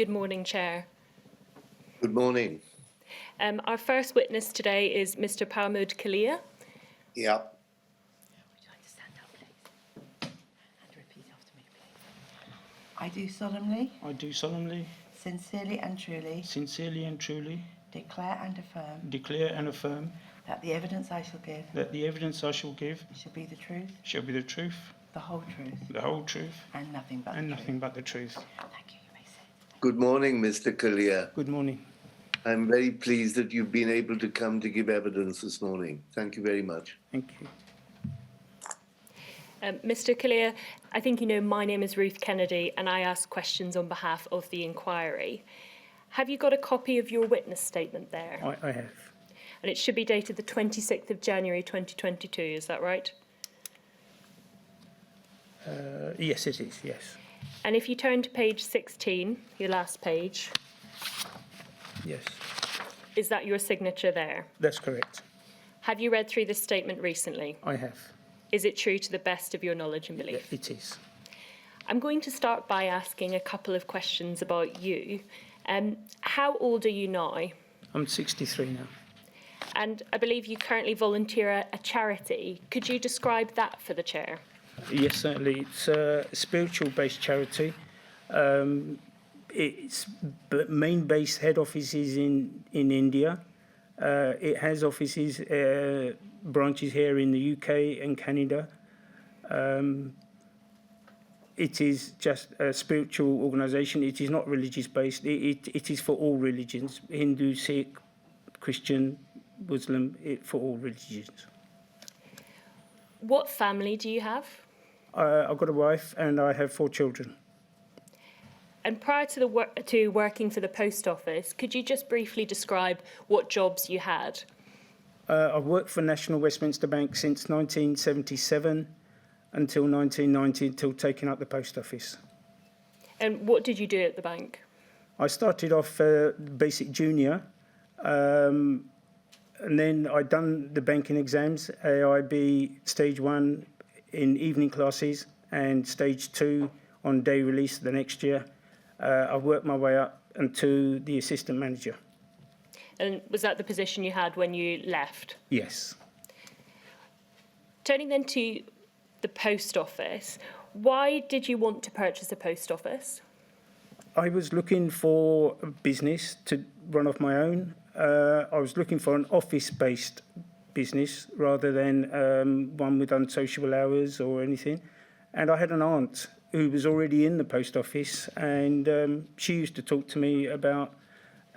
Good morning, Chair. Good morning. Our first witness today is Mr. Mahmoud Kalia. Yeah. Would you like to stand up, please? And repeat after me, please. I do solemnly, sincerely and truly declare and affirm that the evidence I shall give shall be the truth, the whole truth, and nothing but the truth. Thank you. You may sit. Good morning, Mr. Kalia. Good morning. I'm very pleased that you've been able to come to give evidence this morning. Thank you very much. Thank you. Mr. Kalia, I think you know my name is Ruth Kennedy and I ask questions on behalf of the inquiry. Have you got a copy of your witness statement there? I have. And it should be dated the 26th of January 2022, is that right? Yes, it is, yes. And if you turn to page 16, your last page, Yes, is that your signature there? that's correct. Have you read through this statement recently? I have. Is it true to the best of your knowledge and belief? It is. I'm going to start by asking a couple of questions about you. How old are you now? I'm 63 now. And I believe you currently volunteer at a charity. Could you describe that for the Chair? Yes, certainly. It's a spiritual-based charity. Its main base head office is in India. It has offices, branches here in the UK and Canada. It is just a spiritual organisation. It is not religious-based. It is for all religions, Hindu, Sikh, Christian, Muslim, for all religions. What family do you have? I've got a wife and I have 4 children. And prior to working for the post office, could you just briefly describe what jobs you had? I've worked for National Westminster Bank since 1977 until 1990, until taking up the post office. And what did you do at the bank? I started off basic junior, and then I'd done the banking exams, AIB stage 1 in evening classes and stage 2 on day release the next year. I worked my way up into the assistant manager. And was that the position you had when you left? Yes. Turning then to the post office, why did you want to purchase a post office? I was looking for a business to run off my own. I was looking for an office-based business rather than one with unsociable hours or anything. And I had an aunt who was already in the post office, and she used to talk to me about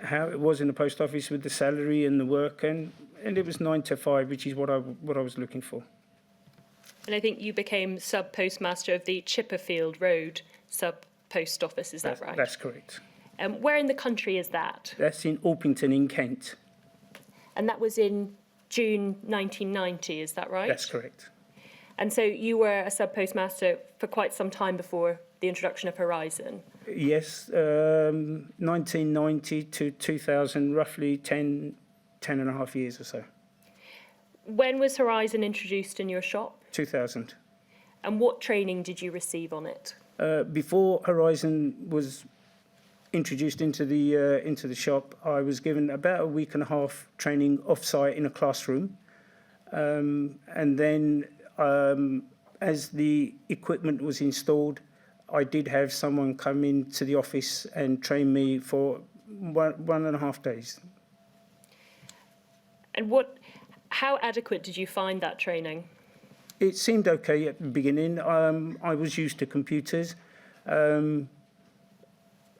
how it was in the post office with the salary and the work, and it was 9 to 5, which is what I was looking for. And I think you became sub-postmaster of the Chipperfield Road sub-post office, is that right? That's correct. Where in the country is that? That's in Orpington in Kent. And that was in June 1990, is that right? That's correct. And so you were a sub-postmaster for quite some time before the introduction of Horizon? Yes, 1990 to 2000, roughly 10 and a half years or so. When was Horizon introduced in your shop? 2000. And what training did you receive on it? Before Horizon was introduced into the shop, I was given about a week and a half training off-site in a classroom. And then as the equipment was installed, I did have someone come into the office and train me for 1.5 days. And how adequate did you find that training? It seemed okay at the beginning. I was used to computers. I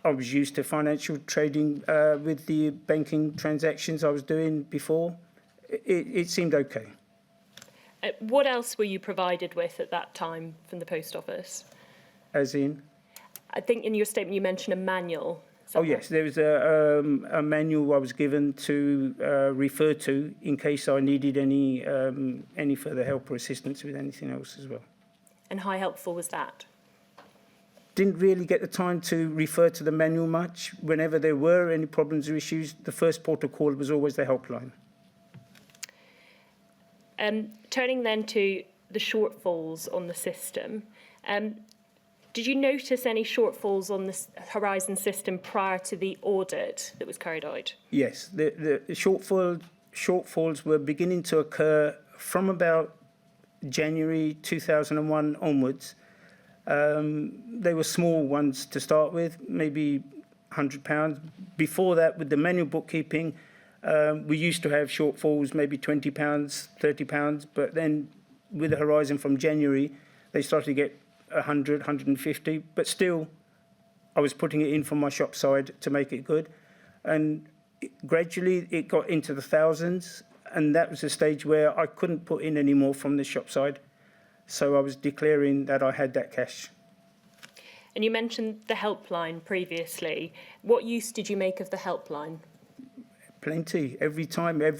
was used to financial trading with the banking transactions I was doing before. It seemed okay. What else were you provided with at that time from the post office? As in? I think in your statement you mentioned a manual. Oh yes, there was a manual I was given to refer to in case I needed any further help or assistance with anything else as well. And how helpful was that? Didn't really get the time to refer to the manual much. Whenever there were any problems or issues, the first port of call was always the helpline. Turning then to the shortfalls on the system, Did you notice any shortfalls on this Horizon system prior to the audit that was carried out? Yes, the shortfalls were beginning to occur from about January 2001 onwards. They were small ones to start with, maybe £100. Before that, with the manual bookkeeping, we used to have shortfalls, maybe £20, £30, but then with the Horizon from January, they started to get 100, 150, but still, I was putting it in from my shop side to make it good. And gradually, it got into the thousands, and that was a stage where I couldn't put in any more from the shop side. So I was declaring that I had that cash. And you mentioned the helpline previously. What use did you make of the helpline? Plenty. Every time there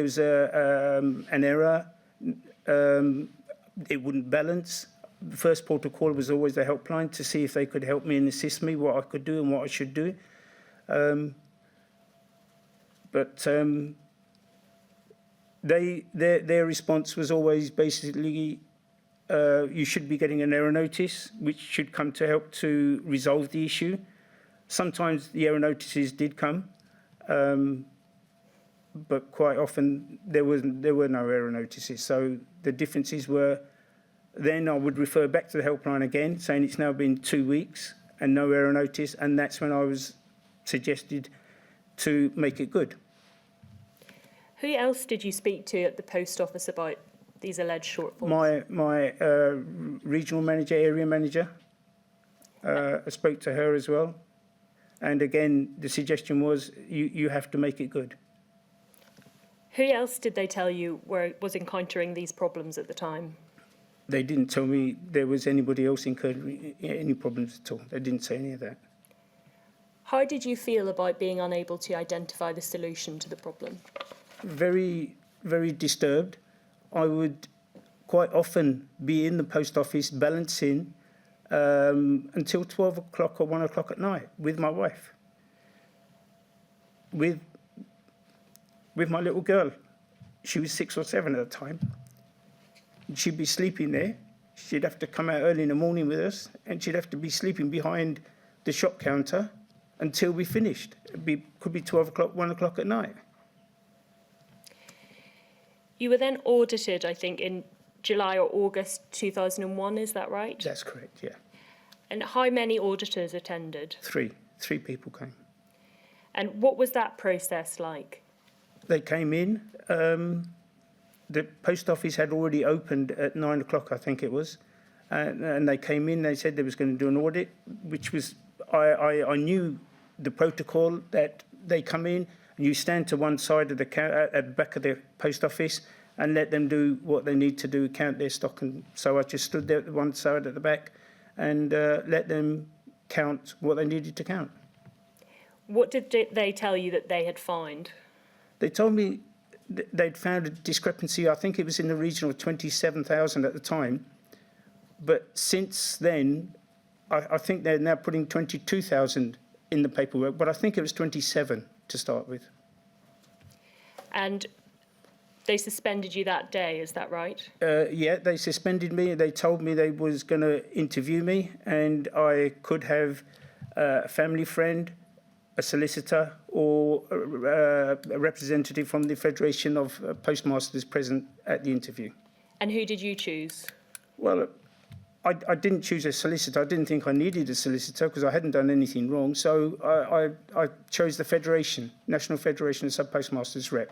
was an error, it wouldn't balance. The first port of call was always the helpline to see if they could help me and assist me, what I could do and what I should do. Their response was always basically, you should be getting an error notice, which should come to help to resolve the issue. Sometimes the error notices did come, but quite often there were no error notices. So the differences were, then I would refer back to the helpline again, saying it's now been 2 weeks and no error notice, and that's when I was suggested to make it good. Who else did you speak to at the post office about these alleged shortfalls? My regional manager, area manager, I spoke to her as well. And again, the suggestion was, you have to make it good. Who else did they tell you was encountering these problems at the time? They didn't tell me there was anybody else incurring any problems at all. They didn't say any of that. How did you feel about being unable to identify the solution to the problem? Very, very disturbed. I would quite often be in the post office balancing until 12 o'clock or 1 o'clock at night with my wife, with my little girl. She was 6 or 7 at the time. She'd be sleeping there. She'd have to come out early in the morning with us, and she'd have to be sleeping behind the shop counter until we finished. Could be 12 o'clock, 1 o'clock at night. You were then audited, I think, in July or August 2001, is that right? That's correct, yeah. And how many auditors attended? Three people came. And what was that process like? They came in. The post office had already opened at 9 o'clock, I think it was. And they came in, they said they was going to do an audit, which was, I knew the protocol that they come in, and you stand to one side of the at the back of the post office and let them do what they need to do, count their stock. And so I just stood there at one side at the back and let them count what they needed to count. What did they tell you that they had found? They told me they'd found a discrepancy. I think it was in the region of 27,000 at the time. But since then, I think they're now putting 22,000 in the paperwork, but I think it was 27 to start with. And they suspended you that day, is that right? Yeah, they suspended me. They told me they was going to interview me, and I could have a family friend, a solicitor, or a representative from the Federation of Postmasters present at the interview. And who did you choose? Well, I didn't choose a solicitor. I didn't think I needed a solicitor because I hadn't done anything wrong. So I chose the Federation, National Federation of Subpostmasters rep.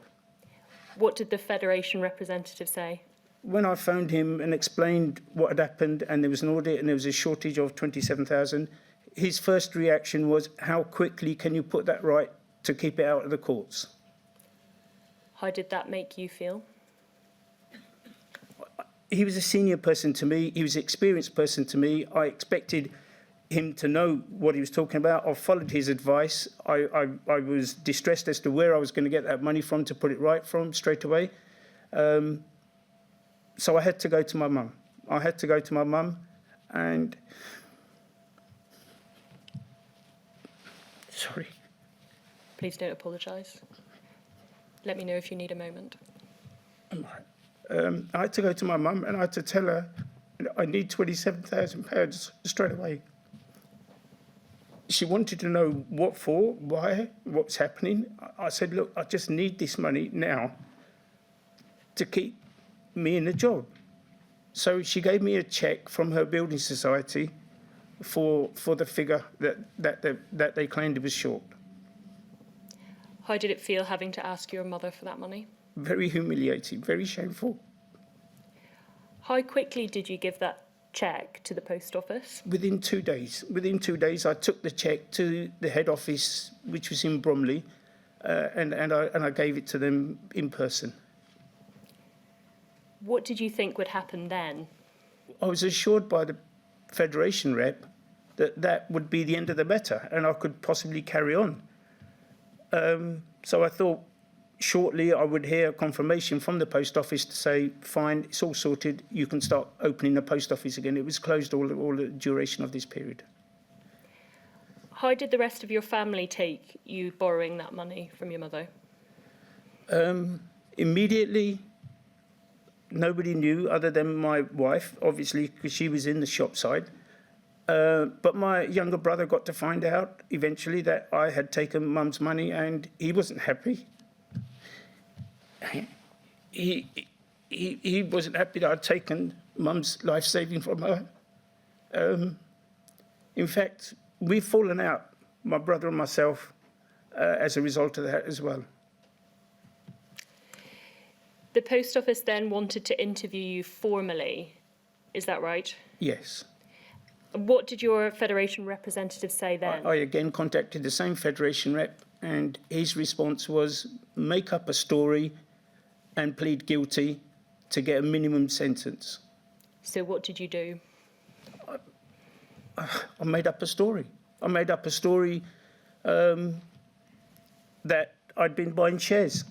What did the Federation representative say? When I phoned him and explained what had happened and there was an audit and there was a shortage of 27,000, his first reaction was, how quickly can you put that right to keep it out of the courts? How did that make you feel? He was a senior person to me. He was an experienced person to me. I expected him to know what he was talking about. I followed his advice. I was distressed as to where I was going to get that money from to put it right from straight away. So I had to go to my mum. And... Sorry. Please don't apologise. Let me know if you need a moment. I'm all right. I had to go to my mum and I had to tell her I need £27,000 straight away. She wanted to know what for, why, what's happening. I said, look, I just need this money now to keep me in a job. So she gave me a cheque from her building society for the figure that they claimed it was short. How did it feel having to ask your mother for that money? Very humiliating, very shameful. How quickly did you give that cheque to the post office? Within 2 days. Within 2 days, I took the cheque to the head office, which was in Bromley, and I gave it to them in person. What did you think would happen then? I was assured by the Federation rep that would be the end of the matter and I could possibly carry on. So I thought shortly I would hear confirmation from the post office to say, fine, it's all sorted, you can start opening the post office again. It was closed all the duration of this period. How did the rest of your family take you borrowing that money from your mother? Immediately, nobody knew other than my wife, obviously, because she was in the shop side. But my younger brother got to find out eventually that I had taken Mum's money and he wasn't happy. He wasn't happy that I'd taken Mum's life saving from her. In fact, we've fallen out, my brother and myself, as a result of that as well. The post office then wanted to interview you formally, is that right? Yes. What did your Federation representative say then? I again contacted the same Federation rep and his response was make up a story and plead guilty to get a minimum sentence. So what did you do? I made up a story. I made up a story that I'd been buying shares.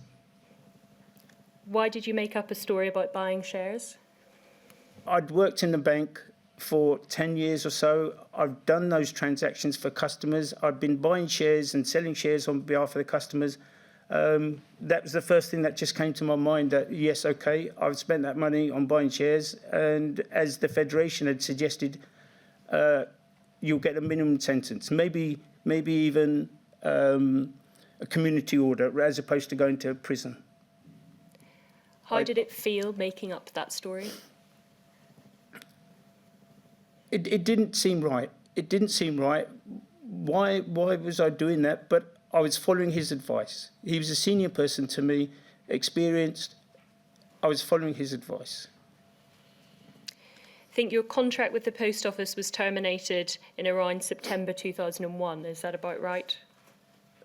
Why did you make up a story about buying shares? I'd worked in the bank for 10 years or so. I've done those transactions for customers. I've been buying shares and selling shares on behalf of the customers. That was the first thing that just came to my mind, that yes, okay, I've spent that money on buying shares, and as the Federation had suggested, you'll get a minimum sentence, maybe even a community order as opposed to going to prison. How did it feel making up that story? It didn't seem right. It didn't seem right. Why was I doing that? But I was following his advice. He was a senior person to me, experienced. I was following his advice. I think your contract with the post office was terminated in around September 2001. Is that about right?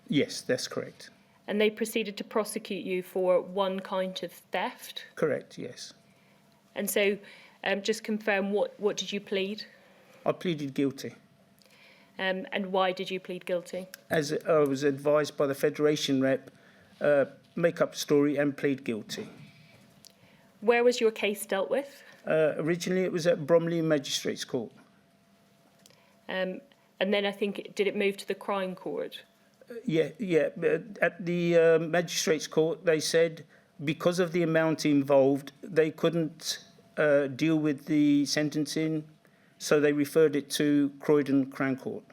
Yes, that's correct. And they proceeded to prosecute you for one count of theft? Correct, yes. And so just confirm, what did you plead? I pleaded guilty. And why did you plead guilty? As I was advised by the Federation rep, make up a story and plead guilty. Where was your case dealt with? Originally, it was at Bromley Magistrates Court. And then I think, did it move to the Crown Court? Yeah. At the Magistrates Court, they said because of the amount involved, they couldn't deal with the sentencing, so they referred it to Croydon Crown Court.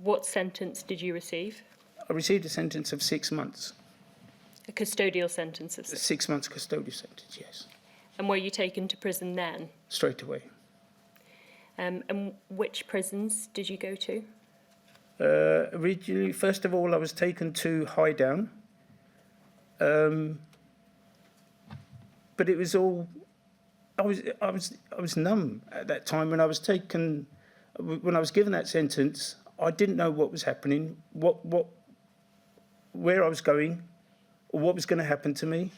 What sentence did you receive? I received a sentence of 6 months. A custodial sentence of 6 months? 6 months custodial sentence, yes. And were you taken to prison then? Straight away. And which prisons did you go to? Originally, first of all, I was taken to Highdown. But it was all... I was numb at that time when I was taken... When I was given that sentence, I didn't know what was happening, where I was going, or what was going to happen to me.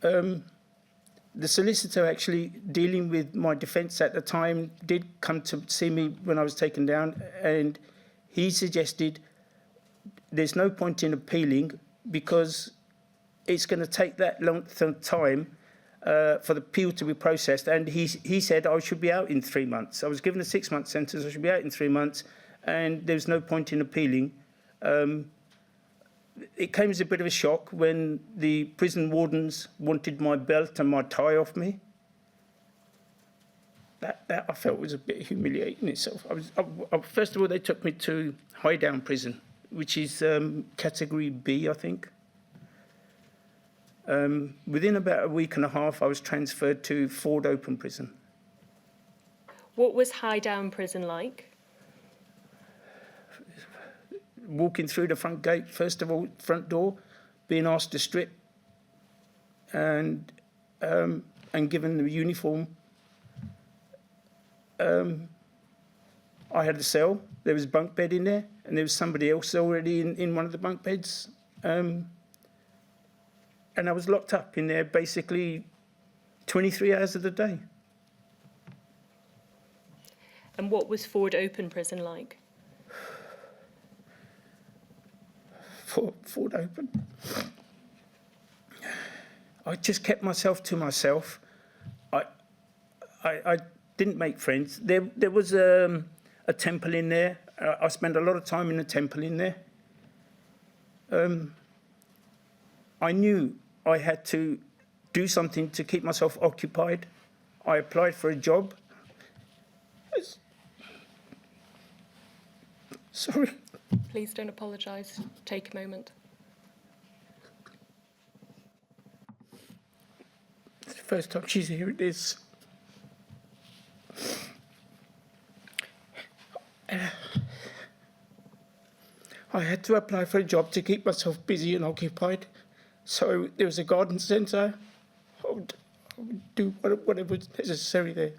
The solicitor actually dealing with my defence at the time did come to see me when I was taken down, and he suggested there's no point in appealing because it's going to take that length of time for the appeal to be processed. And he said I should be out in 3 months. I was given a 6-month sentence, I should be out in 3 months, and there's no point in appealing. It came as a bit of a shock when the prison wardens wanted my belt and my tie off me. that I felt was a bit humiliating itself. First of all, they took me to Highdown Prison, which is category B, I think. Within about a week and a half, I was transferred to Ford Open Prison. What was Highdown Prison like? Walking through the front gate, first of all, front door, being asked to strip, and given the uniform. I had a cell. There was a bunk bed in there, and there was somebody else already in one of the bunk beds. And I was locked up in there basically 23 hours of the day. And what was Ford Open Prison like? Ford Open. I just kept myself to myself. I didn't make friends. There was a temple in there. I spent a lot of time in the temple in there. I knew I had to do something to keep myself occupied. I applied for a job. Sorry. Please don't apologise. Take a moment. It's the first time she's hearing this. I had to apply for a job to keep myself busy and occupied. So there was a garden centre. I would do whatever was necessary there.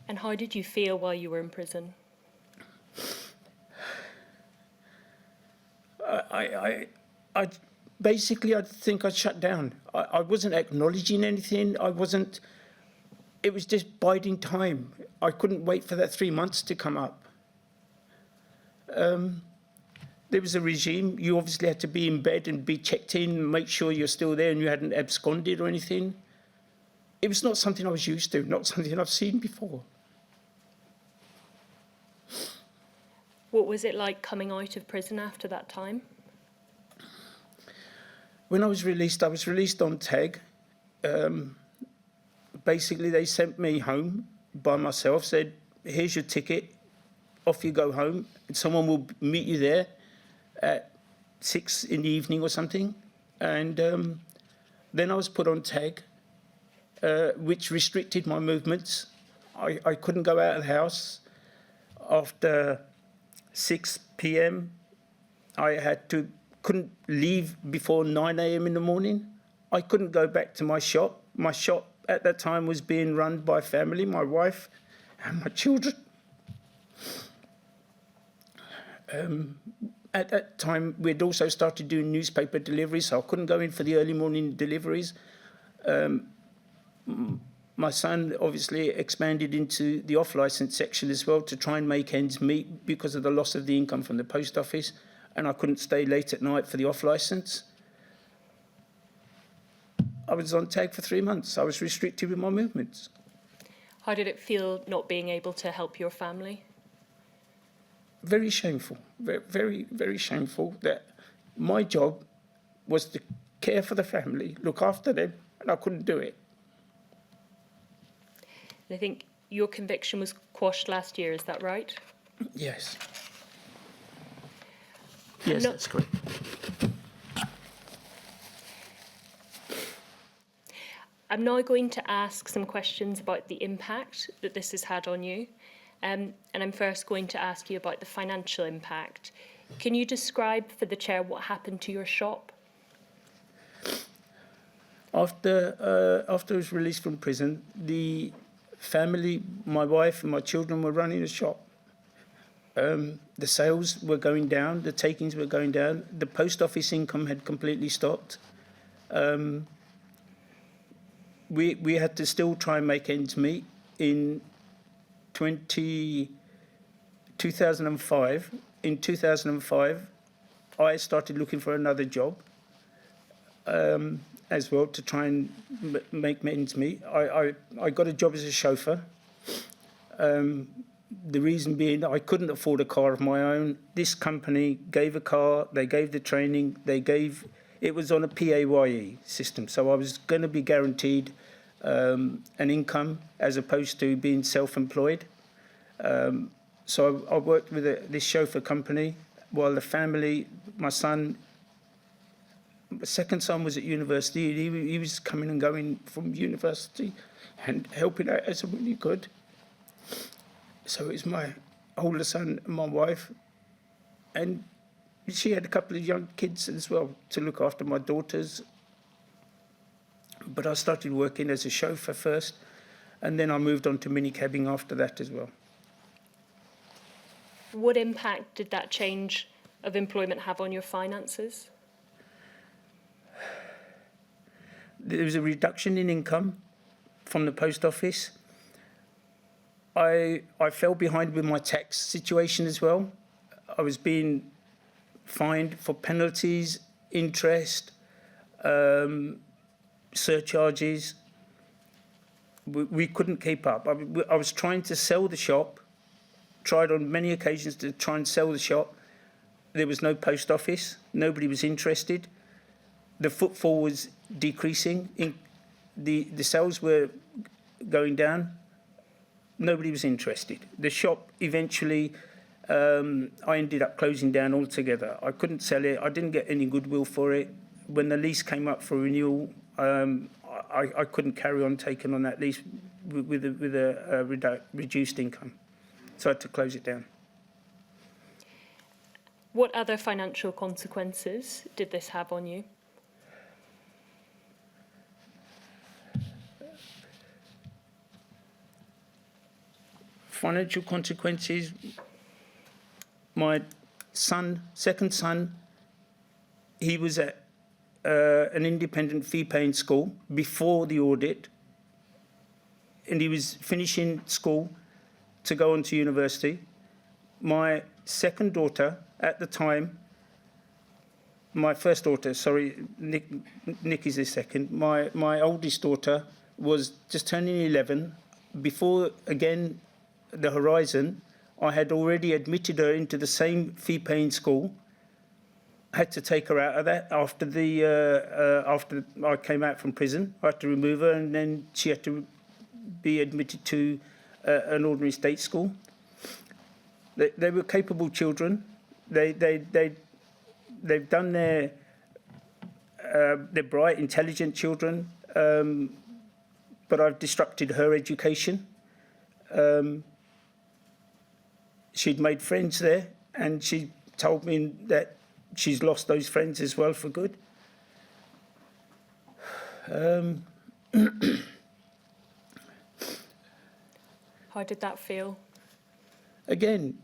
And how did you feel while you were in prison? I basically, I think I shut down. I wasn't acknowledging anything. It was just biding time. I couldn't wait for that 3 months to come up. There was a regime. You obviously had to be in bed and be checked in, make sure you're still there and you hadn't absconded or anything. It was not something I was used to, not something I've seen before. What was it like coming out of prison after that time? When I was released on tag. Basically, they sent me home by myself, said, here's your ticket, off you go home, and someone will meet you there at 6 in the evening or something. And then I was put on tag, which restricted my movements. I couldn't go out of the house after 6 p.m. I couldn't leave before 9 a.m. in the morning. I couldn't go back to my shop. My shop at that time was being run by family, my wife and my children. At that time, we'd also started doing newspaper deliveries, so I couldn't go in for the early morning deliveries. My son obviously expanded into the off-licence section as well to try and make ends meet because of the loss of the income from the post office, and I couldn't stay late at night for the off-licence. I was on tag for 3 months. I was restricted with my movements. How did it feel not being able to help your family? Very shameful, very, very shameful that my job was to care for the family, look after them, and I couldn't do it. And I think your conviction was quashed last year, is that right? Yes. Yes, that's correct. I'm now going to ask some questions about the impact that this has had on you. And I'm first going to ask you about the financial impact. Can you describe for the chair what happened to your shop? After I was released from prison, the family, my wife and my children were running a shop. The sales were going down, the takings were going down, the post office income had completely stopped. We had to still try and make ends meet. In 2005, I started looking for another job as well to try and make ends meet. I got a job as a chauffeur. The reason being that I couldn't afford a car of my own. This company gave a car, they gave the training, it was on a PAYE system, so I was going to be guaranteed an income as opposed to being self-employed. So I worked with this chauffeur company while the family, my second son was at university. He was coming and going from university and helping out as well he could. So it's my older son and my wife. And she had a couple of young kids as well to look after my daughters. But I started working as a chauffeur first, and then I moved on to minicabbing after that as well. What impact did that change of employment have on your finances? There was a reduction in income from the post office. I fell behind with my tax situation as well. I was being fined for penalties, interest, surcharges. We couldn't keep up. I was trying to sell the shop, tried on many occasions to try and sell the shop. There was no post office. Nobody was interested. The footfall was decreasing. The sales were going down. Nobody was interested. The shop eventually, I ended up closing down altogether. I couldn't sell it. I didn't get any goodwill for it. When the lease came up for renewal, I couldn't carry on taking on that lease with a reduced income. So I had to close it down. What other financial consequences did this have on you? Financial consequences, my second son, he was at an independent fee-paying school before the audit, and he was finishing school to go on to university. My second daughter, at the time, my first daughter, sorry, Nick is the second, my oldest daughter was just turning 11. Before, again, the horizon, I had already admitted her into the same fee-paying school. I had to take her out of that after I came out from prison. I had to remove her, and then she had to be admitted to an ordinary state school. They were capable children. They've done they're bright, intelligent children, but I've disrupted her education. She'd made friends there, and she told me that she's lost those friends as well for good. How did that feel? Again,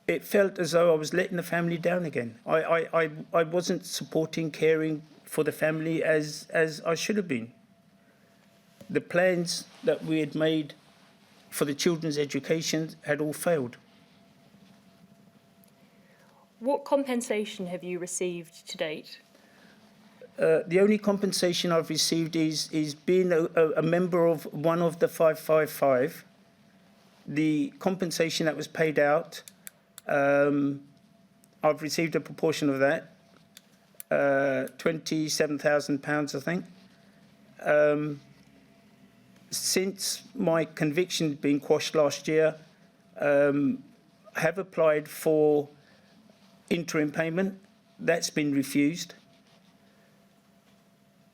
it felt as though I was letting the family down again. I wasn't supporting, caring for the family as I should have been. The plans that we had made for the children's education had all failed. What compensation have you received to date? The only compensation I've received is being a member of one of the 555. The compensation that was paid out, I've received a proportion of that, £27,000, I think. Since my conviction being quashed last year, I have applied for interim payment. That's been refused.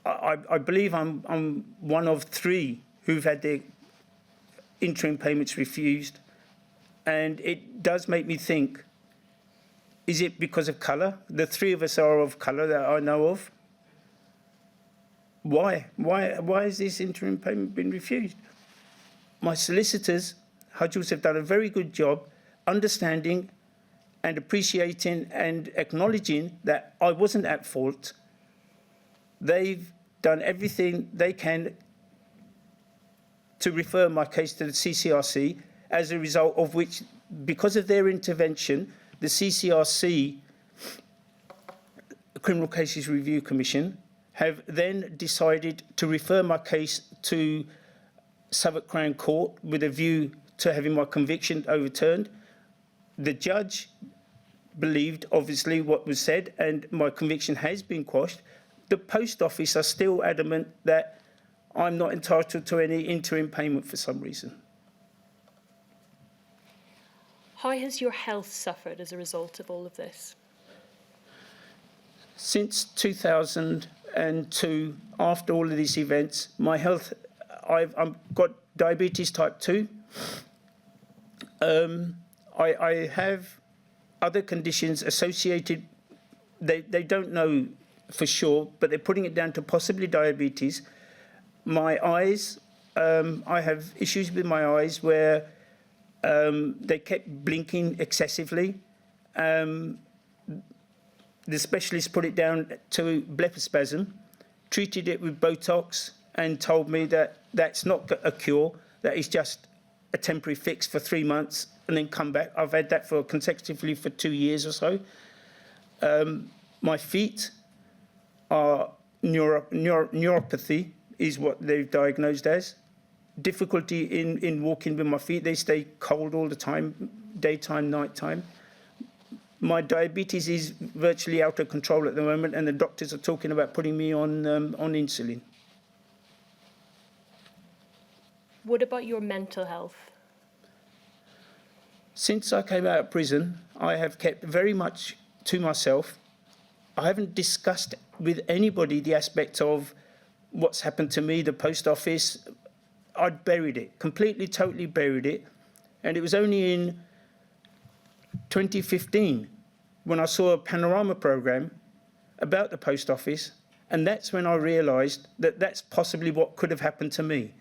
I believe I'm one of 3 who've had their interim payments refused, and it does make me think, is it because of colour? The 3 of us are of colour that I know of. Why has this interim payment been refused? My solicitors, Hudgels, have done a very good job understanding and appreciating and acknowledging that I wasn't at fault. They've done everything they can to refer my case to the CCRC, as a result of which, because of their intervention, the CCRC, Criminal Cases Review Commission, have then decided to refer my case to Southwark Crown Court with a view to having my conviction overturned. The judge believed, obviously, what was said, and my conviction has been quashed. The Post Office are still adamant that I'm not entitled to any interim payment for some reason. How has your health suffered as a result of all of this? Since 2002, after all of these events, my health, I've got diabetes type 2. I have other conditions associated. They don't know for sure, but they're putting it down to possibly diabetes. My eyes, I have issues with my eyes where they kept blinking excessively. The specialist put it down to blepharospasm, treated it with Botox, and told me that that's not a cure, that is just a temporary fix for 3 months and then come back. I've had that for consecutively for 2 years or so. My feet are neuropathy is what they've diagnosed as. Difficulty in walking with my feet. They stay cold all the time, daytime, nighttime. My diabetes is virtually out of control at the moment, and the doctors are talking about putting me on insulin. What about your mental health? Since I came out of prison, I have kept very much to myself. I haven't discussed with anybody the aspect of what's happened to me, the post office. I'd buried it, completely, totally buried it. And it was only in 2015 when I saw a panorama program about the post office, and that's when I realised that that's possibly what could have happened to me.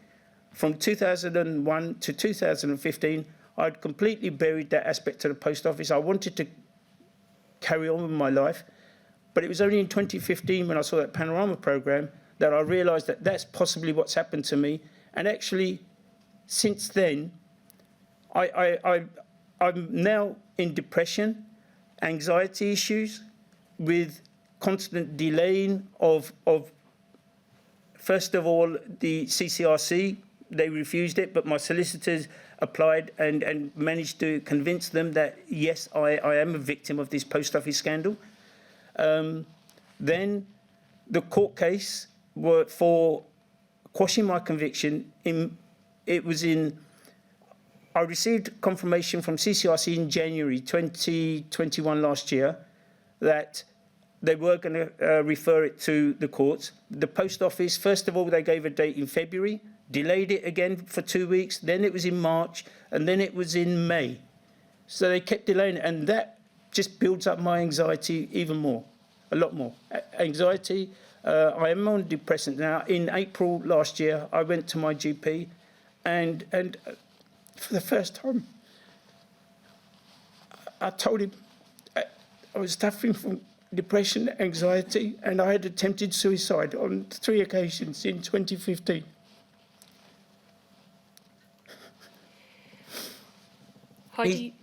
From 2001 to 2015, I'd completely buried that aspect of the post office. I wanted to carry on with my life, but it was only in 2015 when I saw that panorama program that I realised that that's possibly what's happened to me. And actually, since then, I'm now in depression, anxiety issues, with constant delaying of first of all, the CCRC, they refused it, but my solicitors applied and managed to convince them that, yes, I am a victim of this post office scandal. Then the court case for quashing my conviction, I received confirmation from CCRC in January 2021 last year that they were going to refer it to the courts. The post office, first of all, they gave a date in February, delayed it again for 2 weeks, then it was in March, and then it was in May. So they kept delaying it, and that just builds up my anxiety even more, a lot more. Anxiety, I am on depressant now. In April last year, I went to my GP, and for the first time, I told him I was suffering from depression, anxiety, and I had attempted suicide on 3 occasions in 2015.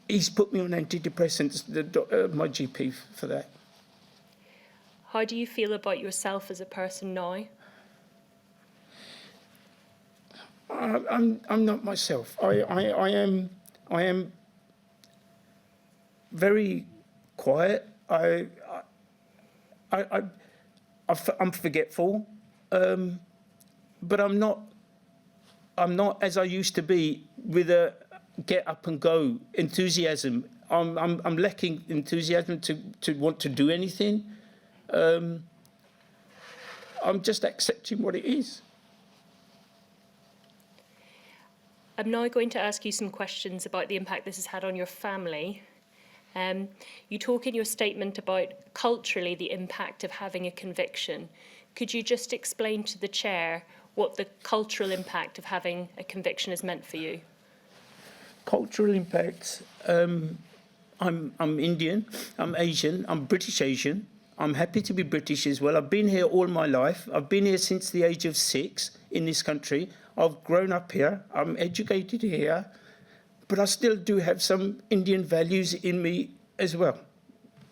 He's put me on antidepressants, my GP, for that. How do you feel about yourself as a person now? I'm not myself. I am very quiet. I'm forgetful, but I'm not as I used to be with a get up and go enthusiasm. I'm lacking enthusiasm to want to do anything. I'm just accepting what it is. I'm now going to ask you some questions about the impact this has had on your family. You talk in your statement about culturally the impact of having a conviction. Could you just explain to the chair what the cultural impact of having a conviction has meant for you? Cultural impacts. I'm Indian, I'm Asian, I'm British Asian. I'm happy to be British as well. I've been here all my life. I've been here since the age of 6 in this country. I've grown up here. I'm educated here. But I still do have some Indian values in me as well,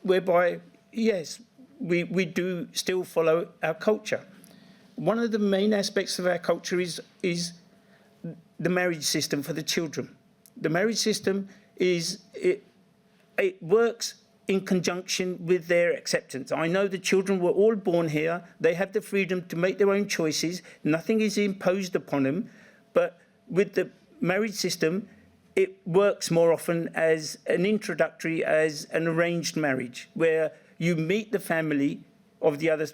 whereby, yes, we do still follow our culture. One of the main aspects of our culture is the marriage system for the children. The marriage system it works in conjunction with their acceptance. I know the children were all born here. They have the freedom to make their own choices. Nothing is imposed upon them. But with the marriage system, it works more often as an introductory, as an arranged marriage, where you meet the family of the other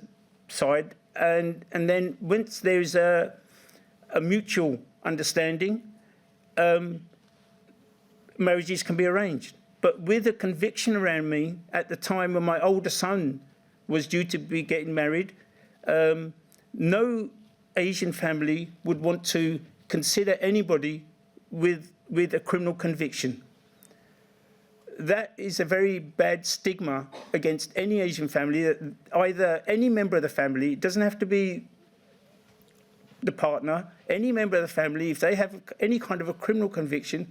side, and then once there's a mutual understanding, marriages can be arranged. But with a conviction around me at the time when my older son was due to be getting married, no Asian family would want to consider anybody with a criminal conviction. That is a very bad stigma against any Asian family, that either any member of the family, it doesn't have to be the partner, any member of the family, if they have any kind of a criminal conviction,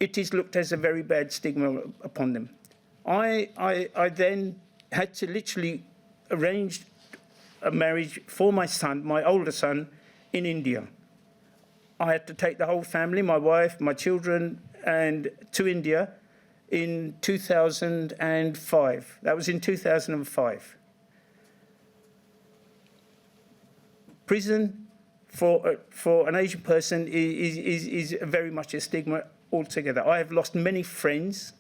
it is looked as a very bad stigma upon them. I then had to literally arrange a marriage for my son, my older son, in India. I had to take the whole family, my wife, my children, and to India in 2005. That was in 2005. Prison for an Asian person is very much a stigma altogether. I have lost many friends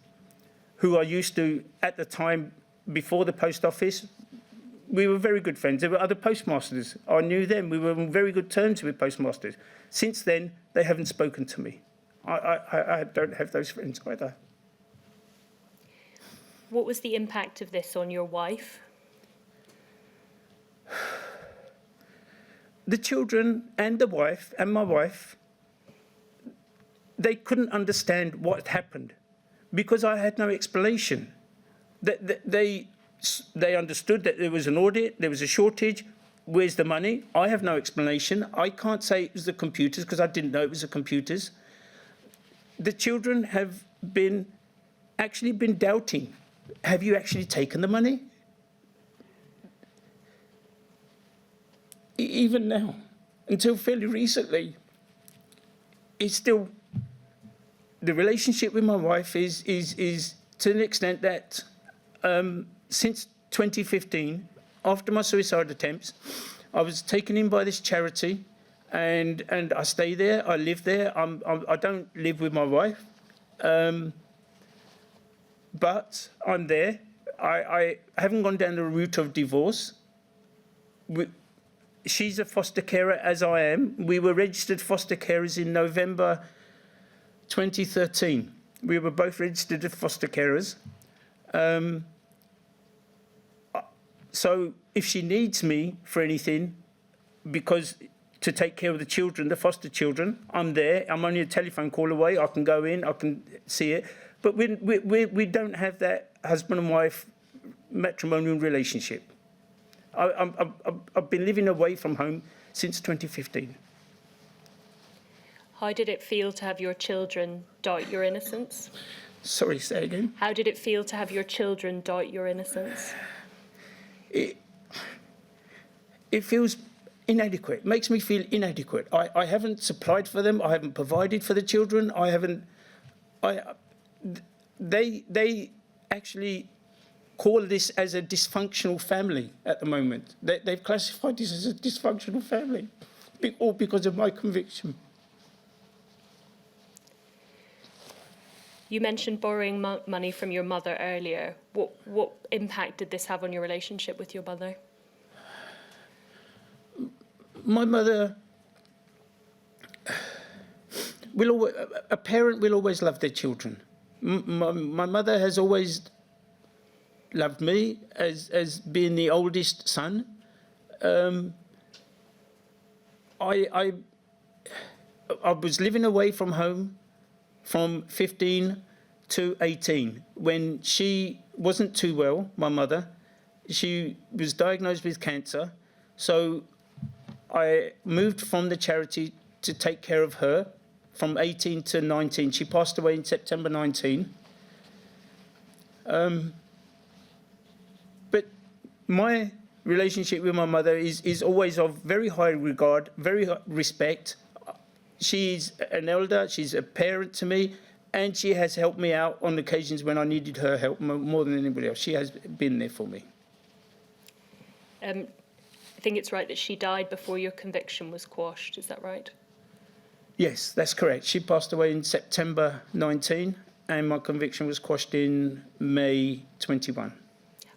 who I used to, at the time, before the post office, we were very good friends. There were other postmasters. I knew them. We were on very good terms with postmasters. Since then, they haven't spoken to me. I don't have those friends either. What was the impact of this on your wife? The children and the wife and my wife, they couldn't understand what had happened because I had no explanation. They understood that there was an audit, there was a shortage. Where's the money? I have no explanation. I can't say it was the computers because I didn't know it was the computers. The children have actually been doubting. Have you actually taken the money? Even now, until fairly recently, it's still, the relationship with my wife is to an extent that since 2015, after my suicide attempts, I was taken in by this charity, and I stay there, I live there. I don't live with my wife, but I'm there. I haven't gone down the route of divorce. She's a foster carer, as I am. We were registered foster carers in November 2013. We were both registered as foster carers. So if she needs me for anything, because to take care of the children, the foster children, I'm there. I'm only a telephone call away. I can go in, I can see it. But we don't have that husband and wife matrimonial relationship. I've been living away from home since 2015. How did it feel to have your children doubt your innocence? Sorry, say again? How did it feel to have your children doubt your innocence? It feels inadequate. It makes me feel inadequate. I haven't supplied for them. I haven't provided for the children. They actually call this as a dysfunctional family at the moment. They've classified this as a dysfunctional family, all because of my conviction. You mentioned borrowing money from your mother earlier. What impact did this have on your relationship with your mother? My mother, a parent will always love their children. My mother has always loved me as being the oldest son. I was living away from home from 15 to 18 when she wasn't too well, my mother. She was diagnosed with cancer. So I moved from the charity to take care of her from 18 to 19. She passed away in September 19. But my relationship with my mother is always of very high regard, very high respect. She's an elder, she's a parent to me, And she has helped me out on occasions when I needed her help more than anybody else. She has been there for me. I think it's right that she died before your conviction was quashed. Is that right? Yes, that's correct. She passed away in September 19, and my conviction was quashed in May 21.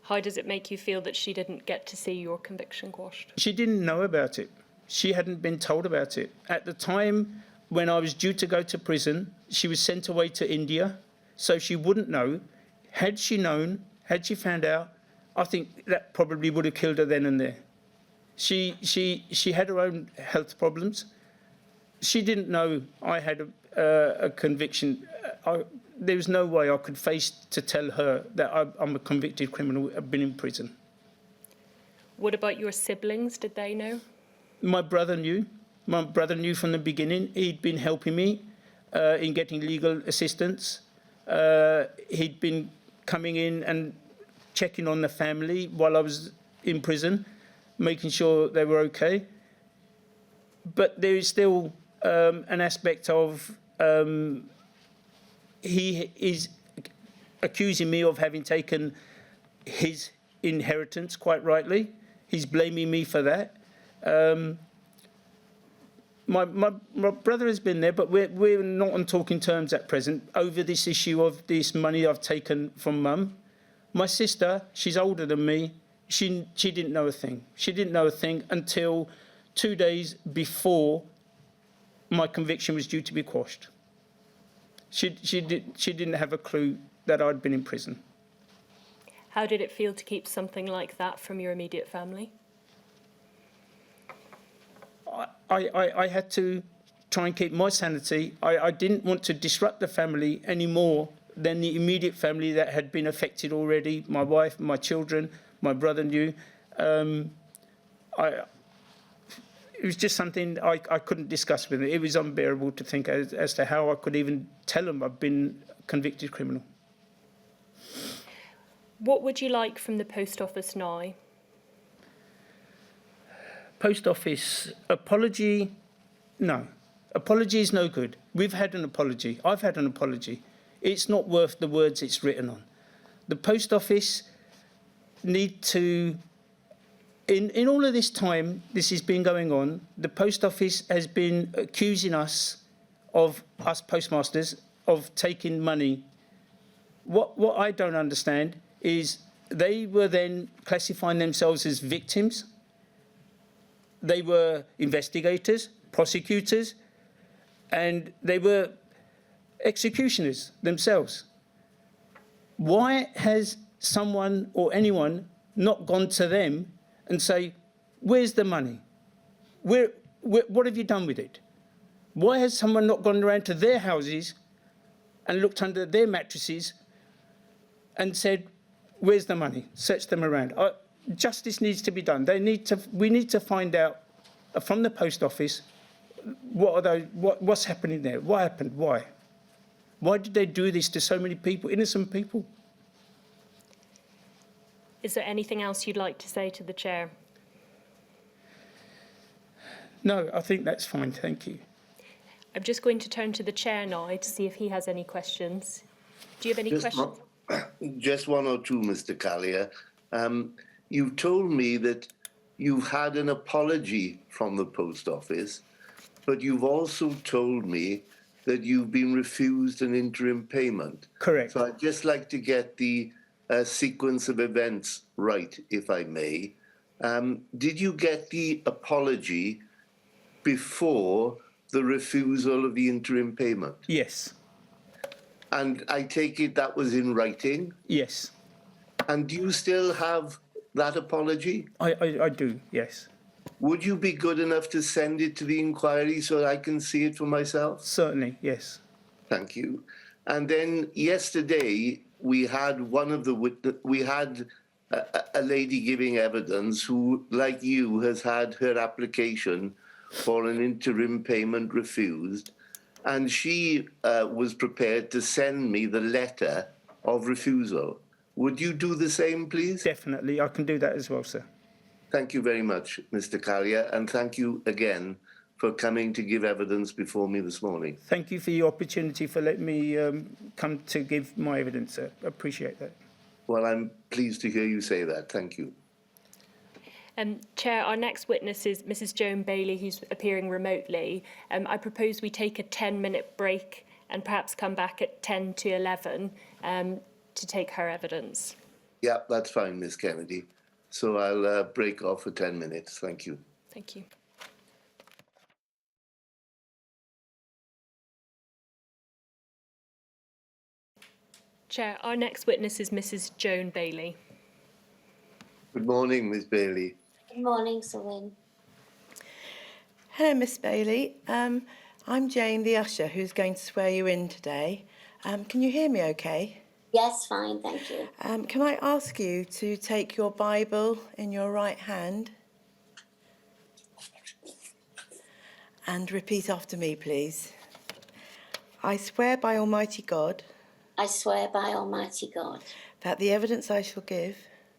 How does it make you feel that she didn't get to see your conviction quashed? She didn't know about it. She hadn't been told about it. At the time when I was due to go to prison, she was sent away to India, so she wouldn't know. Had she known, had she found out, I think that probably would have killed her then and there. She had her own health problems. She didn't know I had a conviction. There was no way I could face to tell her that I'm a convicted criminal. I've been in prison. What about your siblings? Did they know? My brother knew. My brother knew from the beginning. He'd been helping me in getting legal assistance. He'd been coming in and checking on the family while I was in prison, making sure they were okay. But there is still an aspect of he is accusing me of having taken his inheritance, quite rightly. He's blaming me for that. My brother has been there, but we're not on talking terms at present over this issue of this money I've taken from Mum. My sister, she's older than me, she didn't know a thing. She didn't know a thing until 2 days before my conviction was due to be quashed. She didn't have a clue that I'd been in prison. How did it feel to keep something like that from your immediate family? I had to try and keep my sanity. I didn't want to disrupt the family any more than the immediate family that had been affected already. My wife, my children, my brother knew. It was just something I couldn't discuss with them. It was unbearable to think as to how I could even tell them I've been a convicted criminal. What would you like from the post office now? Post office apology, no. Apology is no good. We've had an apology. I've had an apology. It's not worth the words it's written on. The post office need to, in all of this time this has been going on, the post office has been accusing us postmasters, of taking money. What I don't understand is they were then classifying themselves as victims. They were investigators, prosecutors, and they were executioners themselves. Why has someone or anyone not gone to them and say, where's the money? What have you done with it? Why has someone not gone around to their houses and looked under their mattresses and said, where's the money? Search them around. Justice needs to be done. We need to find out from the post office what's happening there. What happened? Why? Why did they do this to so many people, innocent people? Is there anything else you'd like to say to the chair? No, I think that's fine. Thank you. I'm just going to turn to the chair now to see if he has any questions. Do you have any questions? Just one or two, Mr. Collier. You've told me that you've had an apology from the post office, but you've also told me that you've been refused an interim payment. Correct. So I'd just like to get the sequence of events right, if I may. Did you get the apology before the refusal of the interim payment? Yes. And I take it that was in writing? Yes. And do you still have that apology? I do, yes. Would you be good enough to send it to the inquiry so I can see it for myself? Certainly, yes. Thank you. And then yesterday we had a lady giving evidence who, like you, has had her application for an interim payment refused, and she was prepared to send me the letter of refusal. Would you do the same, please? Definitely, I can do that as well, sir. Thank you very much, Mr. Collier, and thank you again for coming to give evidence before me this morning. Thank you for your opportunity for letting me come to give my evidence, sir. I appreciate that. Well, I'm pleased to hear you say that. Thank you. Chair, our next witness is Mrs. Joan Bailey, who's appearing remotely. I propose we take a 10-minute break and perhaps come back at 10 to 11 to take her evidence. Yeah, that's fine, Miss Kennedy. So I'll break off for 10 minutes. Thank you. Thank you. Chair, our next witness is Mrs. Joan Bailey. Good morning, Miss Bailey. Good morning, Selwyn. Hello, Miss Bailey. I'm Jane, the usher, who's going to swear you in today. Can you hear me okay? Yes, fine, thank you. Can I ask you to take your Bible in your right hand and repeat after me, please? I swear by Almighty God I swear by Almighty God that the evidence I shall give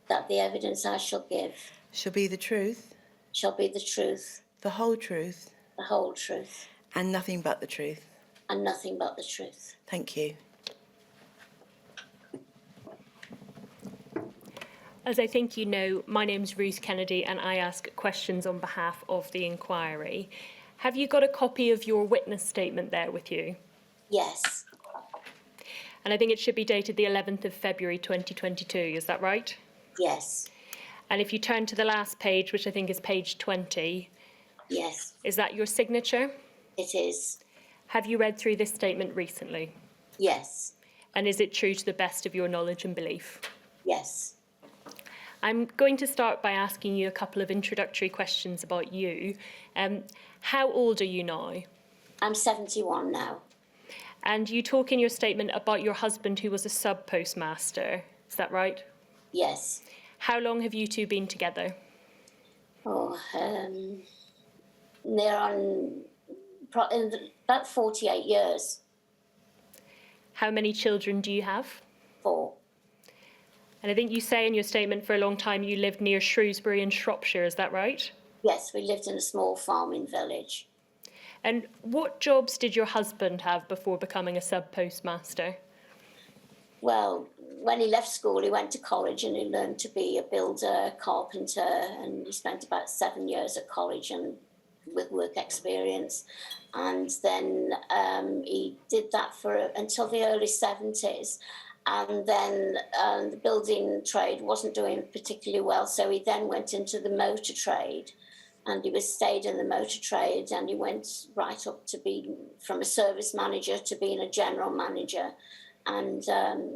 that the evidence I shall give shall be the truth, shall be the truth, the whole truth, the whole truth, and nothing but the truth. and nothing but the truth. Thank you. As I think you know, my name's Ruth Kennedy and I ask questions on behalf of the inquiry. Have you got a copy of your witness statement there with you? Yes, And I think it should be dated the 11th of February 2022, is that right? yes, And if you turn to the last page, which I think is page 20, yes, is that your signature? it is. Have you read through this statement recently? Yes, And is it true to the best of your knowledge and belief? yes. I'm going to start by asking you a couple of introductory questions about you. How old are you now? I'm 71 now. And you talk in your statement about your husband who was a sub-postmaster. Is that right? Yes. How long have you two been together? Oh, near on about 48 years. How many children do you have? 4. And I think you say in your statement for a long time you lived near Shrewsbury in Shropshire, is that right? Yes, we lived in a small farming village. And what jobs did your husband have before becoming a sub-postmaster? Well, when he left school, he went to college and he learned to be a builder, carpenter, and he spent about 7 years at college and with work experience. And then he did that for until the early 70s. And then the building trade wasn't doing particularly well, so he then went into the motor trade. And he stayed in the motor trade, and he went right up to be from a service manager to being a general manager. And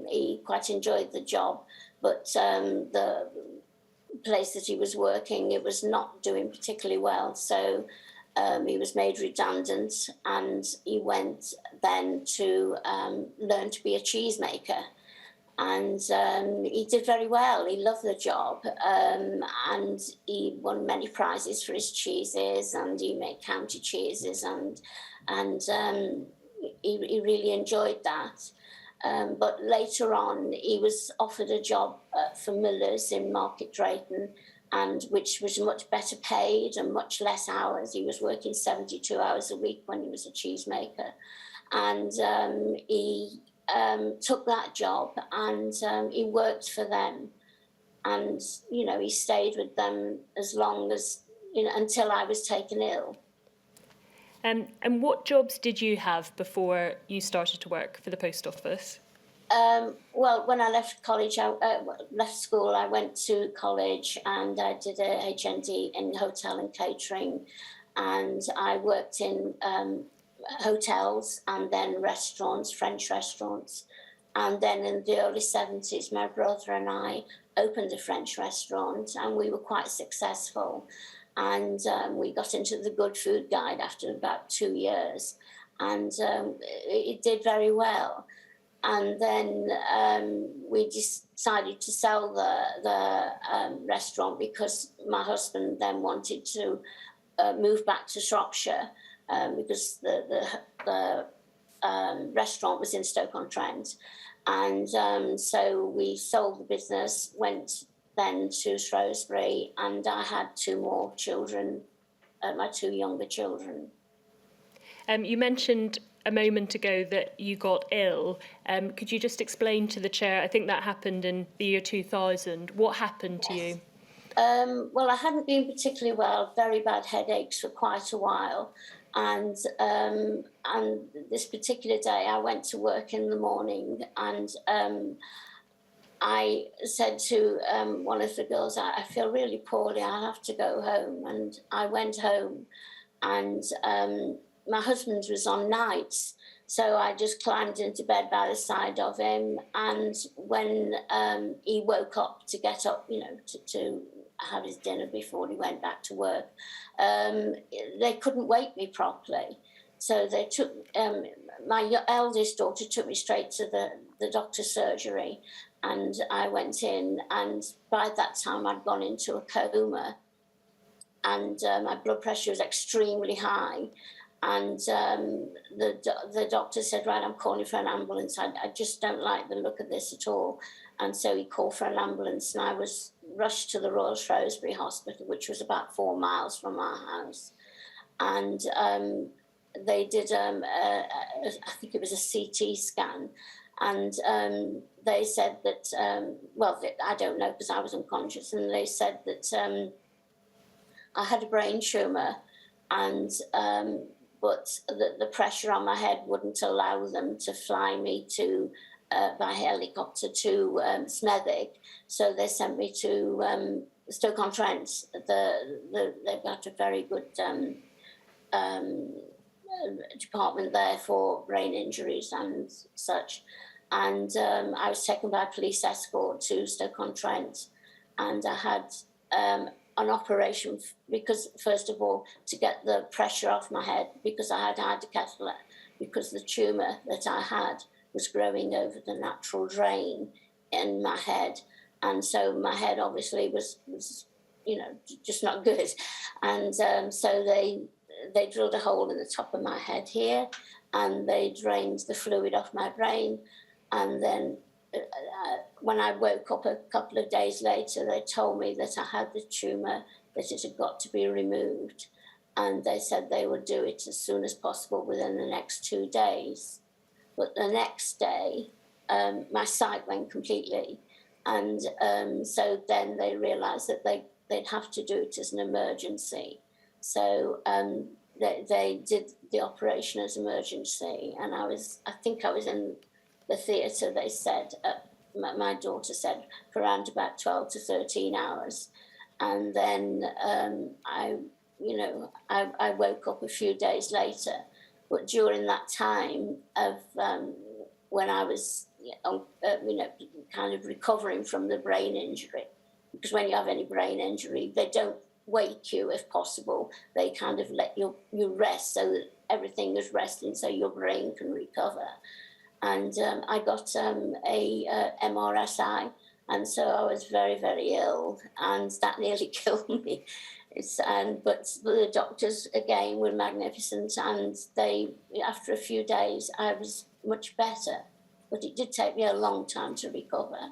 he quite enjoyed the job, but the place that he was working, it was not doing particularly well. So he was made redundant, and he went then to learn to be a cheesemaker. And he did very well. He loved the job, and he won many prizes for his cheeses, and he made county cheeses, and he really enjoyed that. But later on, he was offered a job for Miller's in Market Drayton, and which was much better paid and much less hours. He was working 72 hours a week when he was a cheesemaker, and he took that job, and he worked for them, and he stayed with them as long as until I was taken ill. And what jobs did you have before you started to work for the post office? Well, when I left college, left school, I went to college and I did a HND in hotel and catering, and I worked in hotels and then restaurants, French restaurants. And then in the early 70s, my brother and I opened a French restaurant, and we were quite successful. And we got into the Good Food Guide after about 2 years, and it did very well. And then we decided to sell the restaurant because my husband then wanted to move back to Shropshire because the restaurant was in Stoke-on-Trent. And so we sold the business, went then to Shrewsbury, and I had 2 more children, my 2 younger children. You mentioned a moment ago that you got ill. Could you just explain to the chair, I think that happened in the year 2000, what happened to you? Well, I hadn't been particularly well, very bad headaches for quite a while. And this particular day, I went to work in the morning, and I said to one of the girls, I feel really poorly, I have to go home. And I went home, and my husband was on nights, so I just climbed into bed by the side of him. And when he woke up to get up, to have his dinner before he went back to work, they couldn't wake me properly. So they took, my eldest daughter took me straight to the doctor's surgery, and I went in, and by that time I'd gone into a coma, and my blood pressure was extremely high. And the doctor said, right, I'm calling for an ambulance. I just don't like the look of this at all. And so he called for an ambulance, and I was rushed to the Royal Shrewsbury Hospital, which was about 4 miles from our house. And they did, I think it was a CT scan. And they said that, I don't know because I was unconscious. And they said that I had a brain tumour, and but the pressure on my head wouldn't allow them to fly me to by helicopter to Smethwick, so they sent me to Stoke-on-Trent. They've got a very good department there for brain injuries and such. And I was taken by police escort to Stoke-on-Trent, and I had an operation because, first of all, to get the pressure off my head, because I had hydrocephalus, because the tumour that I had was growing over the natural drain in my head. And so my head obviously was just not good. And so they drilled a hole in the top of my head here, and they drained the fluid off my brain. And then when I woke up a couple of days later, they told me that I had the tumour, that it had got to be removed. And they said they would do it as soon as possible within the next 2 days. But the next day, my sight went completely. And so then they realised that they'd have to do it as an emergency. So they did the operation as emergency. And I think I was in the theatre, they said, my daughter said, for around about 12 to 13 hours. And then I woke up a few days later. But during that time of when I was, kind of recovering from the brain injury, because when you have any brain injury, they don't wake you if possible. They kind of let you rest so that everything is resting so your brain can recover. And I got a MRSI, and so I was very, very ill, and that nearly killed me. But the doctors, again, were magnificent, and after a few days, I was much better. But it did take me a long time to recover.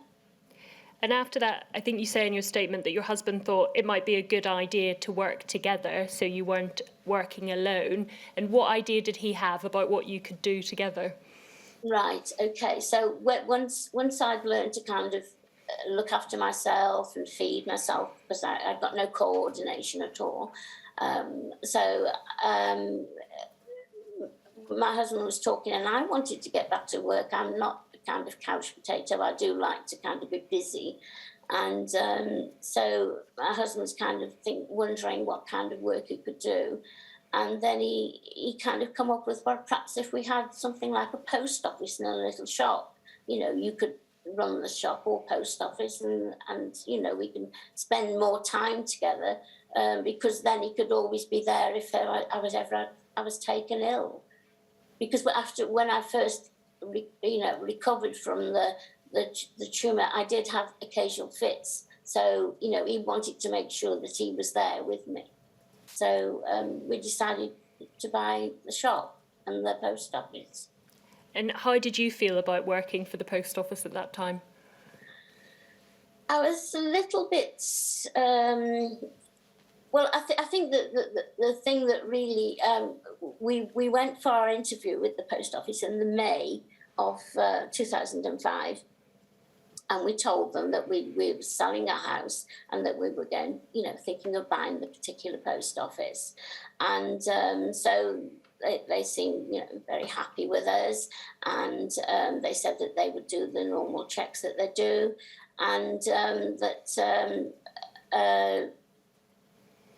And after that, I think you say in your statement that your husband thought it might be a good idea to work together, so you weren't working alone. And what idea did he have about what you could do together? Right, okay. So once I'd learned to kind of look after myself and feed myself, because I've got no coordination at all. My husband was talking, and I wanted to get back to work. I'm not a kind of couch potato. I do like to kind of be busy. And so my husband was kind of wondering what kind of work he could do. And then he kind of come up with, well, perhaps if we had something like a post office in a little shop, you could run the shop or post office, and we can spend more time together, because then he could always be there if I was taken ill. Because when I first recovered from the tumour, I did have occasional fits. So he wanted to make sure that he was there with me. So we decided to buy the shop and the post office. And how did you feel about working for the post office at that time? I was a little bit, Well, I think that the thing that really we went for our interview with the post office in the May of 2005, and we told them that we were selling our house and that we were going, thinking of buying the particular post office, and so they seemed, very happy with us, and they said that they would do the normal checks that they do, and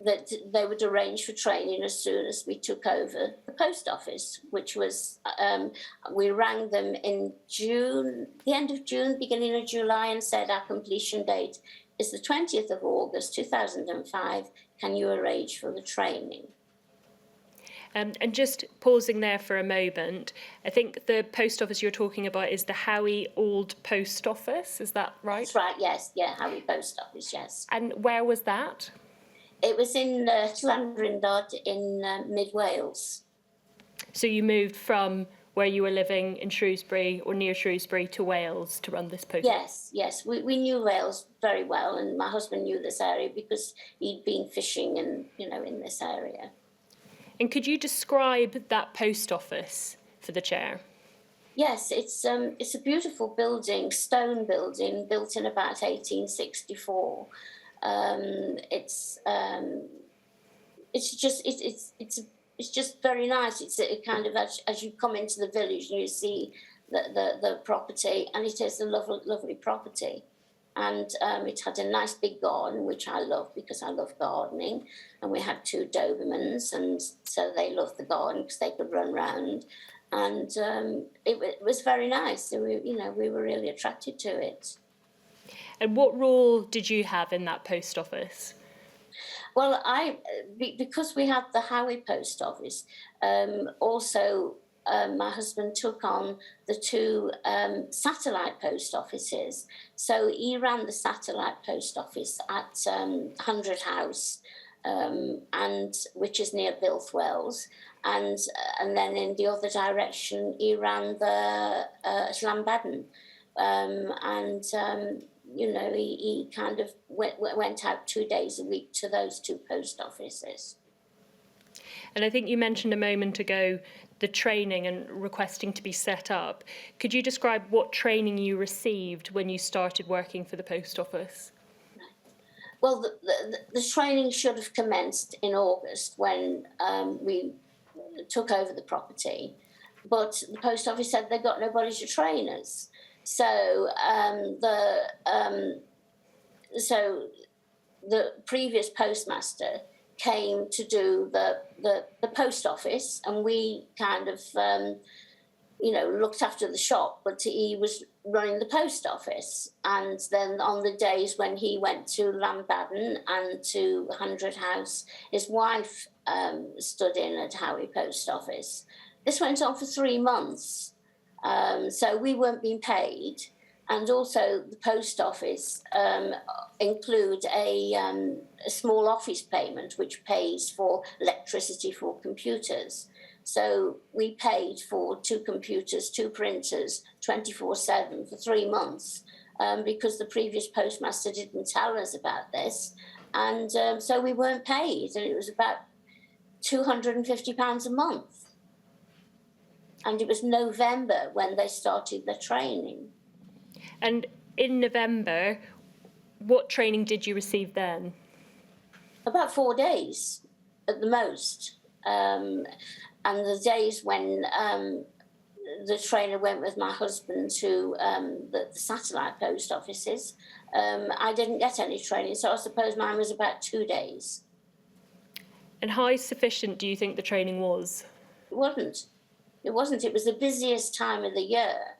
that they would arrange for training as soon as we took over the post office, which was, we rang them in June, the end of June, beginning of July, and said our completion date is the 20th of August 2005. Can you arrange for the training? And just pausing there for a moment, I think the post office you're talking about is the Howie Old Post Office, is that right? That's right, yes, yeah, Howie Post Office, yes. And where was that? It was in Llanrindod in mid Wales. So you moved from where you were living in Shrewsbury or near Shrewsbury to Wales to run this post? Yes. We knew Wales very well, and my husband knew this area because he'd been fishing and, in this area. And could you describe that post office for the chair? Yes, it's a beautiful building, stone building, built in about 1864. It's just very nice. It's a kind of as you come into the village and you see the property, and it is a lovely property. And it had a nice big garden, which I love because I love gardening. And we had 2 Dobermans, and so they loved the garden because they could run round. And it was very nice. So we were really attracted to it. And what role did you have in that post office? Well, because we had the Howie Post Office, also my husband took on the 2 satellite post offices. So he ran the satellite post office at 100 House, and which is near Bilthwells, and then in the other direction he ran the Llanbaden, he kind of went out 2 days a week to those 2 post offices. And I think you mentioned a moment ago the training and requesting to be set up. Could you describe what training you received when you started working for the post office? Well, the training should have commenced in August when we took over the property, but the post office said they got nobody to train us. So the previous postmaster came to do the post office, and we kind of looked after the shop, but he was running the post office. And then on the days when he went to Llanbaden and to 100 House, his wife stood in at Howie Post Office. This went on for 3 months. So we weren't being paid, and also the post office include a small office payment which pays for electricity for computers. So we paid for 2 computers, 2 printers, 24/7 for 3 months, because the previous postmaster didn't tell us about this, and so we weren't paid, and it was about £250 a month. And it was November when they started the training. And in November, what training did you receive then? About 4 days at the most. And the days when the trainer went with my husband to the satellite post offices, I didn't get any training, so I suppose mine was about 2 days. And how sufficient do you think the training was? It wasn't. It wasn't. It was the busiest time of the year.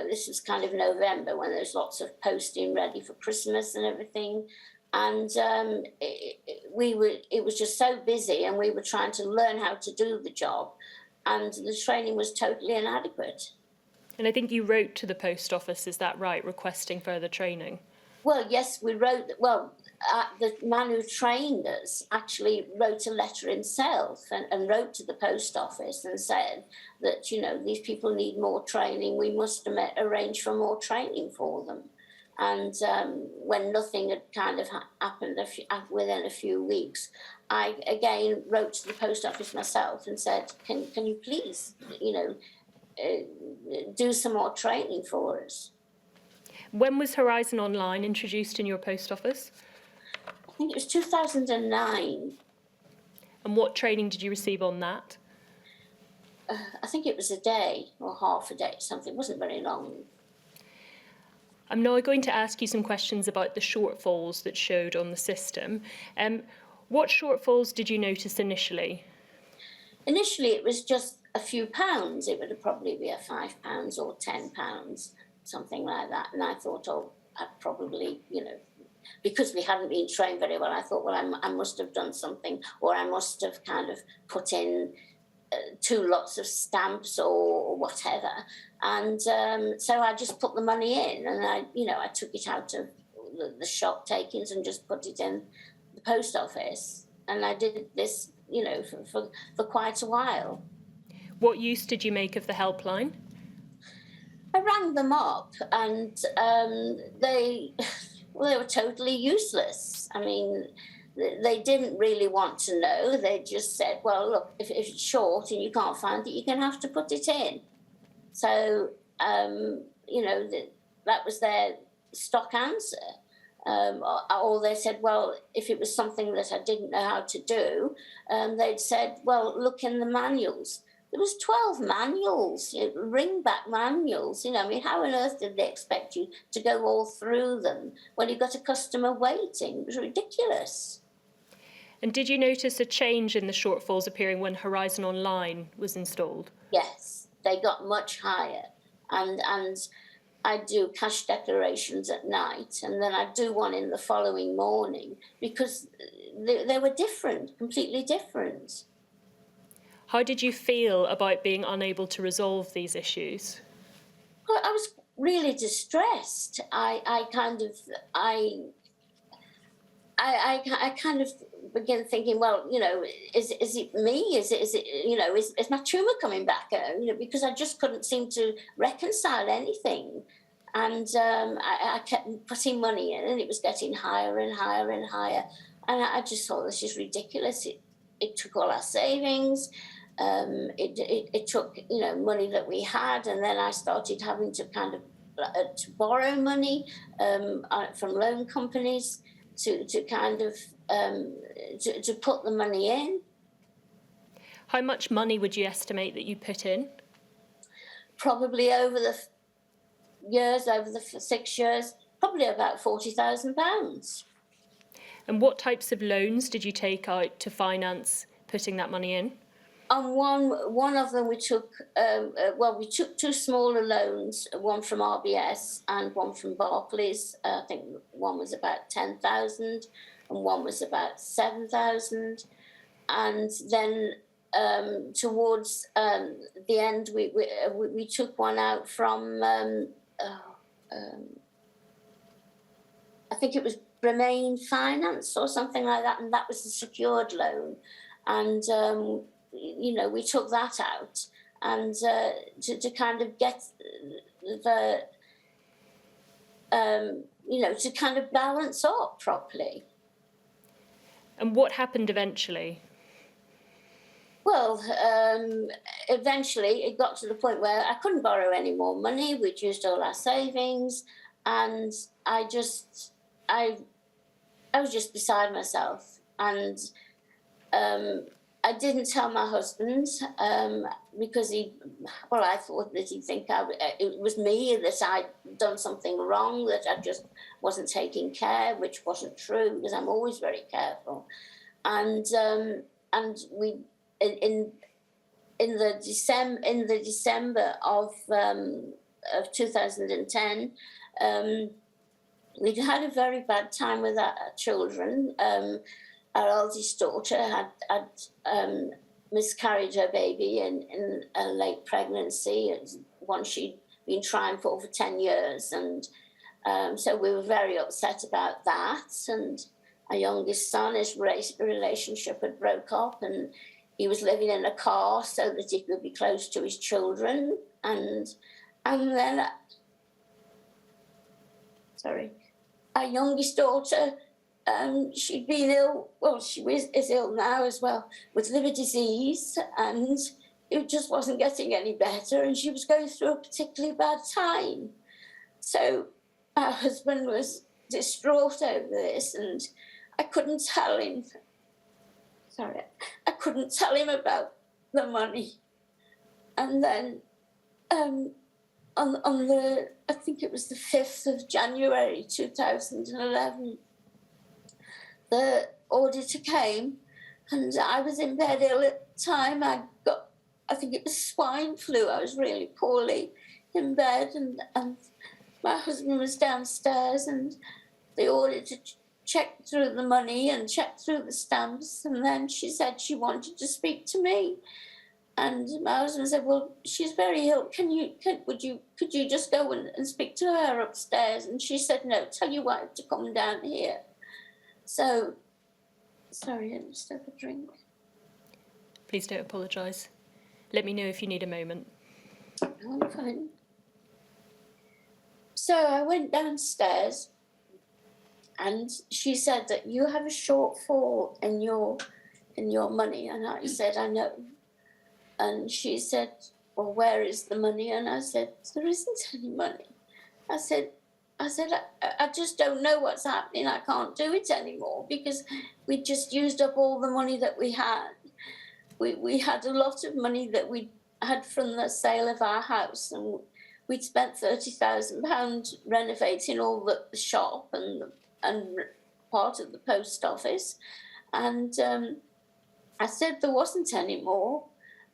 This was kind of November when there's lots of posting ready for Christmas and everything. And it was just so busy, and we were trying to learn how to do the job, and the training was totally inadequate. And I think you wrote to the post office, is that right, requesting further training? Well, yes, we wrote. Well, the man who trained us actually wrote a letter himself and wrote to the post office and said that, these people need more training. We must arrange for more training for them. And when nothing had kind of happened within a few weeks, I again wrote to the post office myself and said, can you please, do some more training for us? When was Horizon Online introduced in your post office? I think it was 2009. And what training did you receive on that? I think it was a day or half a day, something. It wasn't very long. I'm now going to ask you some questions about the shortfalls that showed on the system. What shortfalls did you notice initially? Initially, it was just a few pounds. It would probably be a £5 or £10, something like that. And I thought, oh, I'd probably, because we hadn't been trained very well, I thought, well, I must have done something, or I must have kind of put in 2 lots of stamps or whatever. And so I just put the money in, and I took it out of the shop takings and just put it in the post office. And I did this, for quite a while. What use did you make of the helpline? I rang them up, and they were totally useless. I mean, they didn't really want to know. They just said, well, look, if it's short and you can't find it, you're going to have to put it in. So, that was their stock answer. Or they said, well, if it was something that I didn't know how to do, they'd said, well, look in the manuals. There was 12 manuals, ring-back manuals. How on earth did they expect you to go all through them when you got a customer waiting? It was ridiculous. And did you notice a change in the shortfalls appearing when Horizon Online was installed? Yes, they got much higher. And I do cash declarations at night, and then I do one in the following morning, because they were different, completely different. How did you feel about being unable to resolve these issues? Well, I was really distressed. I kind of began thinking, well, is it me? Is my tumour coming back? Because I just couldn't seem to reconcile anything. And I kept putting money in, and it was getting higher and higher and higher. And I just thought, this is ridiculous. It took all our savings. It took, money that we had, and then I started having to kind of to borrow money from loan companies to kind of to put the money in. How much money would you estimate that you put in? Probably over the 6 years, probably about £40,000. And what types of loans did you take out to finance putting that money in? On one of them, we took 2 smaller loans, one from RBS and one from Barclays. I think one was about 10,000 and one was about 7,000. And then towards the end, we took one out from I think it was Repaying Finance or something like that, and that was a secured loan. And we took that out, and to kind of get the to kind of balance up properly. And what happened eventually? Well, eventually it got to the point where I couldn't borrow any more money. We'd used all our savings, and I was just beside myself. And I didn't tell my husband because I thought that he'd think it was me, that I'd done something wrong, that I just wasn't taking care, which wasn't true, because I'm always very careful. And we in the December of 2010, we'd had a very bad time with our children. Our eldest daughter had miscarried her baby in a late pregnancy, one she'd been trying for over 10 years. And so we were very upset about that. And our youngest son, his relationship had broke up, and he was living in a car so that he could be close to his children. And then our youngest daughter, she'd been ill, well, is ill now as well, with liver disease, and it just wasn't getting any better, and she was going through a particularly bad time. So our husband was distraught over this, and I couldn't tell him about the money. And then on the, I think it was the 5th of January 2011, the auditor came, and I was in bed ill at the time. I think it was swine flu. I was really poorly in bed, and my husband was downstairs, and the auditor checked through the money and checked through the stamps, and then she said she wanted to speak to me. And my husband said, well, she's very ill. Could you just go and speak to her upstairs? And she said, no, tell your wife to come down here. So, sorry, I just have a drink. Please don't apologise. Let me know if you need a moment. I'm fine. So I went downstairs, and she said that you have a shortfall in your money. And I said, I know. And she said, well, where is the money? And I said, there isn't any money. I said, I just don't know what's happening. I can't do it anymore because we just used up all the money that we had. We had a lot of money that we had from the sale of our house, and we'd spent £30,000 renovating all the shop and part of the post office. And I said there wasn't any more.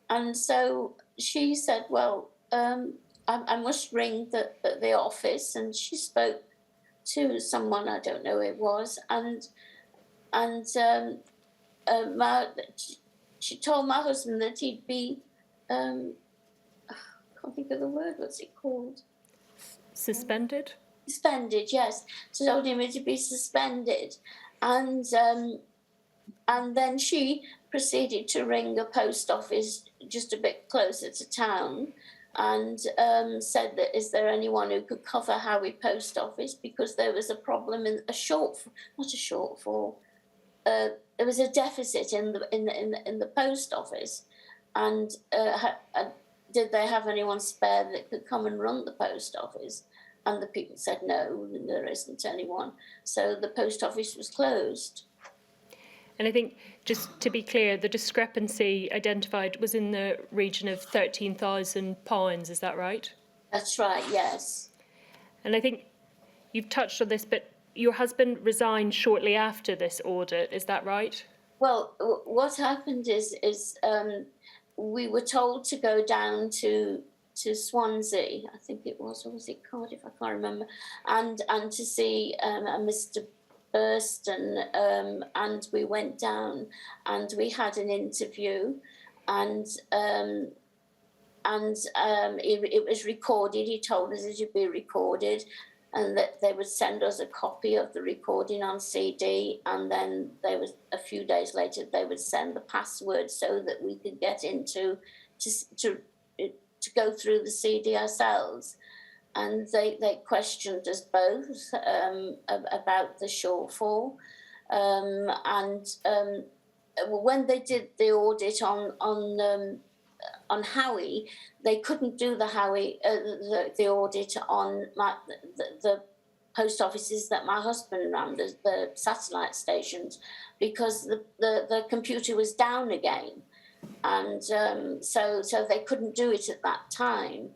And so she said, well, I must ring the office. And she spoke to someone, I don't know who it was, and she told my husband that he'd be, I can't think of the word, what's it called? Suspended? Suspended, yes. She told him to be suspended. And then she proceeded to ring a post office just a bit closer to town, and said that is there anyone who could cover Howie post office, because there was a problem in there was a deficit in the post office, and did they have anyone spare that could come and run the post office? And the people said no, there isn't anyone. So the post office was closed. And I think, just to be clear, the discrepancy identified was in the region of £13,000, is that right? That's right, yes. And I think you've touched on this, but your husband resigned shortly after this audit, is that right? Well, what happened is we were told to go down to Swansea, I think it was, or was it Cardiff? I can't remember, and to see a Mr. Burston, and we went down and we had an interview, and it was recorded. He told us it would be recorded, and that they would send us a copy of the recording on CD, and then a few days later they would send the password so that we could get into to go through the CD ourselves. And they questioned us both about the shortfall. When they did the audit on Howie, they couldn't do the Howie the audit on the post offices that my husband ran, the satellite stations, because the computer was down again, and so they couldn't do it at that time.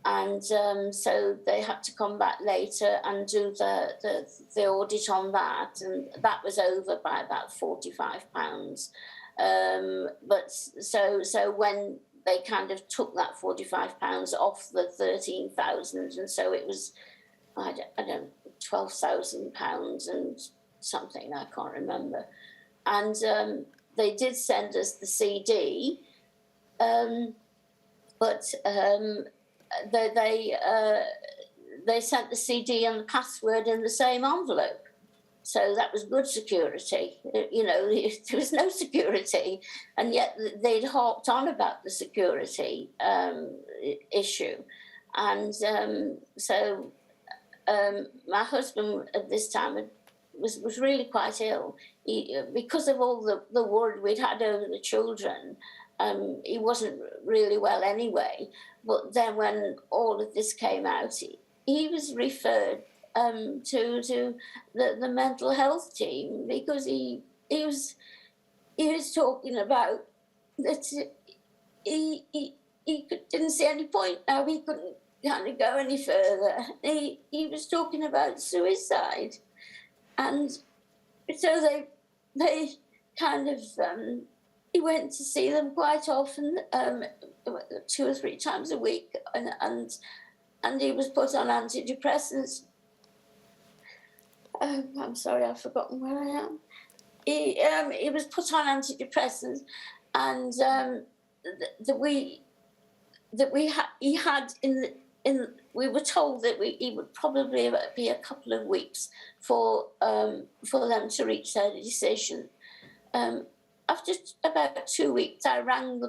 And so they had to come back later and do the audit on that, and that was over by about £45. But so when they kind of took that £45 off the 13,000, and so it was I don't £12,000 and something, I can't remember. And they did send us the CD, but they sent the CD and the password in the same envelope. So that was good security. You know, there was no security, and yet they'd harped on about the security issue. And so my husband at this time was really quite ill. Because of all the worry we'd had over the children, he wasn't really well anyway. But then when all of this came out, he was referred to the mental health team, because he was talking about that he didn't see any point now. He couldn't kind of go any further. He was talking about suicide, and so they kind of he went to see them quite often, 2 or 3 times a week, and he was put on antidepressants. I'm sorry, I've forgotten where I am. He was put on antidepressants, and we were told that he would probably be a couple of weeks for them to reach their decision. After about 2 weeks, I rang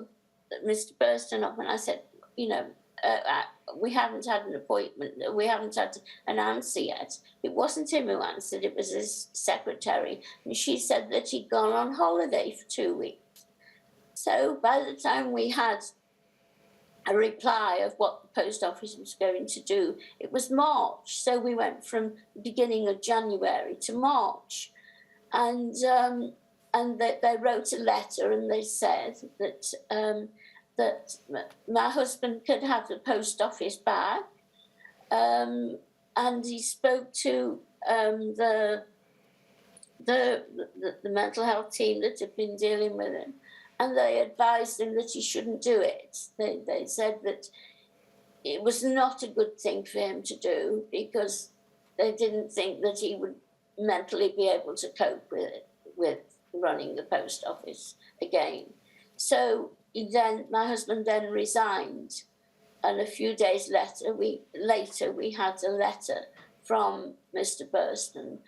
Mr. Burston up and I said, we haven't had an appointment, we haven't had an answer yet. It wasn't him who answered, it was his secretary. And she said that he'd gone on holiday for 2 weeks. So by the time we had a reply of what the post office was going to do, it was March. So we went from the beginning of January to March. And they wrote a letter and they said that my husband could have the post office back, and he spoke to the mental health team that had been dealing with him, and they advised him that he shouldn't do it. They said that it was not a good thing for him to do, because they didn't think that he would mentally be able to cope with running the post office again. So my husband then resigned, and a few days later we had a letter from Mr. Burston,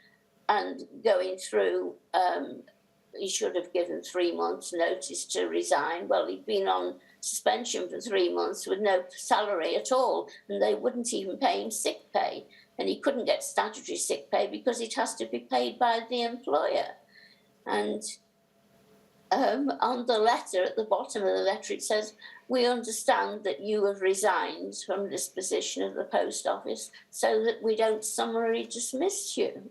and going through, he should have given 3 months' notice to resign. Well, he'd been on suspension for 3 months with no salary at all, and they wouldn't even pay him sick pay, and he couldn't get statutory sick pay because it has to be paid by the employer. And on the letter, at the bottom of the letter, it says, "We understand that you have resigned from this position of the post office so that we don't summarily dismiss you."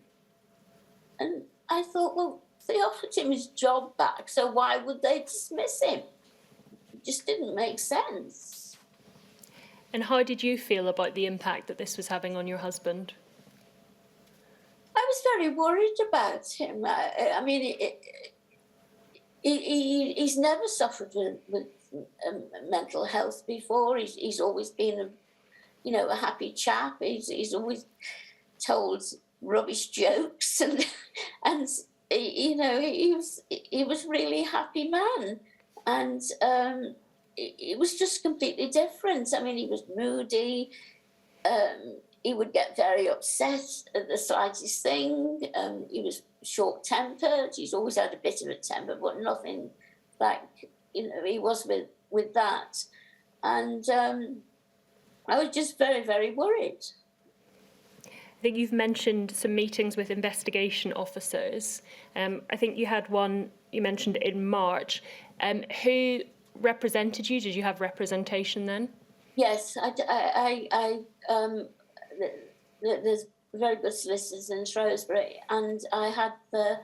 And I thought, well, they offered him his job back, so why would they dismiss him? It just didn't make sense. And how did you feel about the impact that this was having on your husband? I was very worried about him. I mean, he's never suffered with mental health before. He's always been a happy chap. He's always told rubbish jokes, and he was really a happy man, and it was just completely different. I mean, he was moody. He would get very upset at the slightest thing. He was short-tempered. He's always had a bit of a temper, but nothing like, he was with that. And I was just very, very worried. I think you've mentioned some meetings with investigation officers. I think you had one, you mentioned in March. Who represented you? Did you have representation then? Yes, there's very good solicitors in Shrewsbury, and I had the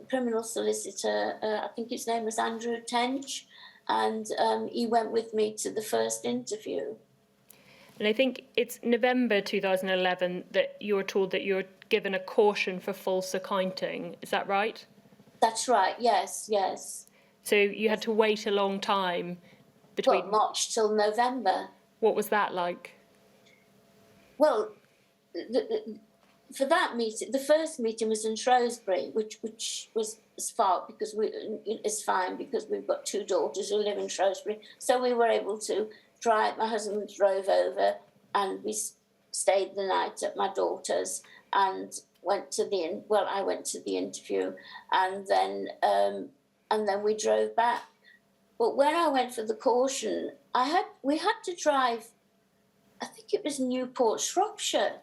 criminal solicitor, I think his name was Andrew Tench, and he went with me to the first interview. And I think it's November 2011 that you were told that you were given a caution for false accounting. Is that right? That's right, yes. So you had to wait a long time between... Well, March till November. What was that like? Well, for that meeting, the first meeting was in Shrewsbury, which was fine because we've got 2 daughters who live in Shrewsbury. So we were able to drive. My husband drove over, and we stayed the night at my daughter's, and I went to the interview, and then we drove back. But when I went for the caution, we had to drive. I think it was Newport, Shropshire,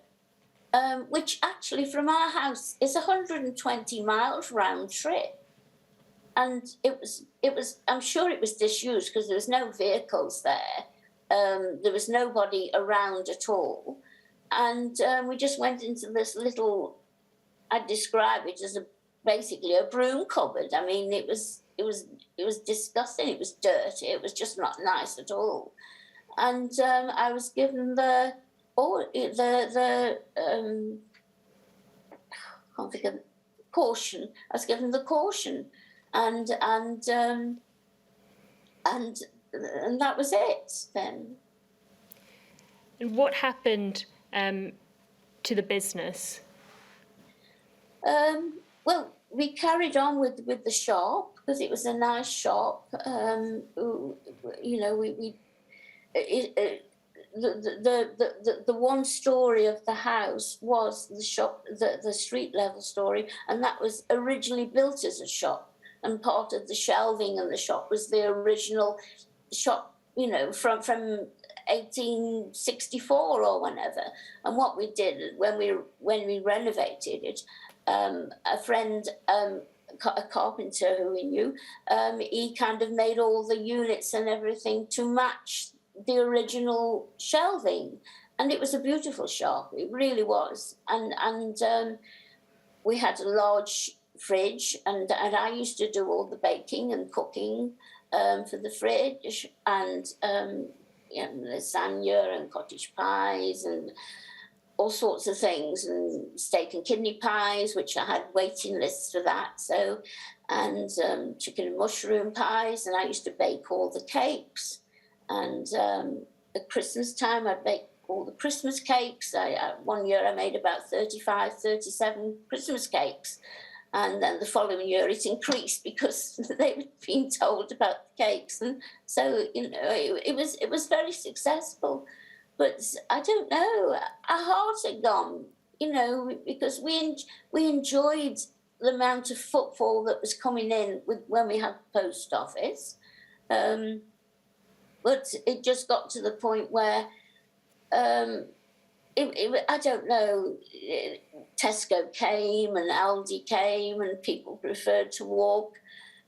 which actually from our house is 120 miles round trip. And it was, I'm sure it was disused because there was no vehicles there. There was nobody around at all. And we just went into this little, I'd describe it as basically a broom cupboard. I mean, it was disgusting. It was dirty. It was just not nice at all. And I was given the can't think of caution. I was given the caution, and that was it then. And what happened to the business? Well, we carried on with the shop because it was a nice shop. You know, the one story of the house was the shop, the street level story, and that was originally built as a shop. And part of the shelving in the shop was the original shop, you know, from 1864 or whenever. And what we did when we renovated it, a friend, a carpenter who we knew, he kind of made all the units and everything to match the original shelving, and it was a beautiful shop. It really was. And we had a large fridge, and I used to do all the baking and cooking for the fridge, and you know, lasagna and cottage pies and all sorts of things, and steak and kidney pies, which I had waiting lists for that. So, and chicken and mushroom pies, and I used to bake all the cakes. And at Christmas time, I'd bake all the Christmas cakes. One year I made about 35, 37 Christmas cakes. And then the following year it increased because they were being told about the cakes. And so, you know, it was very successful. But I don't know, our hearts had gone, you know, because we enjoyed the amount of footfall that was coming in when we had the post office. But it just got to the point where, I don't know, Tesco came and Aldi came and people preferred to walk,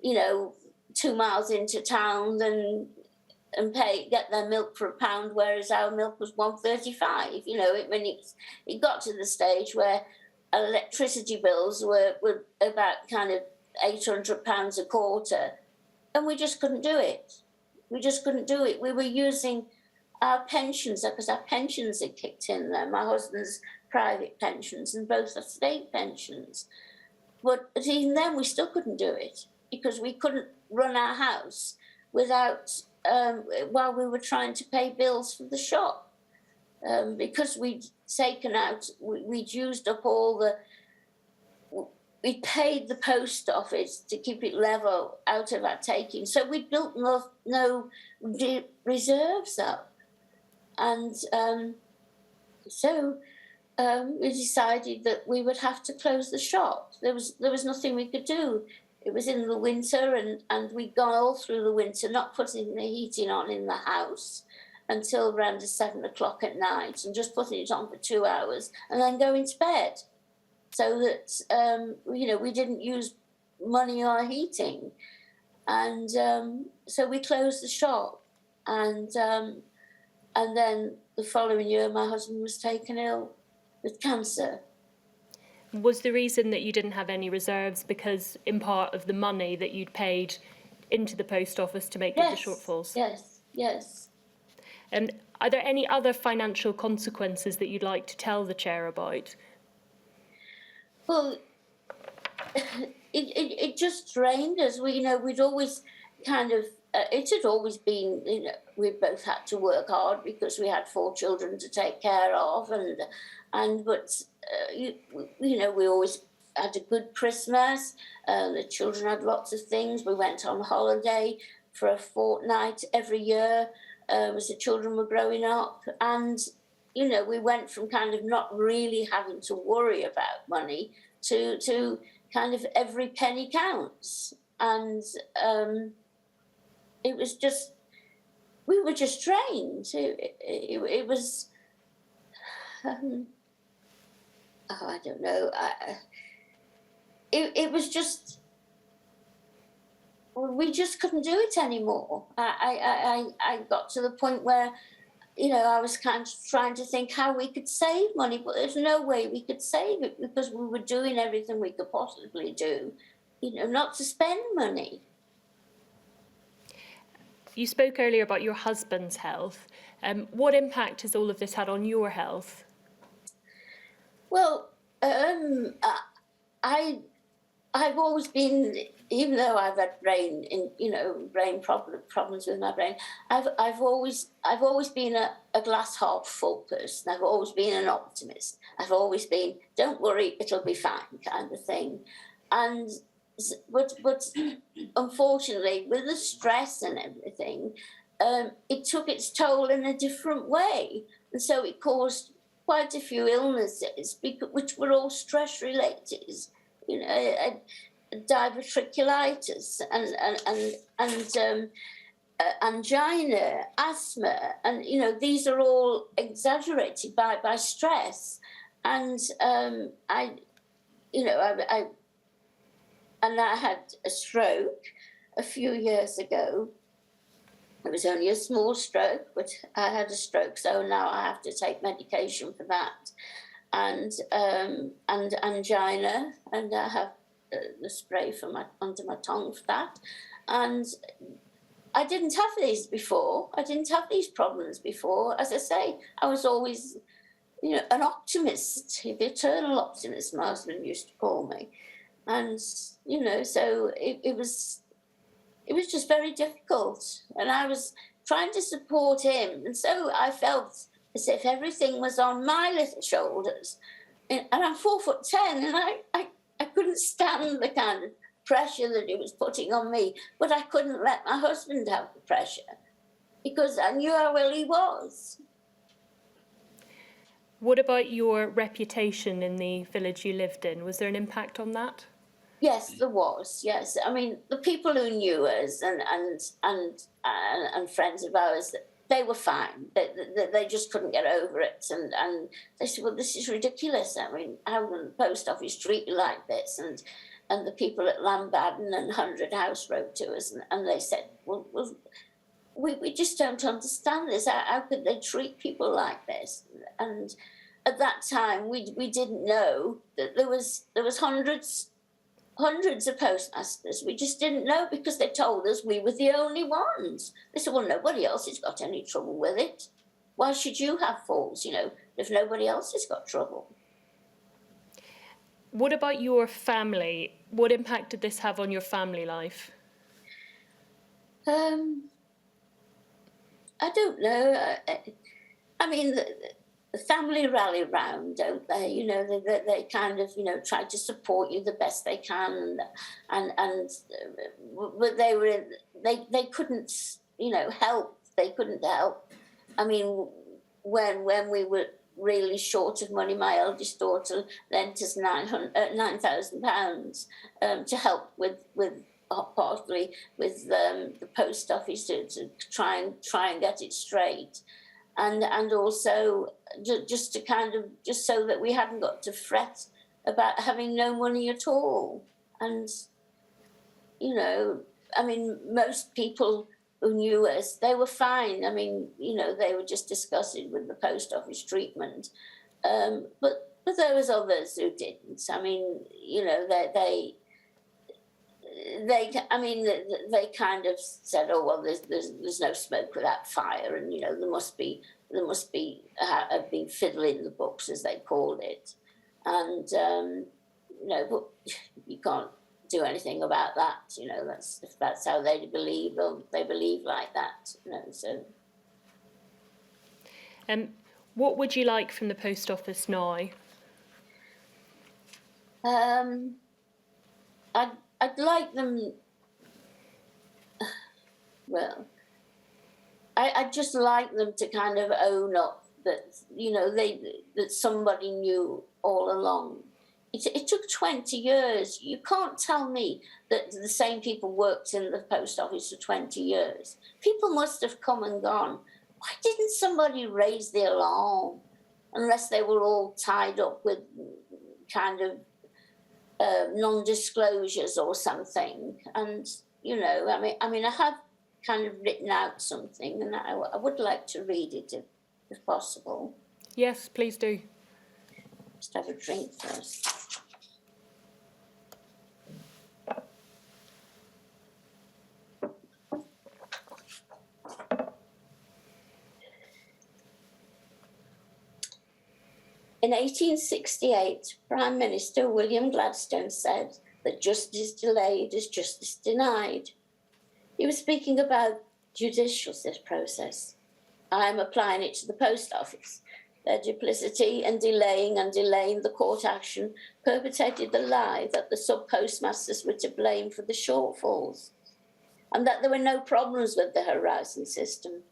you know, 2 miles into town and get their milk for £1, whereas our milk was £1.35. You know, it got to the stage where electricity bills were about kind of £800 a quarter, and we just couldn't do it. We just couldn't do it. We were using our pensions, because our pensions had kicked in there, my husband's private pensions and both our state pensions. But even then, we still couldn't do it because we couldn't run our house without, while we were trying to pay bills for the shop. Because we'd taken out, we'd used up all the, we paid the post office to keep it level out of our taking. So we built no reserves up. And so we decided that we would have to close the shop. There was nothing we could do. It was in the winter, and we'd gone all through the winter, not putting the heating on in the house until around 7 o'clock at night, and just putting it on for 2 hours and then going to bed. So that, you know, we didn't use money or heating. And so we closed the shop. And then the following year, my husband was taken ill with cancer. Was the reason that you didn't have any reserves because in part of the money that you'd paid into the post office to make up the shortfalls? Yes. And are there any other financial consequences that you'd like to tell the chair about? Well, it just drained us. We'd always kind of, it had always been, you know, we both had to work hard because we had 4 children to take care of, but you know, we always had a good Christmas. The children had lots of things. We went on holiday for a fortnight every year as the children were growing up, and you know, we went from kind of not really having to worry about money to kind of every penny counts. And it was just, we were just drained. It was, I don't know. It was just, we just couldn't do it anymore. I got to the point where, you know, I was kind of trying to think how we could save money, but there's no way we could save it because we were doing everything we could possibly do, you know, not to spend money. You spoke earlier about your husband's health. What impact has all of this had on your health? Well, I've always been, even though I've had brain problems with my brain, I've always been a glass half full person. I've always been an optimist. I've always been, don't worry, it'll be fine kind of thing. And but unfortunately, with the stress and everything, it took its toll in a different way, and so it caused quite a few illnesses, which were all stress related. You know, diverticulitis and angina, asthma, and you know these are all exaggerated by stress. And I had a stroke a few years ago. It was only a small stroke, but I had a stroke, so now I have to take medication for that. And angina, and I have the spray under my tongue for that. And I didn't have these before. I didn't have these problems before. As I say, I was always, you know, an optimist, the eternal optimist, my husband used to call me. And, you know, so it was just very difficult. And I was trying to support him. And so I felt as if everything was on my little shoulders. And I'm 4'10", and I couldn't stand the kind of pressure that he was putting on me, but I couldn't let my husband have the pressure because I knew how well he was. What about your reputation in the village you lived in? Was there an impact on that? Yes, there was. Yes, I mean the people who knew us and friends of ours, they were fine. They just couldn't get over it, and they said, "Well, this is ridiculous. I mean, how can the post office treat you like this?" And the people at Lambaden and 100 House wrote to us, and they said, "Well, we just don't understand this. How could they treat people like this?" And at that time, we didn't know that there was hundreds of postmasters. We just didn't know because they told us we were the only ones. They said, "Well, nobody else has got any trouble with it. Why should you have falls, you know, if nobody else has got trouble?" What about your family? What impact did this have on your family life? I don't know. I mean, the family rally round, don't they? You know, they kind of, you know, try to support you the best they can, but they couldn't, you know, help. They couldn't help. I mean, when we were really short of money, my eldest daughter lent us £9,000 to help with partly with the post office to try and get it straight. And also just to kind of, just so that we hadn't got to fret about having no money at all. And, you know, I mean, most people who knew us, they were fine. I mean, you know, they were just disgusted with the post office treatment. But there was others who didn't. I mean, you know, they kind of said, "Oh well, there's no smoke without fire," and you know there must be have been fiddling the books, as they called it, and you know, but you can't do anything about that. You know, if that's how they believe, they believe like that. You know, so. What would you like from the post office now? I'd like them. Well, I'd just like them to kind of own up that, you know, that somebody knew all along. It took 20 years. You can't tell me that the same people worked in the post office for 20 years. People must have come and gone. Why didn't somebody raise the alarm? Unless they were all tied up with kind of non-disclosures or something. And, you know, I mean, I have kind of written out something, and I would like to read it if possible. Yes, please do. Just have a drink first. In 1868, Prime Minister William Gladstone said that justice delayed is justice denied. He was speaking about judicial process. I am applying it to the post office. Their duplicity and delaying the court action perpetrated the lie that the subpostmasters were to blame for the shortfalls, and that there were no problems with the Horizon system,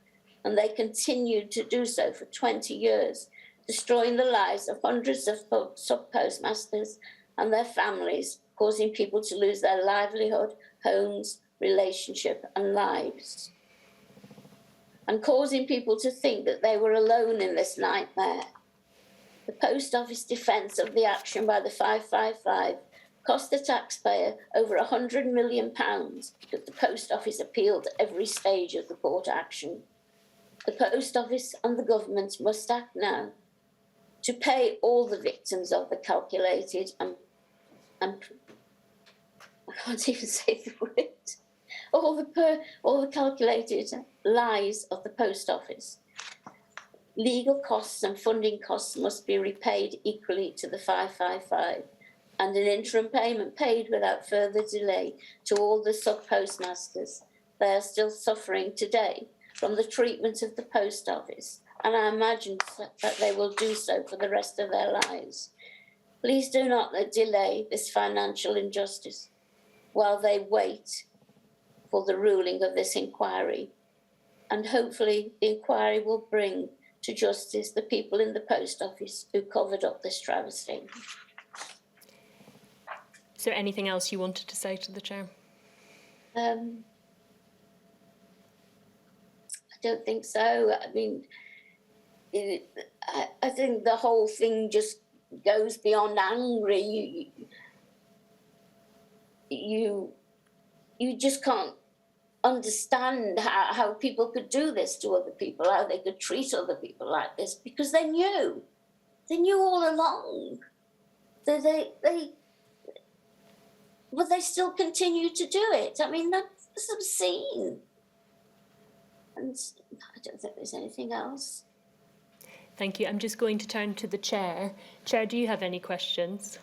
and they continued to do so for 20 years, destroying the lives of hundreds of subpostmasters and their families, causing people to lose their livelihood, homes, relationship and lives, and causing people to think that they were alone in this nightmare. The Post Office defence of the action by the 555 cost the taxpayer over £100 million, but the Post Office appealed every stage of the court action. The Post Office and the government must act now to pay all the victims of the calculated and I can't even say the word, all the calculated lies of the Post Office. Legal costs and funding costs must be repaid equally to the 555, and an interim payment paid without further delay to all the sub-postmasters. They are still suffering today from the treatment of the Post Office, and I imagine that they will do so for the rest of their lives. Please do not delay this financial injustice while they wait for the ruling of this inquiry. And hopefully the inquiry will bring to justice the people in the Post Office who covered up this travesty. Is there anything else you wanted to say to the Chair? I don't think so. I mean, I think the whole thing just goes beyond angry. You just can't understand how people could do this to other people, how they could treat other people like this, because they knew all along. But they still continue to do it. I mean, that's obscene. And I don't think there's anything else. Thank you. I'm just going to turn to the Chair. Chair, do you have any questions?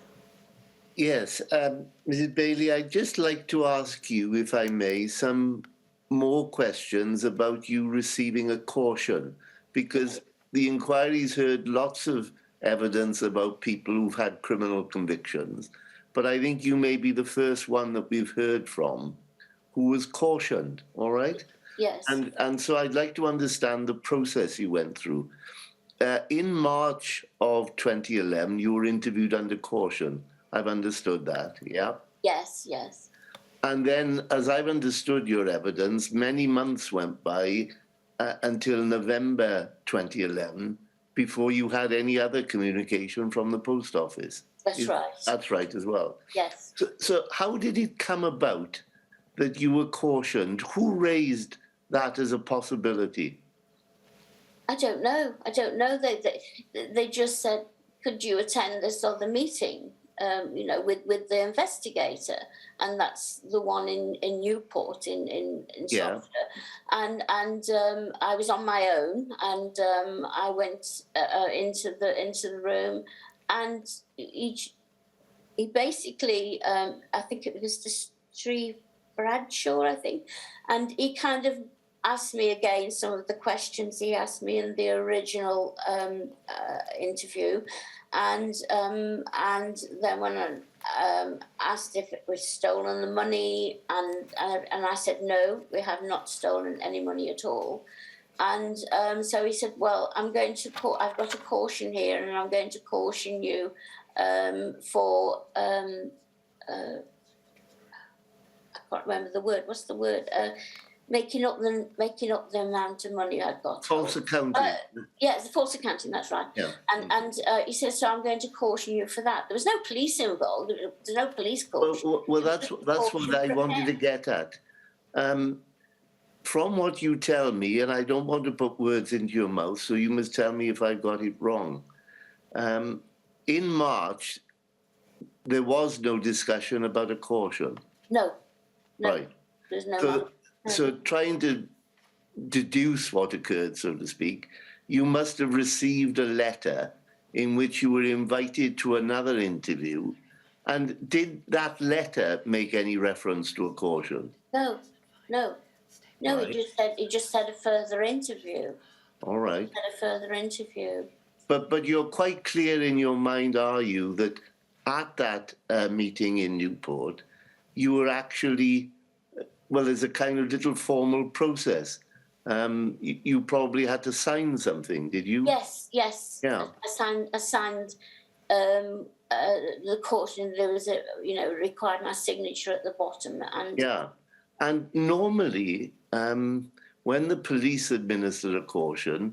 Yes, Mrs. Bailey, I'd just like to ask you, if I may, some more questions about you receiving a caution, because the inquiry's heard lots of evidence about people who've had criminal convictions, but I think you may be the first one that we've heard from who was cautioned, all right? Yes. And so I'd like to understand the process you went through. In March of 2011, you were interviewed under caution. I've understood that, yeah? Yes, yes. And then, as I've understood your evidence, many months went by until November 2011 before you had any other communication from the post office. That's right. That's right as well. Yes. So how did it come about that you were cautioned? Who raised that as a possibility? I don't know. They just said, could you attend this other meeting, with the investigator? And that's the one in Newport in Shropshire. And I was on my own, and I went into the room, and he basically, I think it was the Bradshaw, I think, and he kind of asked me again some of the questions he asked me in the original interview, and then when I asked if it was stolen the money, and I said no, we have not stolen any money at all, and so he said, well, I've got a caution here, and I'm going to caution you for I can't remember the word. What's the word? making up the amount of money I'd got. False accounting. Yeah, it's false accounting. That's right. Yeah. And he says, so I'm going to caution you for that. There was no police involved. There's no police caution. Well, that's what I wanted to get at. From what you tell me, and I don't want to put words into your mouth, so you must tell me if I got it wrong. In March, there was no discussion about a caution. No. Right. There's no. So trying to deduce what occurred, so to speak, you must have received a letter in which you were invited to another interview. And did that letter make any reference to a caution? No. Right. It just said a further interview. All right. It said a further interview. But you're quite clear in your mind, are you, that at that meeting in Newport, you were actually, well, there's a kind of little formal process. You probably had to sign something, did you? Yes. Yeah. I signed the caution. There was required my signature at the bottom. And Yeah. And normally, when the police administer a caution,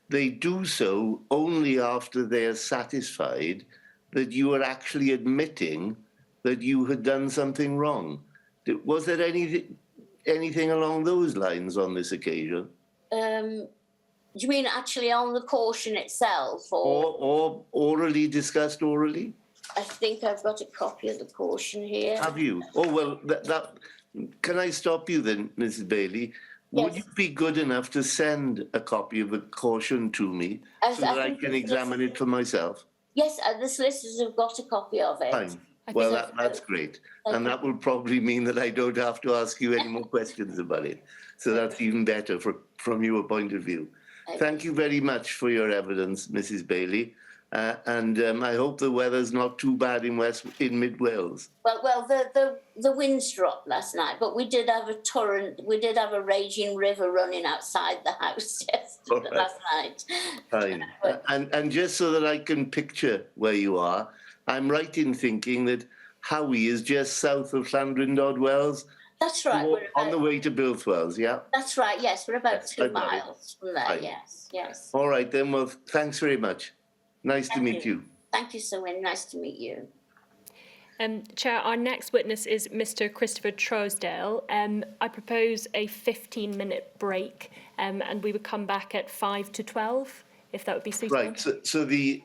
they do so only after they're satisfied that you are actually admitting that you had done something wrong. Was there anything along those lines on this occasion? Do you mean actually on the caution itself, Or orally discussed orally? I think I've got a copy of the caution here. Have you? Oh, well, that can I stop you then, Mrs. Bailey? Would Yes. you be good enough to send a copy of the caution to me so that I can examine it for myself? Yes, the solicitors have got a copy of it. Fine. Well, that's great. And that will probably mean that I don't have to ask you any more questions about it. So that's even better from your point of view. Thank you very much for your evidence, Mrs. Bailey. And I hope the weather's not too bad in mid Wales. Well, the winds dropped last night, but we did have a torrent. We did have a raging river running outside the house last night. Fine. And just so that I can picture where you are, I'm right in thinking that Howie is just south of Llandrindod Wells. That's right. On the way to Bilthwells, yeah? That's right. Yes, we're about Yes, 2 miles from there. Fine. Yes. All right then. Well, thanks very much. Nice to meet you. Thank you, Sir Wynne. Nice to meet you. Chair, our next witness is Mr. Christopher Trousdale. I propose a 15-minute break, and we would come back at 5 to 12, if that would be suitable. Right. So the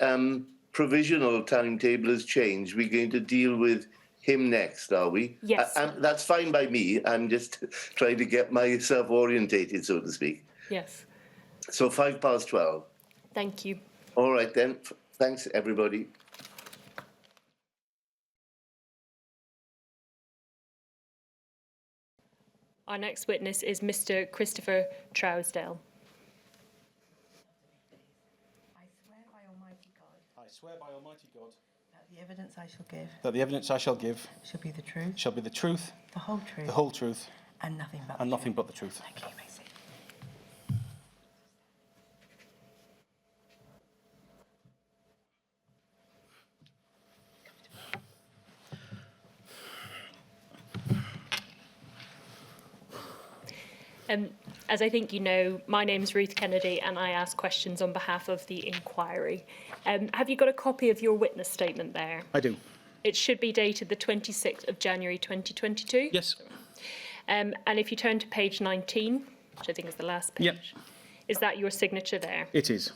provisional timetable has changed. We're going to deal with him next, are we? Yes. That's fine by me. I'm just trying to get myself orientated, so to speak. Yes. So 12:05. Thank you. All right then. Thanks, everybody. Our next witness is Mr. Christopher Trousdale. I swear by Almighty God. I swear by Almighty God. That the evidence I shall give. That the evidence I shall give. Shall be the truth. Shall be the truth. The whole truth. The whole truth. And nothing but. And nothing but the truth. Thank you, Macy. As I think you know, my name's Ruth Kennedy and I ask questions on behalf of the inquiry. Have you got a copy of your witness statement there? I do. It should be dated the 26th of January 2022. Yes. And if you turn to page 19, which I think is the last page, Yep. is that your signature there? It is.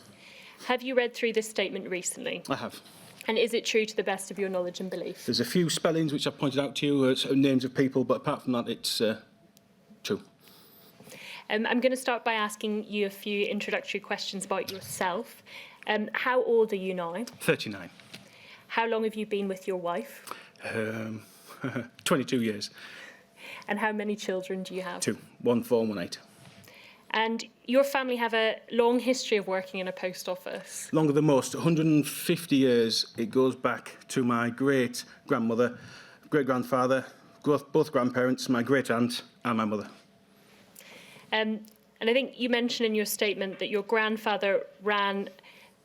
Have you read through this statement recently? I have. And is it true to the best of your knowledge and belief? There's a few spellings which I've pointed out to you, names of people, but apart from that, it's true. I'm going to start by asking you a few introductory questions about yourself. How old are you now? 39. How long have you been with your wife? 22 years. And how many children do you have? 2. 1, 4, 1, 8. And your family have a long history of working in a post office. Longer than most, 150 years. It goes back to my great-grandmother, great-grandfather, both grandparents, my great-aunt and my mother. And I think you mentioned in your statement that your grandfather ran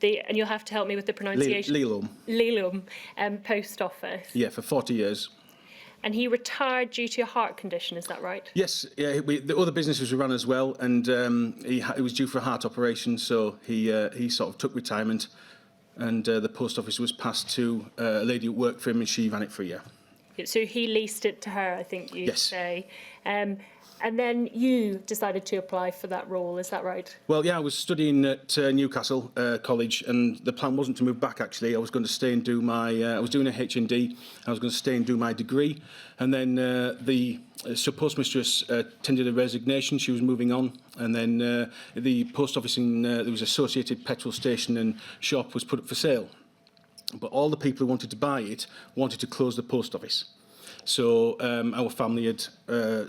and you'll have to help me with the pronunciation. Lelum. Lelum post office. Yeah, for 40 years. And he retired due to a heart condition, is that right? Yes, yeah, the other businesses were run as well, and he was due for a heart operation, so he sort of took retirement, and the post office was passed to a lady who worked for him, and she ran it for a year. So he leased it to her, I think you'd Yes. say. And then you decided to apply for that role, is that right? Well, yeah, I was studying at Newcastle College, and the plan wasn't to move back, actually. I was going to stay and do my... I was doing a HND. I was going to stay and do my degree. And then the subpostmistress tendered a resignation. She was moving on. And then the post office in... there was associated petrol station and shop was put up for sale. But all the people who wanted to buy it wanted to close the post office. So our family had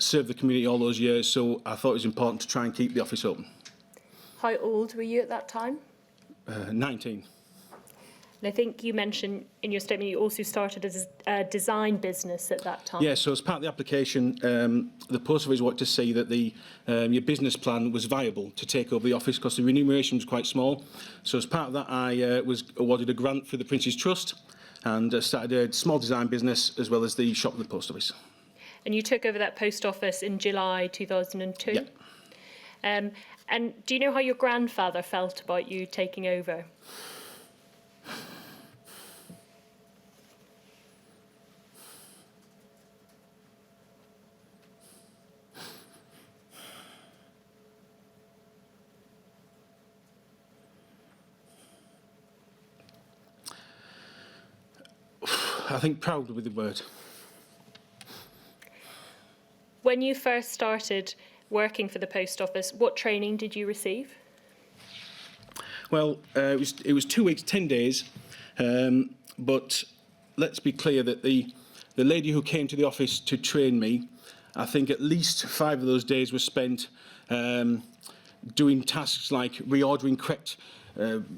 served the community all those years, so I thought it was important to try and keep the office open. How old were you at that time? 19. And I think you mentioned in your statement you also started as a design business at that time. Yeah, so as part of the application, the post office wanted to see that your business plan was viable to take over the office because the remuneration was quite small. So as part of that, I was awarded a grant through the Prince's Trust and started a small design business as well as the shop at the post office. And you took over that post office in July 2002? Yeah. And do you know how your grandfather felt about you taking over? I think proud would be the word. When you first started working for the post office, what training did you receive? Well, it was 2 weeks, 10 days, but let's be clear that the lady who came to the office to train me, I think at least 5 of those days were spent doing tasks like reordering correct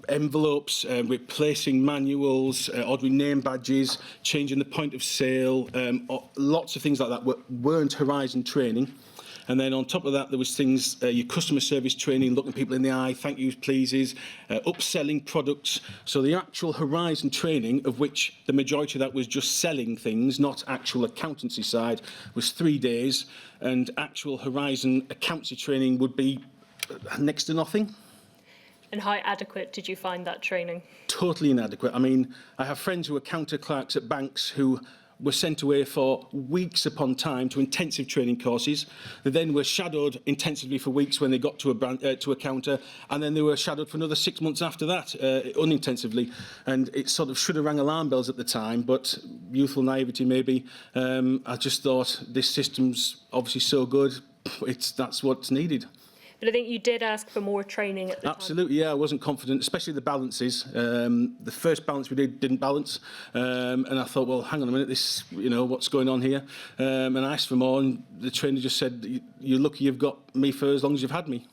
envelopes, replacing manuals, ordering name badges, changing the point of sale, lots of things like that weren't Horizon training. And then on top of that, there was things, your customer service training, looking people in the eye, thank yous, pleases, upselling products. So the actual Horizon training, of which the majority of that was just selling things, not actual accountancy side, was 3 days. And actual Horizon accountancy training would be next to nothing. And how adequate did you find that training? Totally inadequate. I mean, I have friends who are counter clerks at banks who were sent away for weeks upon time to intensive training courses. They then were shadowed intensively for weeks when they got to a counter, and then they were shadowed for another 6 months after that, unintensively. And it sort of should have rang alarm bells at the time, but youthful naivety maybe. I just thought this system's obviously so good, that's what's needed. But I think you did ask for more training at the time. Absolutely, yeah, I wasn't confident, especially the balances. The first balance we didn't balance, and I thought, well, hang on a minute, this, what's going on here? And I asked for more, and the trainer just said, you're lucky you've got me for as long as you've had me.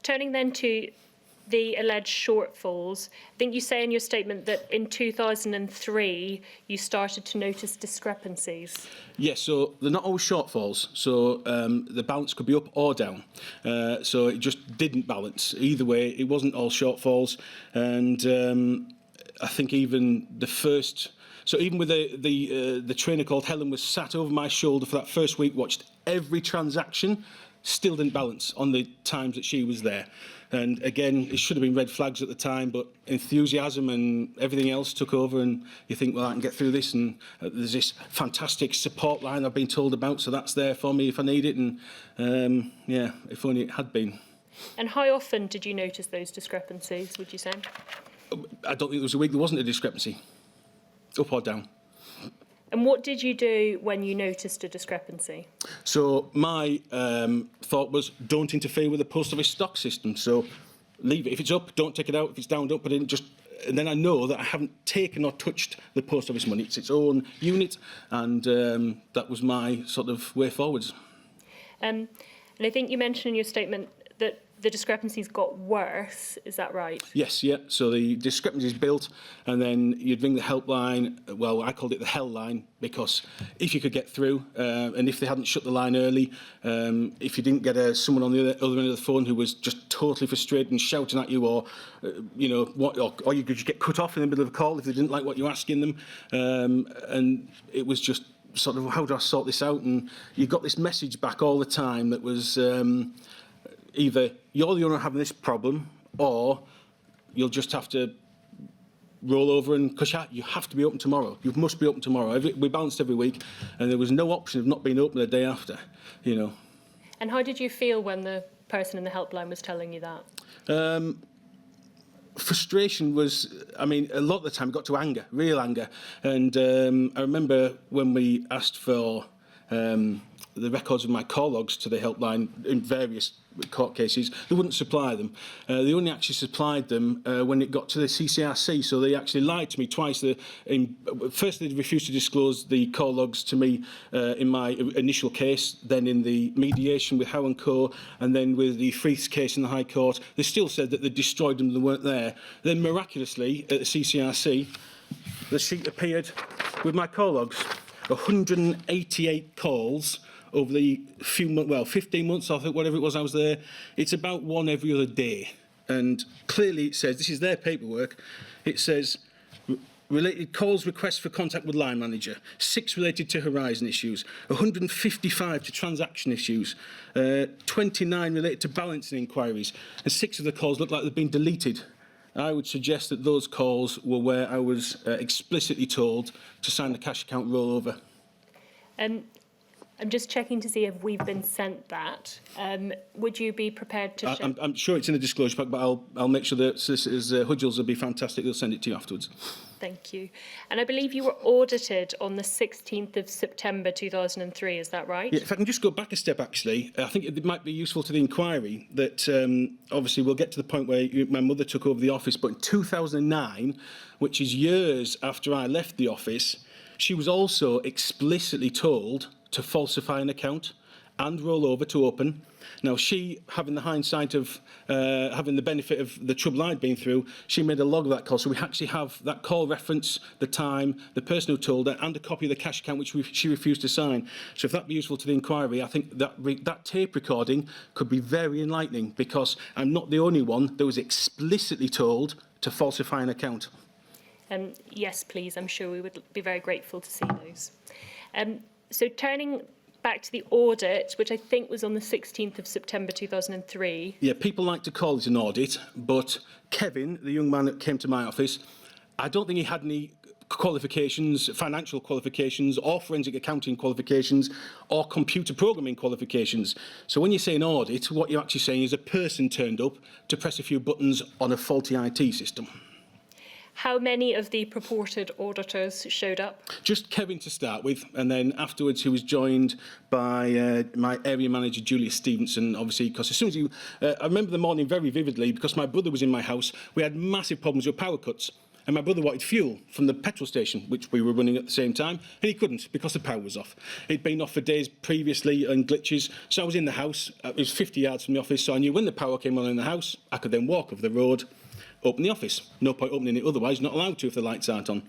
Turning then to the alleged shortfalls, I think you say in your statement that in 2003 you started to notice discrepancies. Yes, so they're not always shortfalls, so the balance could be up or down. So it just didn't balance. Either way, it wasn't all shortfalls, and I think even the first... So even with the trainer called Helen was sat over my shoulder for that first week, watched every transaction, still didn't balance on the times that she was there. And again, it should have been red flags at the time, but enthusiasm and everything else took over, and you think, well, I can get through this, and there's this fantastic support line I've been told about, so that's there for me if I need it, and yeah, if only it had been. And how often did you notice those discrepancies, would you say? I don't think there was a week there wasn't a discrepancy, up or down. And what did you do when you noticed a discrepancy? So my thought was, don't interfere with the post office stock system. So leave it. If it's up, don't take it out. If it's down, don't put it in. And then I know that I haven't taken or touched the post office money. It's its own unit, and that was my sort of way forwards. And I think you mentioned in your statement that the discrepancies got worse, is that right? Yes, yeah. So the discrepancies built, and then you'd ring the helpline. Well, I called it the hell line, because if you could get through, and if they hadn't shut the line early, if you didn't get someone on the other end of the phone who was just totally frustrated and shouting at you, or or you could just get cut off in the middle of a call if they didn't like what you were asking them, and it was just sort of, how do I sort this out? And you got this message back all the time that was either you're the owner having this problem, or you'll just have to roll over, and because you have to be open tomorrow. You must be open tomorrow. We balanced every week, and there was no option of not being open the day after, And how did you feel when the person in the helpline was telling you that? Frustration was, a lot of the time it got to anger, real anger. And I remember when we asked for the records of my call logs to the helpline in various court cases, they wouldn't supply them. They only actually supplied them when it got to the CCRC, so they actually lied to me twice. First, they refused to disclose the call logs to me in my initial case, then in the mediation with Howe & Co, and then with the Freeth's case in the High Court. They still said that they destroyed them, they weren't there. Then, miraculously, at the CCRC, the sheet appeared with my call logs. 188 calls over the 15 months, I think, whatever it was I was there. It's about one every other day. And clearly it says, this is their paperwork, it says, related calls, requests for contact with line manager, 6 related to Horizon issues, 155 to transaction issues, 29 related to balancing inquiries, and 6 of the calls look like they've been deleted. I would suggest that those calls were where I was explicitly told to sign the cash account rollover. I'm just checking to see if we've been sent that. Would you be prepared to share? I'm sure it's in the disclosure pack, but I'll make sure that solicitors, Hudgels will be fantastic. They'll send it to you afterwards. Thank you. And I believe you were audited on the 16th of September 2003, is that right? Yeah, if I can just go back a step, actually, I think it might be useful to the inquiry that obviously we'll get to the point where my mother took over the office, but in 2009, which is years after I left the office, she was also explicitly told to falsify an account and roll over to open. Now, she, having the hindsight of having the benefit of the trouble I'd been through, she made a log of that call. So we actually have that call reference, the time, the person who told her, and a copy of the cash account, which she refused to sign. So if that'd be useful to the inquiry, I think that tape recording could be very enlightening, because I'm not the only one that was explicitly told to falsify an account. Yes, please. I'm sure we would be very grateful to see those. So turning back to the audit, which I think was on the 16th of September 2003. Yeah, people like to call it an audit, but Kevin, the young man that came to my office, I don't think he had any qualifications, financial qualifications, or forensic accounting qualifications, or computer programming qualifications. So when you say an audit, what you're actually saying is a person turned up to press a few buttons on a faulty IT system. How many of the purported auditors showed up? Just Kevin to start with, and then afterwards he was joined by my area manager, Julia Stevenson, obviously, because as soon as I remember the morning very vividly, because my brother was in my house, we had massive problems with power cuts. And my brother wanted fuel from the petrol station, which we were running at the same time, and he couldn't because the power was off. It'd been off for days previously and glitches, so I was in the house. It was 50 yards from the office, so I knew when the power came on in the house, I could then walk over the road, open the office. No point opening it otherwise, not allowed to if the lights aren't on.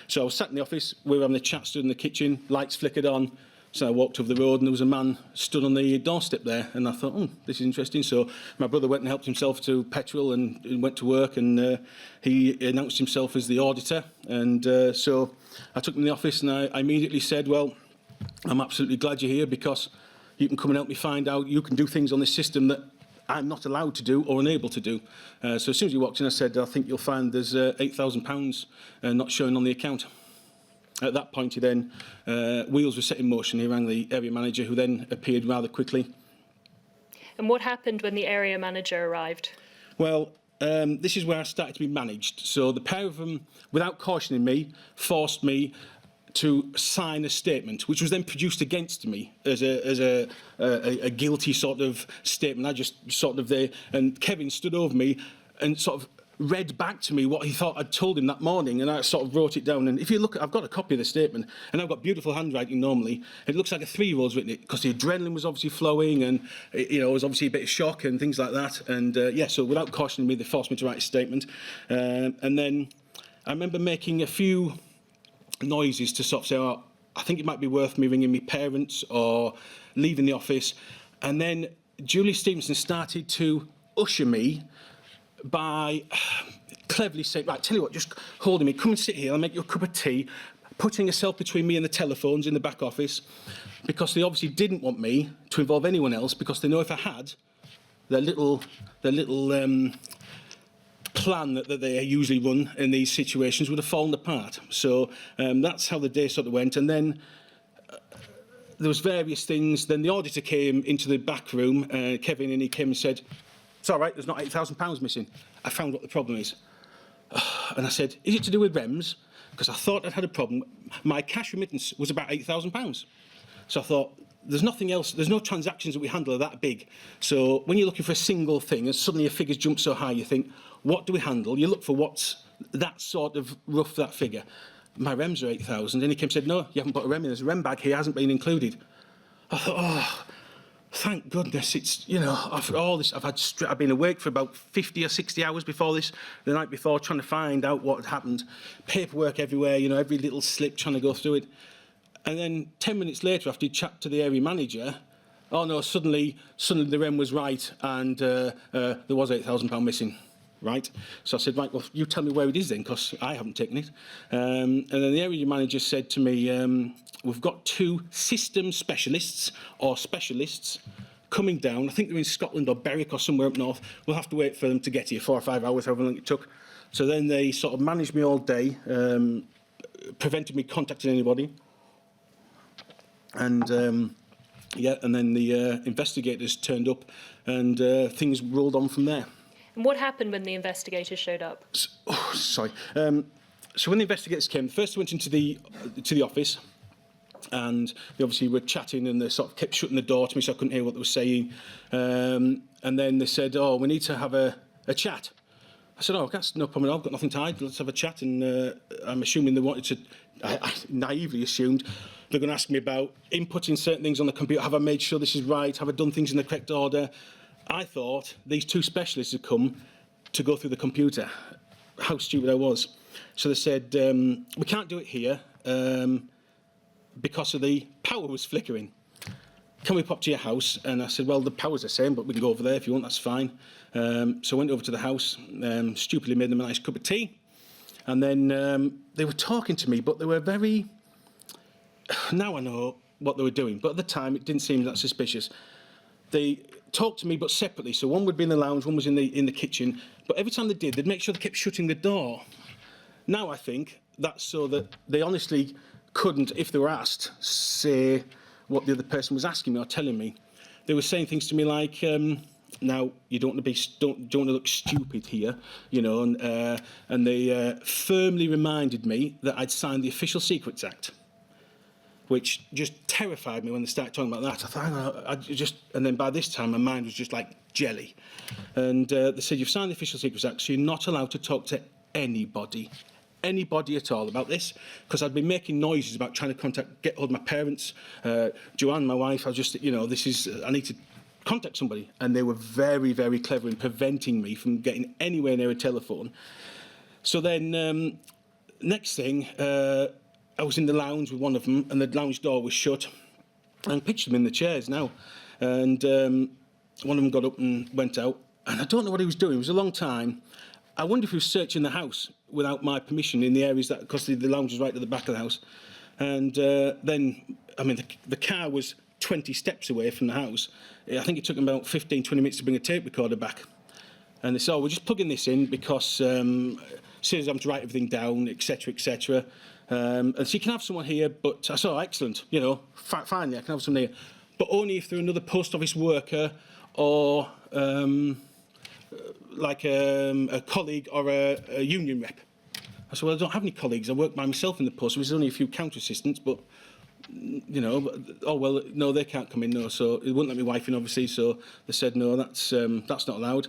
So I was sat in the office, we were having a chat, stood in the kitchen, lights flickered on. So I walked over the road and there was a man stood on the doorstep there, and I thought, this is interesting. So my brother went and helped himself to petrol and went to work, and he announced himself as the auditor. And so I took him in the office and I immediately said, well, I'm absolutely glad you're here, because you can come and help me find out, you can do things on this system that I'm not allowed to do or unable to do. So as soon as he walked in, I said, I think you'll find there's £8,000 not showing on the account. At that point, he then, wheels were set in motion. He rang the area manager, who then appeared rather quickly. And what happened when the area manager arrived? Well, this is where I started to be managed. So the pair of them, without cautioning me, forced me to sign a statement, which was then produced against me as a guilty sort of statement. I just sort of and Kevin stood over me and sort of read back to me what he thought I'd told him that morning, and I sort of wrote it down. And if you look, I've got a copy of the statement, and I've got beautiful handwriting normally. It looks like a 3-year-old's written it, because the adrenaline was obviously flowing, and it was obviously a bit of shock and things like that. And so without cautioning me, they forced me to write a statement. And then I remember making a few noises to sort of say, oh, I think it might be worth me ringing my parents or leaving the office. And then Julie Stevenson started to usher me by cleverly saying, right, tell you what, just holding me, come and sit here, I'll make you a cup of tea, putting herself between me and the telephones in the back office, because they obviously didn't want me to involve anyone else, because they know if I had, their little plan that they usually run in these situations would have fallen apart. So that's how the day sort of went. And then there was various things. Then the auditor came into the back room, Kevin, and he came and said, it's all right, there's not £8,000 missing. I found what the problem is. And I said, is it to do with REMS? Because I thought I'd had a problem. My cash remittance was about £8,000. So I thought, there's nothing else, there's no transactions that we handle are that big. So when you're looking for a single thing and suddenly your figures jump so high, you think, what do we handle? You look for what's that sort of rough, that figure. My REMs are 8,000. And he came and said, no, you haven't put a REM in. There's a REM bag here, hasn't been included. I thought, oh, thank goodness. It's, after all this, I've been awake for about 50 or 60 hours before this, the night before, trying to find out what had happened. Paperwork everywhere, every little slip, trying to go through it. And then 10 minutes later, after he chatted to the area manager, oh no, suddenly the REM was right, and there was £8,000 missing. Right, so I said, right, well, you tell me where it is then, because I haven't taken it. And then the area manager said to me, we've got 2 system specialists or specialists coming down. I think they're in Scotland or Berwick or somewhere up north. We'll have to wait for them to get here, 4 or 5 hours, however long it took. So then they sort of managed me all day, prevented me contacting anybody. And and then the investigators turned up, and things rolled on from there. And what happened when the investigators showed up? So when the investigators came, first they went into the office, and they obviously were chatting, and they sort of kept shutting the door to me, so I couldn't hear what they were saying. And then they said, oh, we need to have a chat. I said, oh, that's no problem at all. I've got nothing to hide. Let's have a chat. And I'm assuming they wanted to, I naively assumed, they're going to ask me about inputting certain things on the computer. Have I made sure this is right? Have I done things in the correct order? I thought these 2 specialists had come to go through the computer. How stupid I was. So they said, we can't do it here because of the power was flickering. Can we pop to your house? And I said, well, the power's the same, but we can go over there if you want, that's fine. So I went over to the house, stupidly made them a nice cup of tea. And then they were talking to me, but they were very... Now I know what they were doing, but at the time it didn't seem that suspicious. They talked to me, but separately. So one would be in the lounge, one was in the kitchen. But every time they did, they'd make sure they kept shutting the door. Now I think that's so that they honestly couldn't, if they were asked, say what the other person was asking me or telling me. They were saying things to me like, now you don't want to look stupid here, and they firmly reminded me that I'd signed the Official Secrets Act, which just terrified me when they started talking about that. I thought, hang on, and then by this time my mind was just like jelly. And they said, you've signed the Official Secrets Act, so you're not allowed to talk to anybody at all about this, because I'd been making noises about trying to get hold of my parents, Joan, my wife. I was just, I need to contact somebody. And they were very, very clever in preventing me from getting anywhere near a telephone. So then, next thing, I was in the lounge with one of them, and the lounge door was shut. And picture them in the chairs now. And one of them got up and went out. And I don't know what he was doing. It was a long time. I wonder if he was searching the house without my permission in the areas that, because the lounge was right at the back of the house. And then, the car was 20 steps away from the house. I think it took them about 15, 20 minutes to bring a tape recorder back. And they said, oh, we're just plugging this in because says I'm to write everything down, etc., etc. And so you can have someone here, but I said, oh, excellent, finally I can have someone here. But only if they're another post office worker or like a colleague or a union rep. I said, well, I don't have any colleagues. I work by myself in the post office. There's only a few counter assistants, but, oh, well, no, they can't come in, no. So it wouldn't let my wife in, obviously, so they said, no, that's not allowed.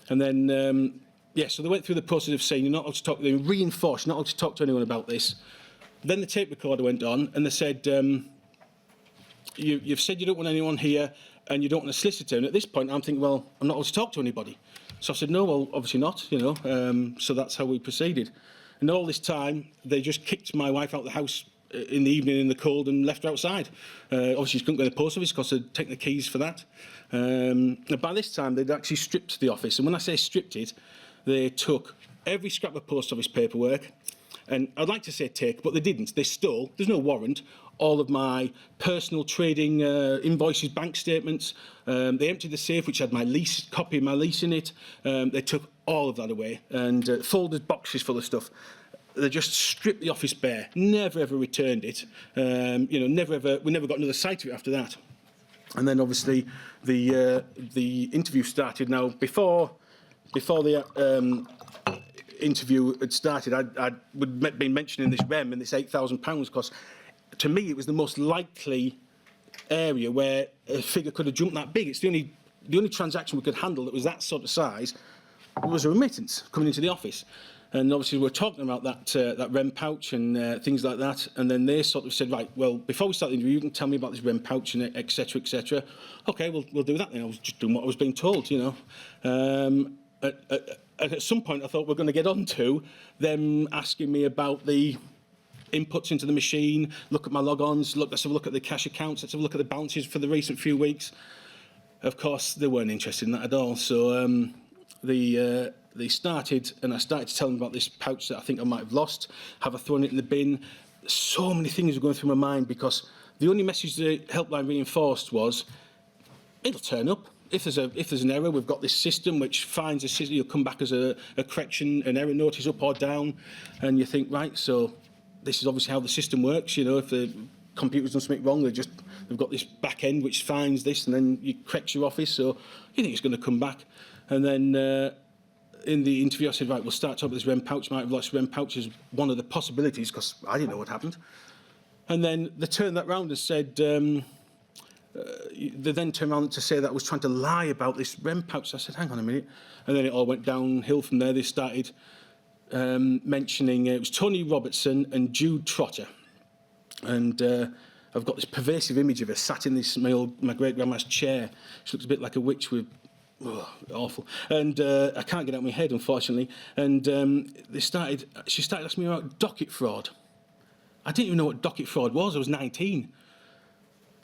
And then Yeah, so they went through the process of saying you're not allowed to talk, they reinforced you're not allowed to talk to anyone about this. Then the tape recorder went on and they said, you've said you don't want anyone here and you don't want a solicitor. And at this point I'm thinking, well, I'm not allowed to talk to anybody. So I said, no, well, obviously not, you know. So that's how we proceeded. And all this time, they just kicked my wife out of the house in the evening in the cold and left her outside. Obviously, she couldn't go to the post office because they'd taken the keys for that. And by this time, they'd actually stripped the office. And when I say stripped it, they took every scrap of post office paperwork. And I'd like to say take, but they didn't. They stole, there's no warrant, all of my personal trading invoices, bank statements. They emptied the safe, which had my lease, copy of my lease in it. They took all of that away and folded boxes full of stuff. They just stripped the office bare, never ever returned it. You know, we never got another sight of it after that. And then obviously the interview started. Now before the interview had started, I'd been mentioning this REM and this £8,000 because to me it was the most likely area where a figure could have jumped that big. It's the only transaction we could handle that was that sort of size was a remittance coming into the office. And obviously we're talking about that REM pouch and things like that. And then they sort of said, right, well, before we start the interview, you can tell me about this REM pouch and et cetera, et cetera. OK, we'll do that then. I was just doing what I was being told, you know. At some point, I thought we're going to get on to them asking me about the inputs into the machine, look at my log-ons, let's have a look at the cash accounts, let's have a look at the balances for the recent few weeks. Of course, they weren't interested in that at all. So they started, and I started to tell them about this pouch that I think I might have lost. Have I thrown it in the bin? So many things were going through my mind because the only message the helpline reinforced was, it'll turn up. If there's an error, we've got this system which finds a system. You'll come back as a correction, an error notice up or down, and you think, right, so this is obviously how the system works. You know, if the computer's done something wrong, they've got this back end which finds this, and then you correct your office. So you think it's going to come back, and then in the interview I said, right, we'll start talking about this REM pouch. Might have lost REM pouch as one of the possibilities because I didn't know what happened. And then they turned that round and said. They then turned around to say that I was trying to lie about this REM pouch. So I said, hang on a minute. And then it all went downhill from there. They started mentioning it was Tony Robertson and Jude Trotter. And I've got this pervasive image of her sat in my great-grandma's chair. She looks a bit like a witch with... Oh, awful. And I can't get out of my head, unfortunately. And she started asking me about docket fraud. I didn't even know what docket fraud was. I was 19.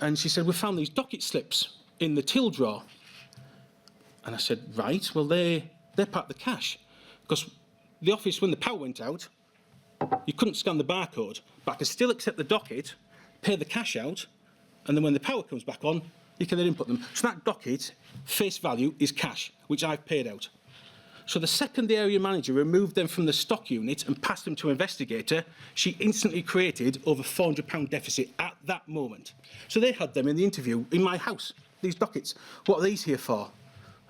And she said, we found these docket slips in the till drawer. And I said, right, well, they're part of the cash. Because the office, when the power went out, you couldn't scan the barcode, but I could still accept the docket, pay the cash out, and then when the power comes back on, you can then input them. So that docket, face value, is cash, which I've paid out. So the second the area manager removed them from the stock unit and passed them to an investigator, she instantly created over £400 deficit at that moment. So they had them in the interview in my house, these dockets. What are these here for?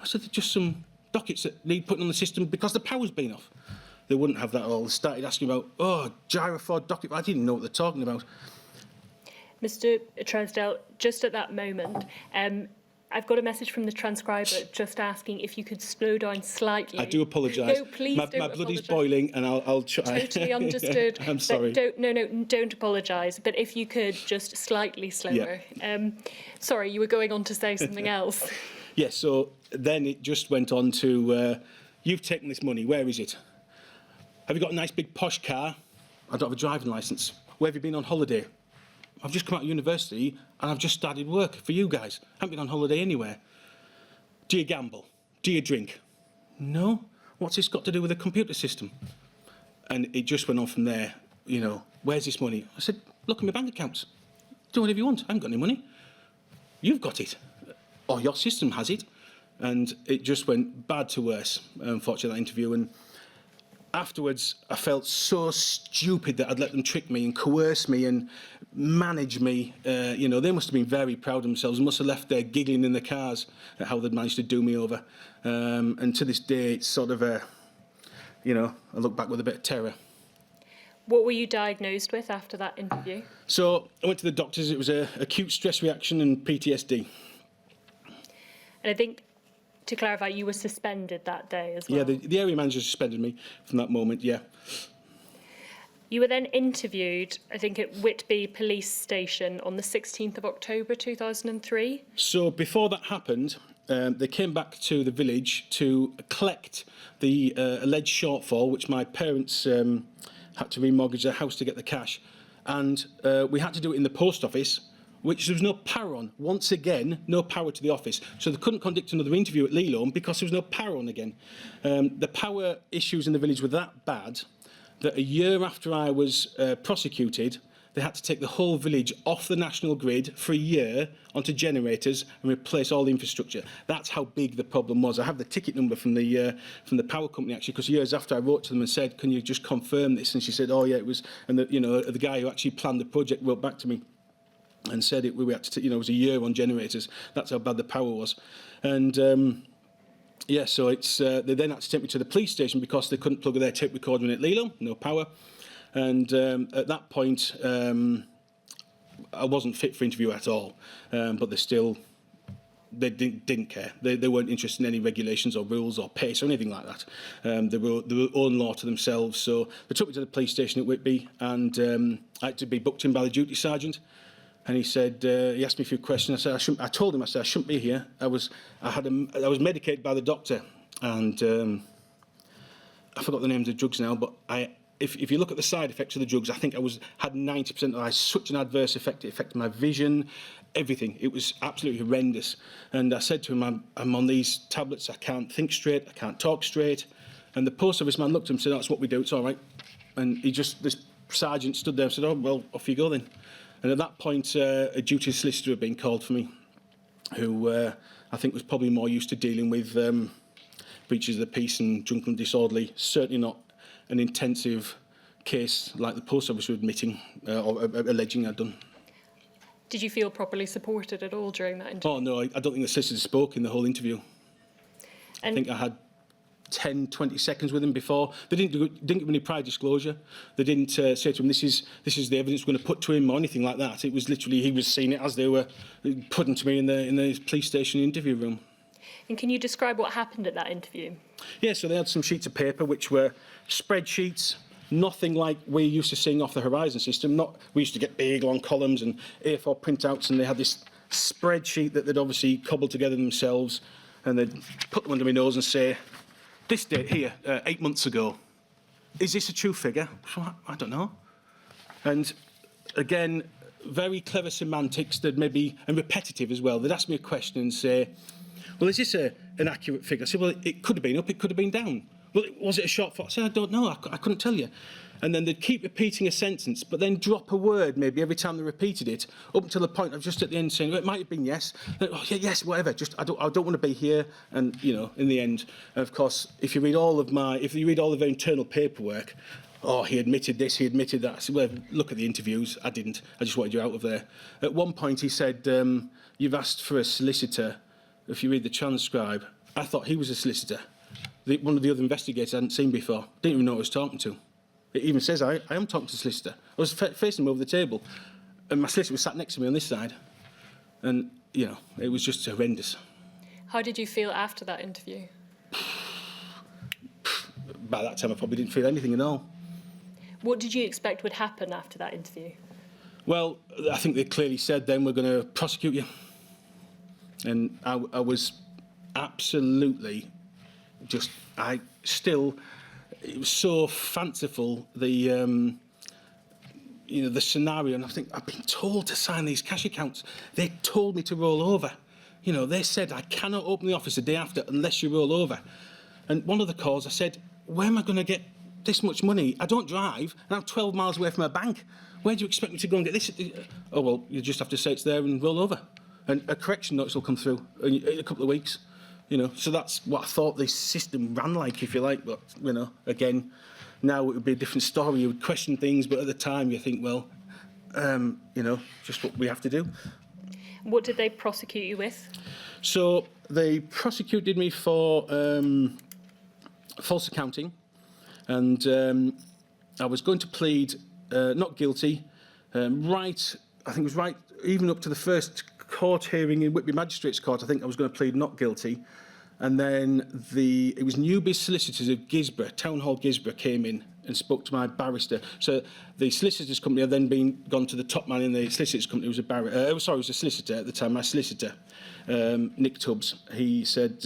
I said, they're just some dockets that need putting on the system because the power's been off. They wouldn't have that at all. They started asking about, gyro fraud docket. I didn't know what they're talking about. Mr. Trousdale, just at that moment, I've got a message from the transcriber just asking if you could slow down slightly. I do apologise. No, please don't My blood is apologise. boiling and I'll try. Totally understood. I'm sorry. Don't apologise. But if you could just slightly slower. Yeah. Sorry, you were going on to say something else. Yes, so then it just went on to, you've taken this money, where is it? Have you got a nice big posh car? I don't have a driving licence. Where have you been on holiday? I've just come out of university and I've just started work for you guys. I haven't been on holiday anywhere. Do you gamble? Do you drink? No. What's this got to do with the computer system? And it just went on from there, you know, where's this money? I said, look at my bank accounts. Do whatever you want. I haven't got any money. You've got it. Or your system has it. And it just went bad to worse, unfortunately, that interview. And afterwards, I felt so stupid that I'd let them trick me and coerce me and manage me. You know, they must have been very proud of themselves and must have left there giggling in the cars at how they'd managed to do me over. And to this day, it's sort of you know, I look back with a bit of terror. What were you diagnosed with after that interview? So I went to the doctors. It was acute stress reaction and PTSD. And I think To clarify, you were suspended that day as well? Yeah, the area manager suspended me from that moment, yeah. You were then interviewed, I think, at Whitby Police Station on the 16th of October 2003. So before that happened, they came back to the village to collect the alleged shortfall, which my parents had to remortgage their house to get the cash. And we had to do it in the post office, which there was no power on. Once again, no power to the office. So they couldn't conduct another interview at Leelone because there was no power on again. The power issues in the village were that bad that a year after I was prosecuted, they had to take the whole village off the national grid for a year onto generators and replace all the infrastructure. That's how big the problem was. I have the ticket number from the power company, actually, because years after I wrote to them and said, can you just confirm this? And she said, oh, yeah, it was. And the guy who actually planned the project wrote back to me and said we had to, it was a year on generators. That's how bad the power was. And yeah, so it's they then had to take me to the police station because they couldn't plug their tape recorder in at Leelone, no power. And at that point, I wasn't fit for interview at all. But they didn't care. They weren't interested in any regulations or rules or pace or anything like that. They were own law to themselves. So they took me to the police station at Whitby, and I had to be booked in by the duty sergeant. And he said, he asked me a few questions. I told him, I shouldn't be here. I was medicated by the doctor, and I forgot the names of the drugs now. But if you look at the side effects of the drugs, I think had 90% of such an adverse effect. It affected my vision, everything. It was absolutely horrendous. And I said to him, I'm on these tablets. I can't think straight. I can't talk straight. And the post office man looked at him and said, that's what we do. It's all right. And this sergeant stood there and said, oh, well, off you go then. And at that point, a duty solicitor had been called for me, who I think was probably more used to dealing with breaches of the peace and drunken disorderly. Certainly not an intensive case like the post office were admitting or alleging I'd done. Did you feel properly supported at all during that interview? Oh, no, I don't think the solicitor spoke in the whole interview. And I think I had 10, 20 seconds with him before. They didn't give any prior disclosure. They didn't say to him, this is the evidence we're going to put to him or anything like that. It was literally, he was seeing it as they were putting to me in the police station interview room. And can you describe what happened at that interview? Yeah, so they had some sheets of paper which were spreadsheets, nothing like we're used to seeing off the Horizon system. We used to get big long columns and A4 printouts, and they had this spreadsheet that they'd obviously cobbled together themselves, and they'd put them under my nose and say, this date here, 8 months ago, is this a true figure? I don't know. And again, very clever semantics that maybe, and repetitive as well. They'd ask me a question and say, well, is this an accurate figure? I said, well, it could have been up, it could have been down. Well, was it a shortfall? I said, I don't know, I couldn't tell you. And then they'd keep repeating a sentence, but then drop a word maybe every time they repeated it, up until the point of just at the end saying, well, it might have been yes. Oh, yeah, yes, whatever. Just I don't want to be here. And in the end, of course, if you read all of their internal paperwork, oh, he admitted this, he admitted that. I said, well, look at the interviews. I didn't. I just wanted you out of there. At one point, he said, you've asked for a solicitor. If you read the transcribe, I thought he was a solicitor. One of the other investigators I hadn't seen before. Didn't even know who I was talking to. It even says I am talking to the solicitor. I was facing him over the table, and my solicitor was sat next to me on this side. And, it was just horrendous. How did you feel after that interview? By that time, I probably didn't feel anything at all. What did you expect would happen after that interview? Well, I think they clearly said then we're going to prosecute you. And I was absolutely it was so fanciful, the scenario, and I think I've been told to sign these cash accounts. They told me to roll over. They said I cannot open the office the day after unless you roll over. And one of the calls, I said, where am I going to get this much money? I don't drive, and I'm 12 miles away from a bank. Where do you expect me to go and get this? Oh, well, you just have to say it's there and roll over. And a correction notice will come through in a couple of weeks. So that's what I thought the system ran like, if you like. But, again, now it would be a different story. You would question things, but at the time you think, well, just what we have to do. What did they prosecute you with? So they prosecuted me for false accounting, and I was going to plead not guilty, I think it was right, even up to the first court hearing in Whitby Magistrates Court, I think I was going to plead not guilty. And then it was Newby's solicitors of Gisborough, Town Hall Gisborough, came in and spoke to my barrister. So the solicitors company had then gone to the top man in the solicitors company, who was a was a solicitor at the time, my solicitor, Nick Tubbs. He said,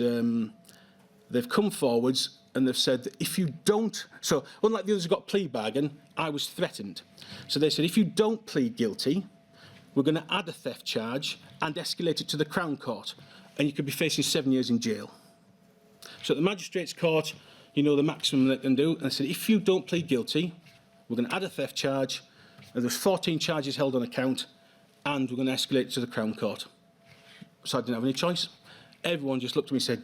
they've come forwards and they've said that if you don't, so unlike the others who got plea bargain, I was threatened. So they said, if you don't plead guilty, we're going to add a theft charge and escalate it to the Crown Court, and you could be facing 7 years in jail. So at the Magistrates' Court, you know the maximum they can do. And I said, if you don't plead guilty, we're going to add a theft charge, and there's 14 charges held on account, and we're going to escalate it to the Crown Court. So I didn't have any choice. Everyone just looked at me and said,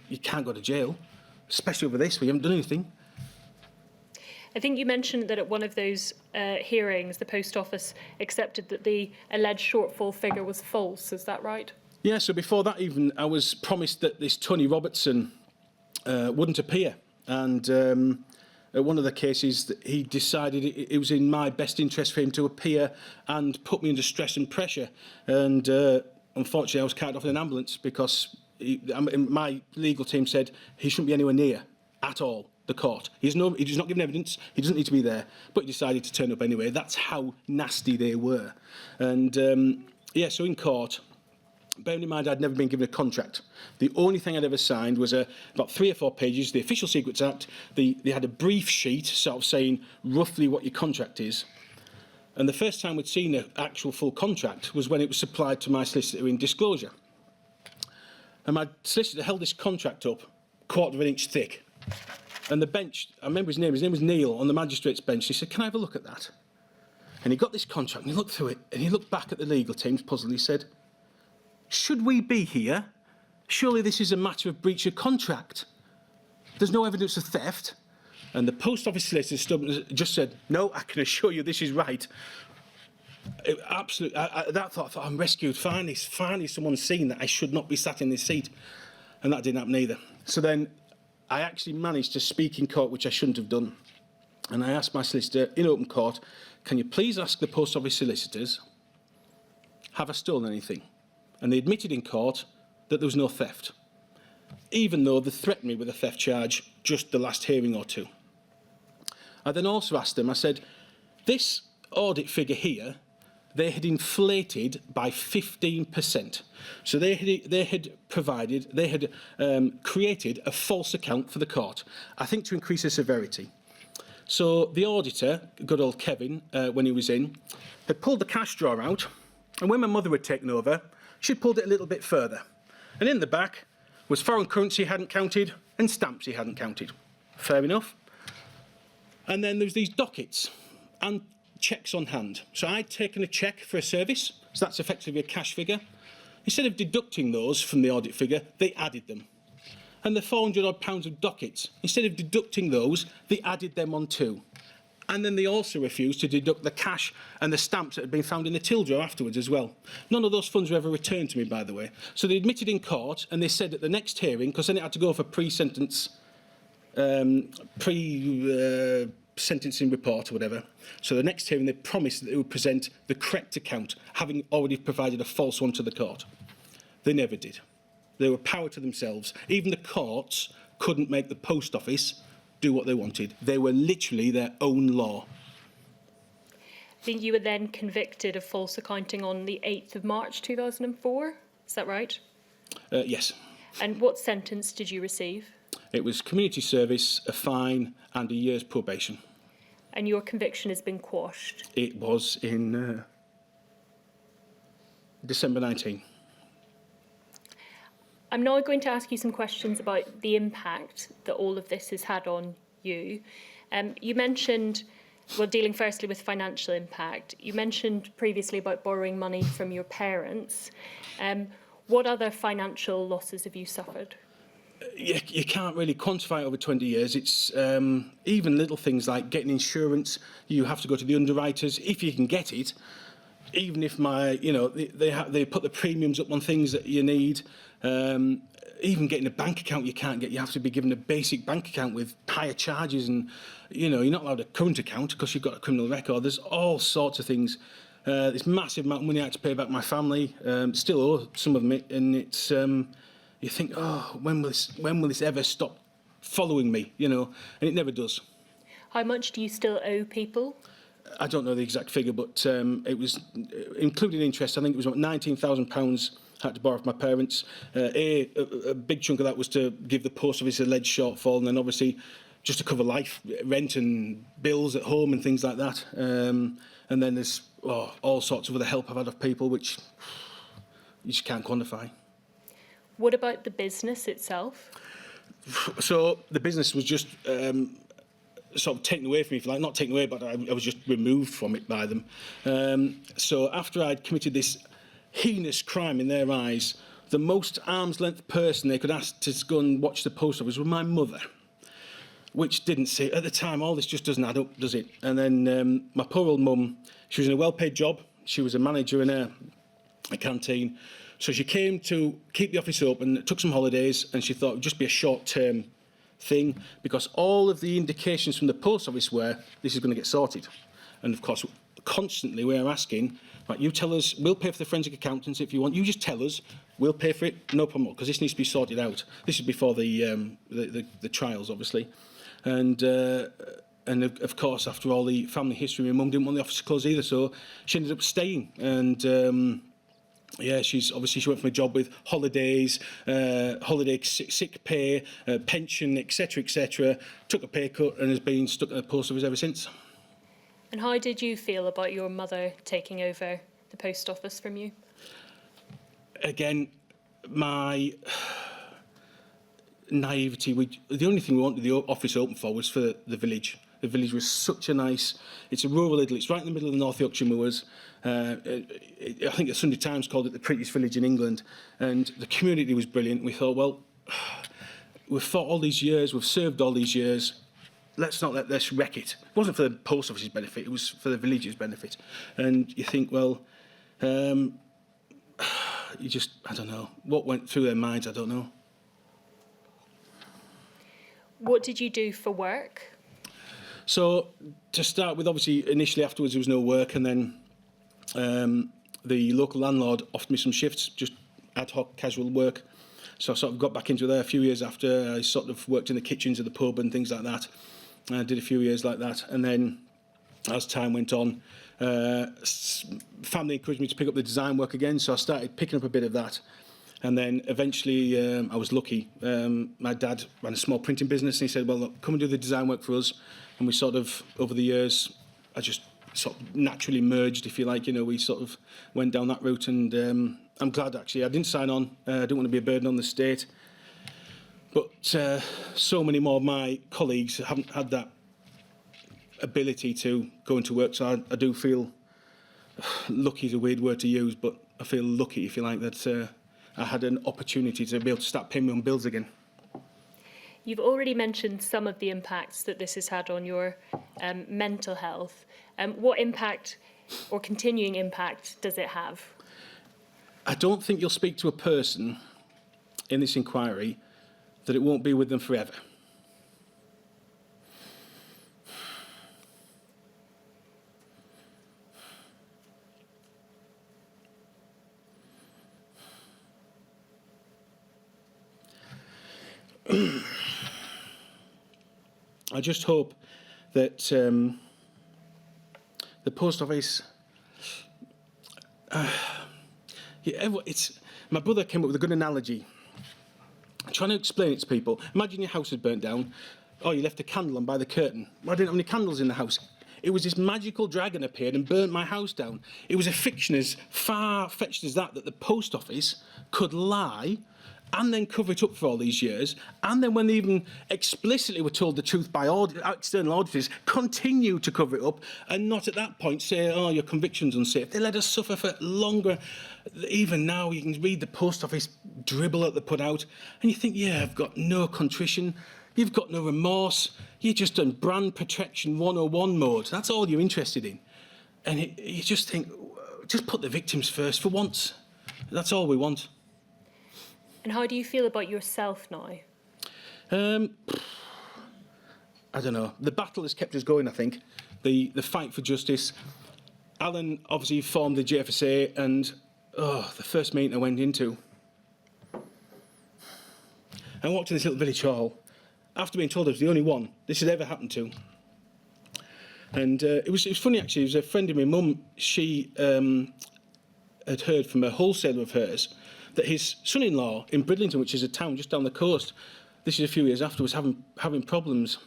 you can't go to jail, especially over this, we haven't done anything. I think you mentioned that at one of those hearings, the Post Office accepted that the alleged shortfall figure was false. Is that right? Yeah, so before that even, I was promised that this Tony Robertson wouldn't appear. And at one of the cases, he decided it was in my best interest for him to appear and put me under stress and pressure. And unfortunately, I was carried off in an ambulance because my legal team said he shouldn't be anywhere near at all the court. He's not given evidence, he doesn't need to be there, but he decided to turn up anyway. That's how nasty they were. And yeah, so in court, bearing in mind I'd never been given a contract. The only thing I'd ever signed was about 3 or 4 pages, the Official Secrets Act. They had a brief sheet sort of saying roughly what your contract is. And the first time we'd seen an actual full contract was when it was supplied to my solicitor in disclosure. And my solicitor held this contract up, 1/4 of an inch thick. And the bench, I remember his name was Neil, on the magistrate's bench. He said, can I have a look at that? And he got this contract and he looked through it and he looked back at the legal teams puzzled. He said, should we be here? Surely this is a matter of breach of contract. There's no evidence of theft. And the Post Office solicitor just said, no, I can assure you this is right. Absolutely, that thought, I'm rescued. Finally, someone's seen that I should not be sat in this seat. And that didn't happen either. So then I actually managed to speak in court, which I shouldn't have done. And I asked my solicitor in open court, can you please ask the Post Office solicitors, have I stolen anything? And they admitted in court that there was no theft, even though they threatened me with a theft charge just the last hearing or two. I then also asked them, I said, this audit figure here, they had inflated by 15%. So they had created a false account for the court, I think to increase the severity. So the auditor, good old Kevin, when he was in, had pulled the cash drawer out, and when my mother had taken over, she'd pulled it a little bit further. And in the back was foreign currency he hadn't counted and stamps he hadn't counted. Fair enough. And then there's these dockets and cheques on hand. So I'd taken a cheque for a service, so that's effectively a cash figure. Instead of deducting those from the audit figure, they added them. And the 400 odd pounds of dockets, instead of deducting those, they added them on too. And then they also refused to deduct the cash and the stamps that had been found in the till drawer afterwards as well. None of those funds were ever returned to me, by the way. So they admitted in court, and they said at the next hearing, because then it had to go for pre-sentencing report or whatever. So the next hearing, they promised that they would present the correct account, having already provided a false one to the court. They never did. They were power to themselves. Even the courts couldn't make the Post Office do what they wanted. They were literally their own law. I think you were then convicted of false accounting on the 8th of March 2004. Is that right? Yes. And what sentence did you receive? It was community service, a fine, and a year's probation. And your conviction has been quashed? It was in December 19. I'm now going to ask you some questions about the impact that all of this has had on you. You mentioned, well, dealing firstly with financial impact, you mentioned previously about borrowing money from your parents. What other financial losses have you suffered? You can't really quantify it over 20 years. It's even little things like getting insurance. You have to go to the underwriters if you can get it. Even if they put the premiums up on things that you need. Even getting a bank account you can't get. You have to be given a basic bank account with higher charges, and you're not allowed a current account because you've got a criminal record. There's all sorts of things. This massive amount of money I had to pay back my family. Still owe some of them, and it's you think, oh, when will this ever stop following me, you know? And it never does. How much do you still owe people? I don't know the exact figure, but it was, including interest, I think it was about £19,000 I had to borrow from my parents. A big chunk of that was to give the post office alleged shortfall, and then obviously just to cover life, rent and bills at home and things like that. And then there's all sorts of other help I've had of people, which you just can't quantify. What about the business itself? So the business was just sort of taken away from me, if you like. Not taken away, but I was just removed from it by them. So after I'd committed this heinous crime in their eyes, the most arm's length person they could ask to go and watch the post office was my mother, which didn't say, at the time, all this just doesn't add up, does it? And then my poor old mum, she was in a well-paid job. She was a manager in a canteen. So she came to keep the office open, took some holidays, and she thought it would just be a short-term thing, because all of the indications from the post office were this is going to get sorted. And of course, constantly we are asking, right, you tell us, we'll pay for the forensic accountants if you want. You just tell us, we'll pay for it, no problem, because this needs to be sorted out. This is before the trials, obviously. And of course, after all the family history, my mum didn't want the office to close either, so she ended up staying. And yeah, she went from a job with holidays, holiday sick pay, pension, etc., took a pay cut and has been stuck at the post office ever since. And how did you feel about your mother taking over the post office from you? Again, my naivety, the only thing we wanted the office open for was for the village. The village was such a nice, it's a rural idyll, it's right in the middle of the North Yorkshire moors. I think the Sunday Times called it the prettiest village in England, and the community was brilliant. We thought, well, we've fought all these years, we've served all these years, let's not let this wreck it. It wasn't for the post office's benefit, it was for the village's benefit. And you think, well, you just, I don't know, what went through their minds, I don't know. What did you do for work? So, to start with, obviously, initially afterwards there was no work, and then the local landlord offered me some shifts, just ad hoc, casual work. So I sort of got back into there a few years after. I sort of worked in the kitchens of the pub and things like that. I did a few years like that, and then as time went on, family encouraged me to pick up the design work again, so I started picking up a bit of that. And then eventually I was lucky. My dad ran a small printing business, and he said, well, look, come and do the design work for us. And we sort of, over the years, I just sort of naturally merged, if you like. You know, we sort of went down that route, and I'm glad, actually. I didn't sign on. I didn't want to be a burden on the state. But so many more of my colleagues haven't had that ability to go into work, so I do feel, lucky is a weird word to use, but I feel lucky, if you like, that I had an opportunity to be able to start paying my own bills again. You've already mentioned some of the impacts that this has had on your mental health. What impact or continuing impact does it have? I don't think you'll speak to a person in this inquiry that it won't be with them forever. I just hope that the post office. My brother came up with a good analogy. I'm trying to explain it to people. Imagine your house had burnt down. Oh, you left a candle on by the curtain. Well, I didn't have any candles in the house. It was this magical dragon appeared and burnt my house down. It was a fiction as far-fetched as that the post office could lie and then cover it up for all these years, and then when they even explicitly were told the truth by external auditors, continue to cover it up, and not at that point say, oh, your conviction's unsafe. They let us suffer for longer. Even now, you can read the post office dribble that they put out, and you think, yeah, I've got no contrition, you've got no remorse, you're just on brand protection 101 mode. That's all you're interested in. And you just think, just put the victims first for once. That's all we want. And how do you feel about yourself now? I don't know. The battle has kept us going, I think. The fight for justice. Alan obviously formed the JFSA, and the first meeting I went into, I walked to this little village hall, after being told I was the only one this had ever happened to. And it was funny, actually. It was a friend of my mum. She had heard from a wholesaler of hers that his son-in-law in Bridlington, which is a town just down the coast, this is a few years after, was having problems.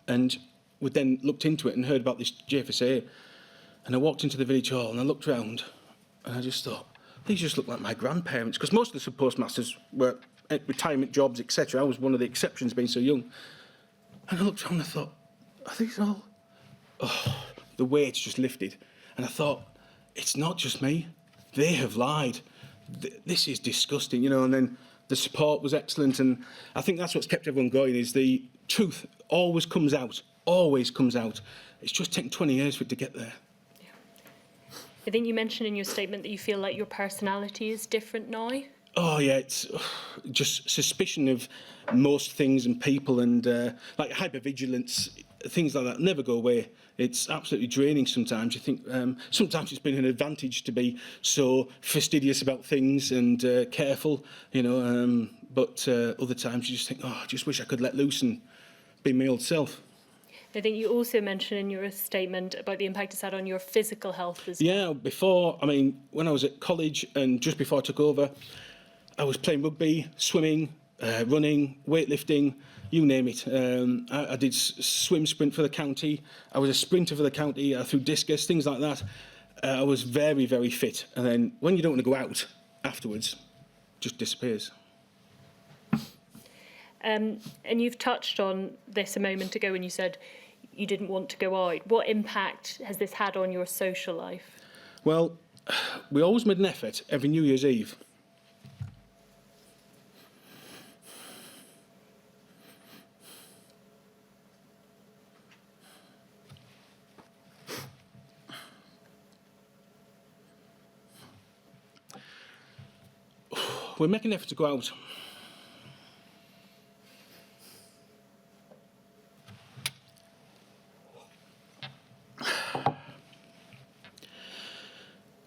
And we then looked into it and heard about this JFSA. And I walked into the village hall and I looked round and I just thought, these just look like my grandparents, because most of the subpostmasters were at retirement jobs, etc. I was one of the exceptions, being so young. And I looked around and I thought, are these all... Oh, the weight just lifted. And I thought, it's not just me. They have lied. This is disgusting, you know. And then the support was excellent. And I think that's what's kept everyone going, is the truth always comes out. Always comes out. It's just taken 20 years for it to get there. I think you mentioned in your statement that you feel like your personality is different now. Oh, yeah, it's just suspicion of most things and people, and like hypervigilance, things like that never go away. It's absolutely draining sometimes. You think sometimes it's been an advantage to be so fastidious about things and careful, you know, but other times you just think, oh, I just wish I could let loose and be my old self. I think you also mentioned in your statement about the impact it's had on your physical health as well. Yeah, before, I mean, when I was at college and just before I took over, I was playing rugby, swimming, running, weightlifting, you name it. I did swim sprint for the county. I was a sprinter for the county. I threw discus, things like that. I was very, very fit. And then when you don't want to go out afterwards, it just disappears. And you've touched on this a moment ago when you said you didn't want to go out. What impact has this had on your social life? Well, we always made an effort every New Year's Eve. We make an effort to go out.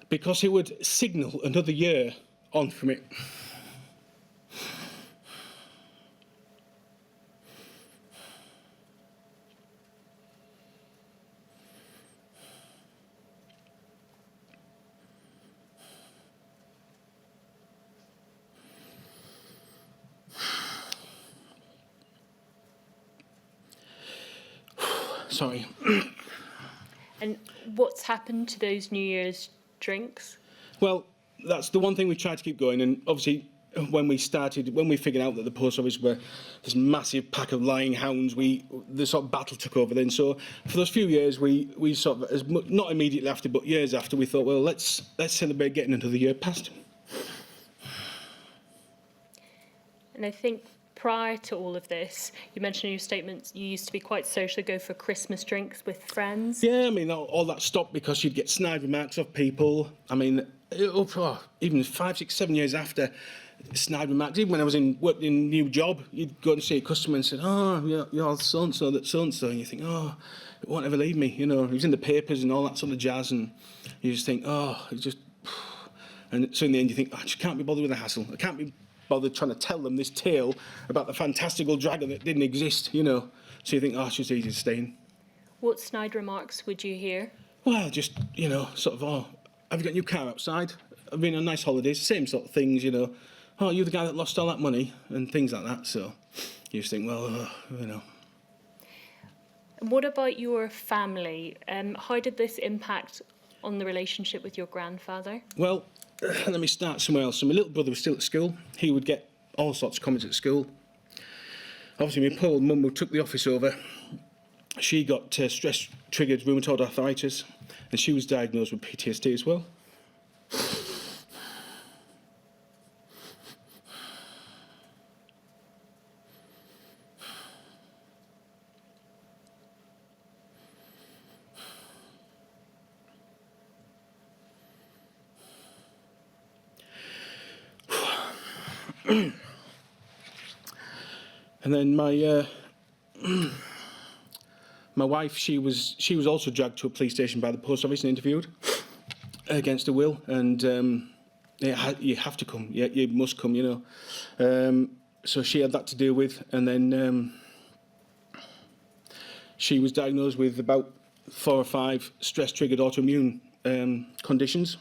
Because it would signal another year on from it. Sorry. And what's happened to those New Year's drinks? Well, that's the one thing we tried to keep going, and obviously when we figured out that the post office were this massive pack of lying hounds, the sort of battle took over then. So for those few years, we sort of, not immediately after, but years after, we thought, well, let's celebrate getting another year past. And I think prior to all of this, you mentioned in your statements you used to be quite social, go for Christmas drinks with friends. Yeah, I mean, all that stopped because you'd get snide remarks of people. I mean, even 5, 6, 7 years after, snide remarks. Even when I was working in a new job, you'd go and see a customer and say, oh, you're so-and-so, that's so-and-so. And you think, oh, it won't ever leave me. You know, it was in the papers and all that sort of jazz. And you just think, oh, it's just... And so in the end you think, I just can't be bothered with the hassle. I can't be bothered trying to tell them this tale about the fantastical dragon that didn't exist, you know. So you think, oh, it's just easy to stay in. What snide remarks would you hear? Well, just, you know, sort of, oh, have you got a new car outside? I've been on nice holidays, same sort of things, you know. Oh, you're the guy that lost all that money, and things like that. So you just think, well, you know. And what about your family? How did this impact on the relationship with your grandfather? Well, let me start somewhere else. So my little brother was still at school. He would get all sorts of comments at school. Obviously, my poor old mum who took the office over, she got stress-triggered rheumatoid arthritis, and she was diagnosed with PTSD as well. And then my wife, she was also dragged to a police station by the post office and interviewed against her will. And you have to come. You must come. You know. so she had that to deal with, and then she was diagnosed with about 4 or 5 stress-triggered autoimmune conditions.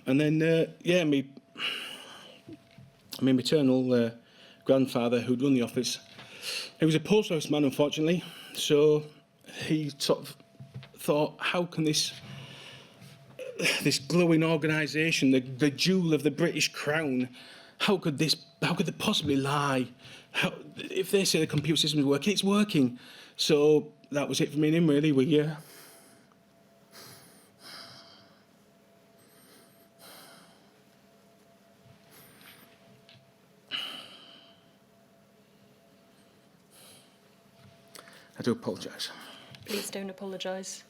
And then, my maternal grandfather, who'd run the office, he was a post office man, unfortunately, so he sort of thought, how can this glowing organisation, the jewel of the British crown, how could they possibly lie? If they say the computer system is working, it's working. So that was it for me and him, really. I do apologise. Please don't apologise.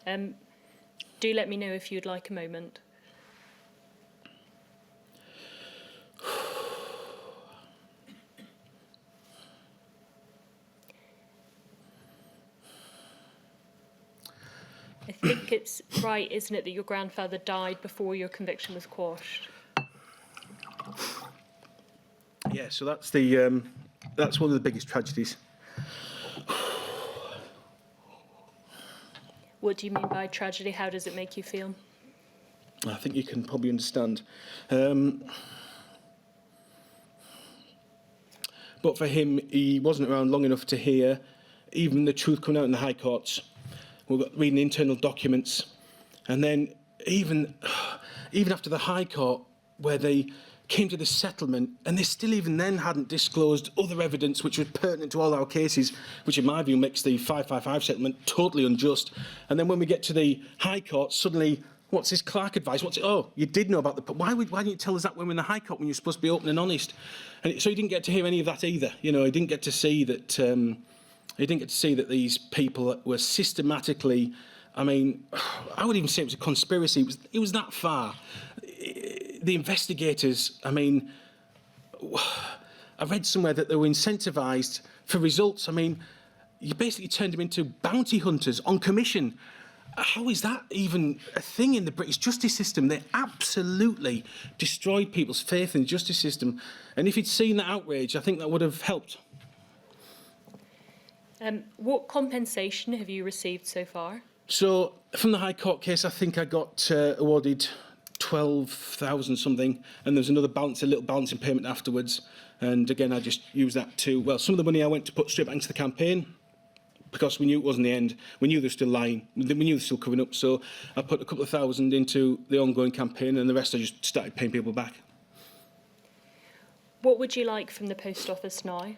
Do let me know if you'd like a moment. I think it's right, isn't it, that your grandfather died before your conviction was quashed? Yeah, so that's that's one of the biggest tragedies. What do you mean by tragedy? How does it make you feel? I think you can probably understand. But for him, he wasn't around long enough to hear even the truth coming out in the High Courts. We got reading internal documents, and then even after the High Court, where they came to the settlement, and they still even then hadn't disclosed other evidence which was pertinent to all our cases, which in my view makes the 555 settlement totally unjust. And then when we get to the High Court, suddenly, what's this Clark advice? Oh, you did know about the... Why didn't you tell us that when we were in the High Court, when you're supposed to be open and honest? And so he didn't get to hear any of that either. You know, he didn't get to see that... he didn't get to see that these people were systematically... I mean, I would even say it was a conspiracy. It was that far. The investigators, I mean, I read somewhere that they were incentivised for results. I mean, you basically turned them into bounty hunters on commission. How is that even a thing in the British justice system? They absolutely destroyed people's faith in the justice system. And if he'd seen that outrage, I think that would have helped. What compensation have you received so far? So, from the High Court case, I think I got awarded 12,000 something, and there's another balance, a little balancing payment afterwards. And again, I just used that to, well, some of the money I went to put straight back into the campaign, because we knew it wasn't the end. We knew they were still lying. We knew they were still covering up. So I put a couple of thousand into the ongoing campaign, and the rest I just started paying people back. What would you like from the post office now?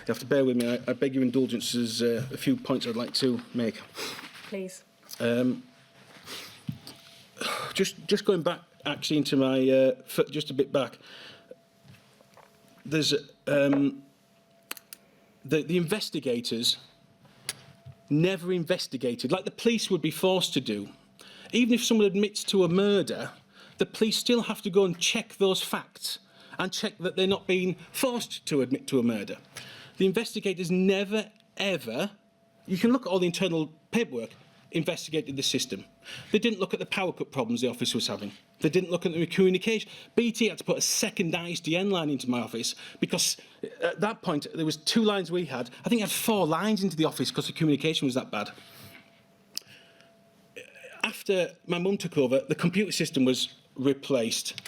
You have to bear with me. I beg your indulgence. There's a few points I'd like to make. Please. Just going back, actually, into my just a bit back. There's the investigators never investigated, like the police would be forced to do. Even if someone admits to a murder, the police still have to go and check those facts and check that they're not being forced to admit to a murder. The investigators never, ever, you can look at all the internal paperwork, investigated the system. They didn't look at the power cut problems the office was having. They didn't look at the communication. BT had to put a second ISDN line into my office because at that point there was 2 lines we had. I think I had 4 lines into the office because the communication was that bad. After my mum took over, the computer system was replaced.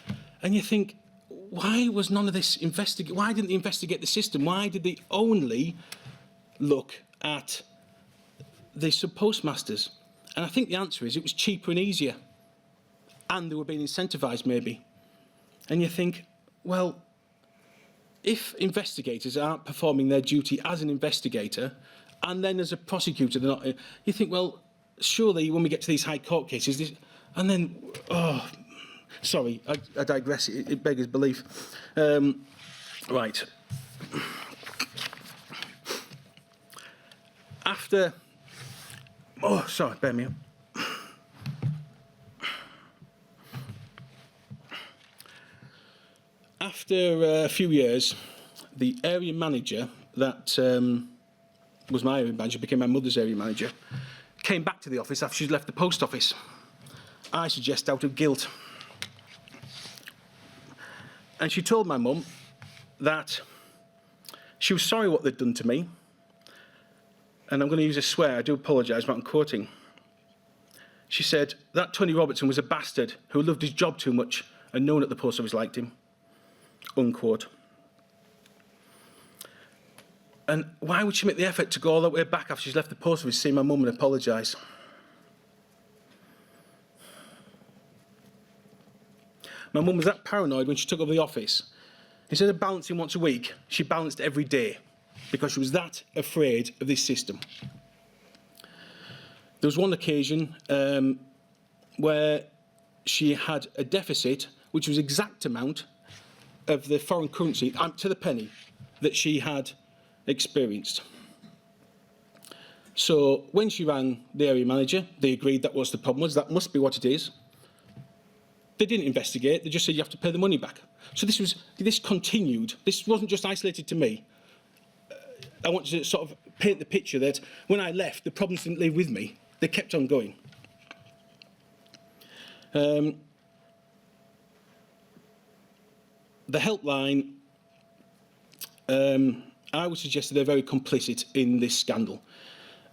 And you think, why was none of this investigated? Why didn't they investigate the system? Why did they only look at the subpostmasters? And I think the answer is it was cheaper and easier. And they were being incentivised, maybe. And you think, well, if investigators aren't performing their duty as an investigator, and then as a prosecutor, they're not, you think, well, surely when we get to these High Court cases, and then, oh, sorry, I digress, it beggars belief. Right. After... Oh, sorry, bear me up. After a few years, the area manager that was my area manager, became my mother's area manager, came back to the office after she'd left the post office. I suggest out of guilt. And she told my mum that she was sorry what they'd done to me. And I'm going to use a swear, I do apologise, but I'm quoting. She said, that Tony Robertson was a bastard who loved his job too much and no one at the post office liked him. Unquote. And why would she make the effort to go all the way back after she's left the post office to see my mum and apologise? My mum was that paranoid when she took over the office. Instead of balancing once a week, she balanced every day because she was that afraid of this system. There was one occasion where she had a deficit which was exact amount of the foreign currency, to the penny, that she had experienced. So when she rang the area manager, they agreed that was the problem, that must be what it is. They didn't investigate, they just said you have to pay the money back. So this continued, this wasn't just isolated to me. I want to sort of paint the picture that when I left, the problems didn't live with me, they kept on going. The Helpline, I would suggest that they're very complicit in this scandal.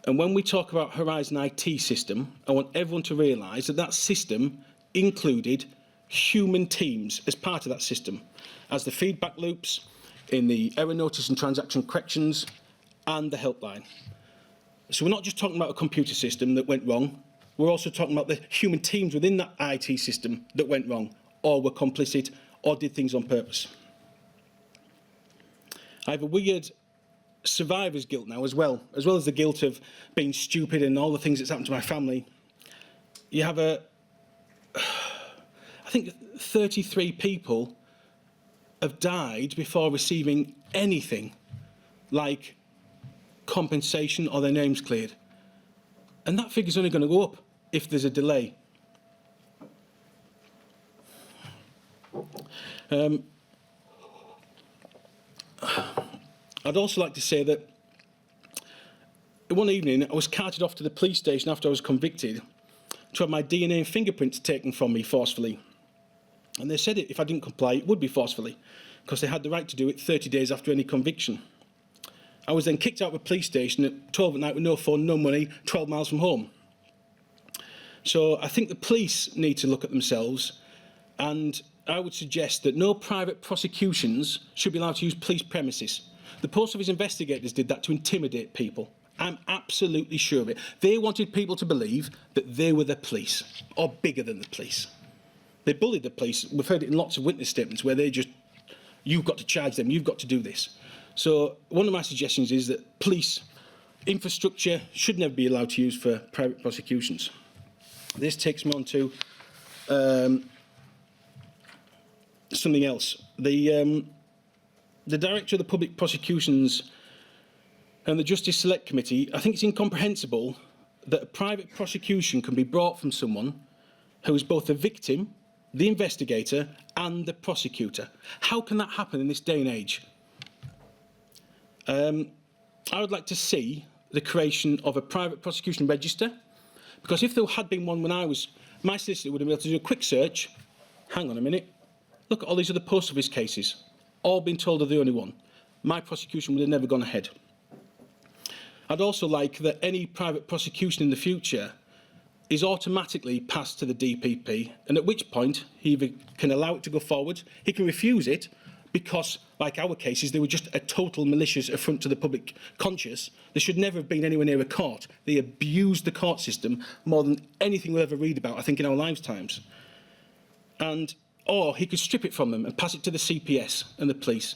And when we talk about Horizon IT system, I want everyone to realise that that system included human teams as part of that system, as the feedback loops, in the error notice and transaction corrections, and the Helpline. So we're not just talking about a computer system that went wrong, we're also talking about the human teams within that IT system that went wrong, or were complicit, or did things on purpose. I have a weird survivor's guilt now as well as the guilt of being stupid and all the things that's happened to my family. You have I think 33 people have died before receiving anything like compensation or their names cleared. And that figure's only going to go up if there's a delay. I'd also like to say that one evening I was carted off to the police station after I was convicted to have my DNA and fingerprints taken from me forcefully. And they said if I didn't comply, it would be forcefully, because they had the right to do it 30 days after any conviction. I was then kicked out of a police station at 12 at night with no phone, no money, 12 miles from home. So I think the police need to look at themselves, and I would suggest that no private prosecutions should be allowed to use police premises. The Post Office investigators did that to intimidate people. I'm absolutely sure of it. They wanted people to believe that they were the police, or bigger than the police. They bullied the police. We've heard it in lots of witness statements where they just, you've got to charge them, you've got to do this. So one of my suggestions is that police infrastructure should never be allowed to use for private prosecutions. This takes me on to something else. The Director of the Public Prosecutions and the Justice Select Committee, I think it's incomprehensible that a private prosecution can be brought from someone who is both the victim, the investigator and the prosecutor. How can that happen in this day and age? I would like to see the creation of a private prosecution register, because if there had been one when my solicitor would have been able to do a quick search. Hang on a minute. Look at all these other post office cases, all been told they're the only one. My prosecution would have never gone ahead. I'd also like that any private prosecution in the future is automatically passed to the DPP, and at which point he either can allow it to go forward, he can refuse it, because, like our cases, they were just a total malicious affront to the public conscience. They should never have been anywhere near a court. They abused the court system more than anything we'll ever read about, I think, in our lifetimes. Or he could strip it from them and pass it to the CPS and the police,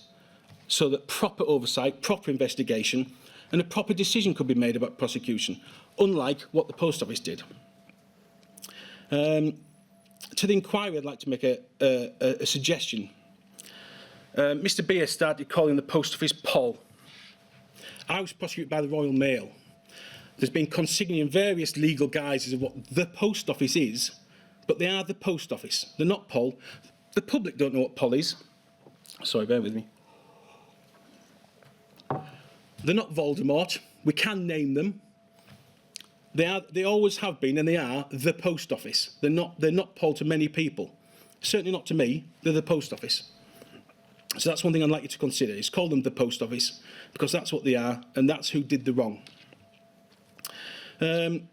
so that proper oversight, proper investigation, and a proper decision could be made about prosecution, unlike what the Post Office did. To the inquiry, I'd like to make a suggestion. Mr Beer started calling the Post Office Paul. I was prosecuted by the Royal Mail. There's been consigning in various legal guises of what the Post Office is, but they are the Post Office. They're not Paul. The public don't know what Paul is. Sorry, bear with me. They're not Voldemort. We can name them. They always have been, and they are the post office. They're not Paul to many people. Certainly not to me. They're the post office. So that's one thing I'd like you to consider, is call them the post office, because that's what they are, and that's who did the wrong. When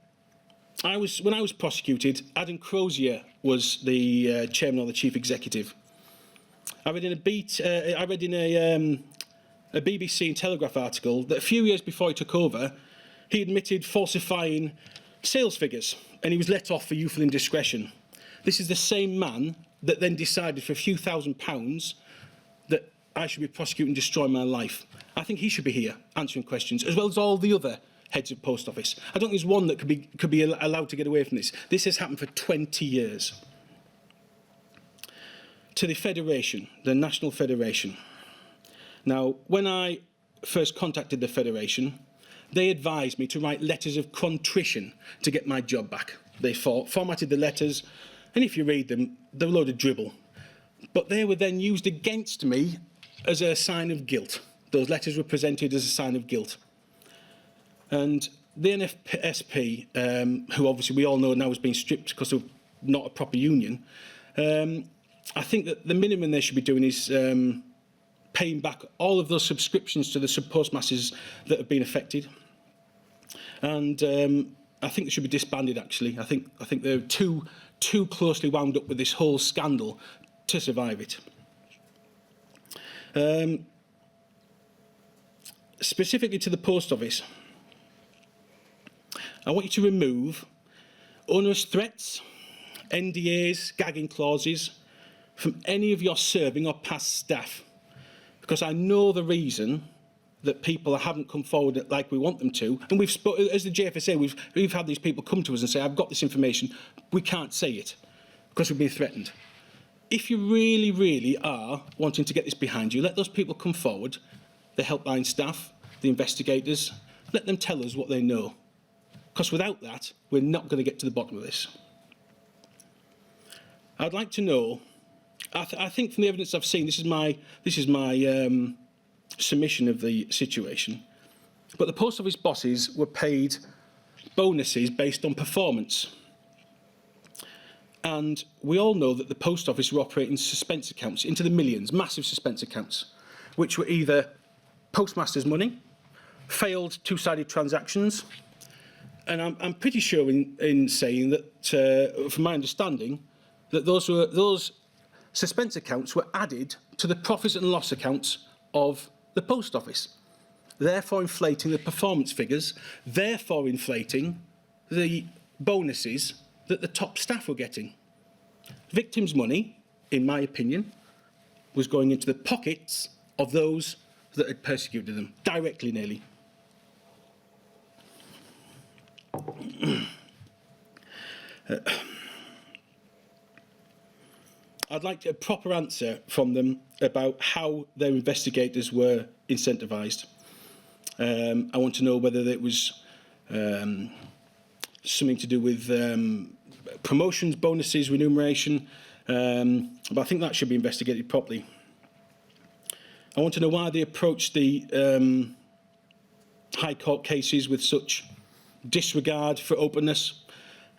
I was prosecuted, Adam Crozier was the chairman or the chief executive. I read in a BBC and Telegraph article that a few years before he took over, he admitted falsifying sales figures, and he was let off for youthful indiscretion. This is the same man that then decided for a few £1,000s that I should be prosecuted and destroy my life. I think he should be here answering questions, as well as all the other heads of post office. I don't think there's one that could be allowed to get away from this. This has happened for 20 years. To the Federation, the National Federation. Now, when I first contacted the Federation, they advised me to write letters of contrition to get my job back. They formatted the letters, and if you read them, they're a load of dribble. But they were then used against me as a sign of guilt. Those letters were presented as a sign of guilt. And the NFSP, who obviously we all know now has been stripped because of not a proper union, I think that the minimum they should be doing is paying back all of those subscriptions to the subpostmasters that have been affected. And I think they should be disbanded, actually. I think they're too closely wound up with this whole scandal to survive it. Specifically to the post office, I want you to remove onerous threats, NDAs, gagging clauses from any of your serving or past staff, because I know the reason that people haven't come forward like we want them to. And we've as the JFSA, we've had these people come to us and say, I've got this information, we can't say it because we've been threatened. If you really, really are wanting to get this behind you, let those people come forward, the helpline staff, the investigators, let them tell us what they know. Because without that, we're not going to get to the bottom of this. I'd like to know, I think from the evidence I've seen, this is my submission of the situation, but the post office bosses were paid bonuses based on performance. And we all know that the post office were operating suspense accounts into the millions, massive suspense accounts, which were either postmasters' money, failed two-sided transactions, and I'm pretty sure in saying that, from my understanding, that those suspense accounts were added to the profits and loss accounts of the post office, therefore inflating the performance figures, therefore inflating the bonuses that the top staff were getting. Victims' money, in my opinion, was going into the pockets of those that had persecuted them, directly nearly. I'd like a proper answer from them about how their investigators were incentivised. I want to know whether it was something to do with promotions, bonuses, remuneration, but I think that should be investigated properly. I want to know why they approached the High Court cases with such disregard for openness.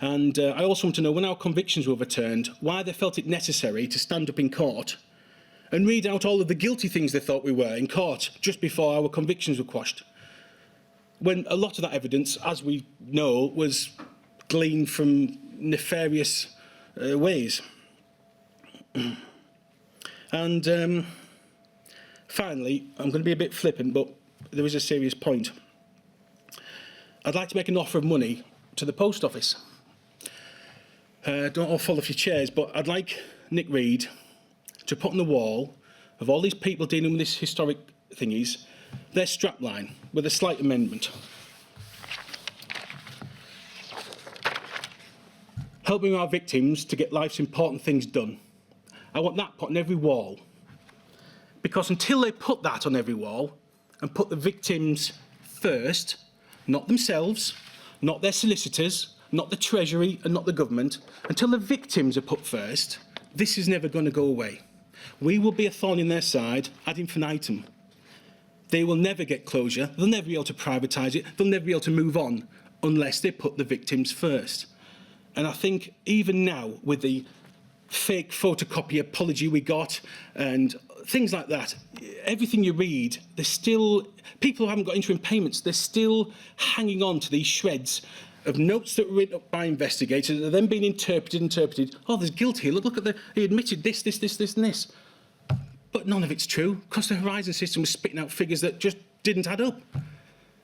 And I also want to know, when our convictions were overturned, why they felt it necessary to stand up in court and read out all of the guilty things they thought we were in court just before our convictions were quashed, when a lot of that evidence, as we know, was gleaned from nefarious ways. And finally, I'm going to be a bit flippant, but there is a serious point. I'd like to make an offer of money to the post office. Don't all fall off your chairs, but I'd like Nick Reed to put on the wall of all these people dealing with this historic thingies, their strapline with a slight amendment. Helping our victims to get life's important things done. I want that put on every wall. Because until they put that on every wall and put the victims first, not themselves, not their solicitors, not the Treasury and not the government, until the victims are put first, this is never going to go away. We will be a thorn in their side ad infinitum. They will never get closure. They'll never be able to privatise it. They'll never be able to move on unless they put the victims first. And I think even now, with the fake photocopy apology we got and things like that, everything you read, there's still people who haven't got interim payments. They're still hanging on to these shreds of notes that were written up by investigators that are then being interpreted. Oh, there's guilt here. Look, he admitted this, and this. But none of it's true, because the Horizon system was spitting out figures that just didn't add up.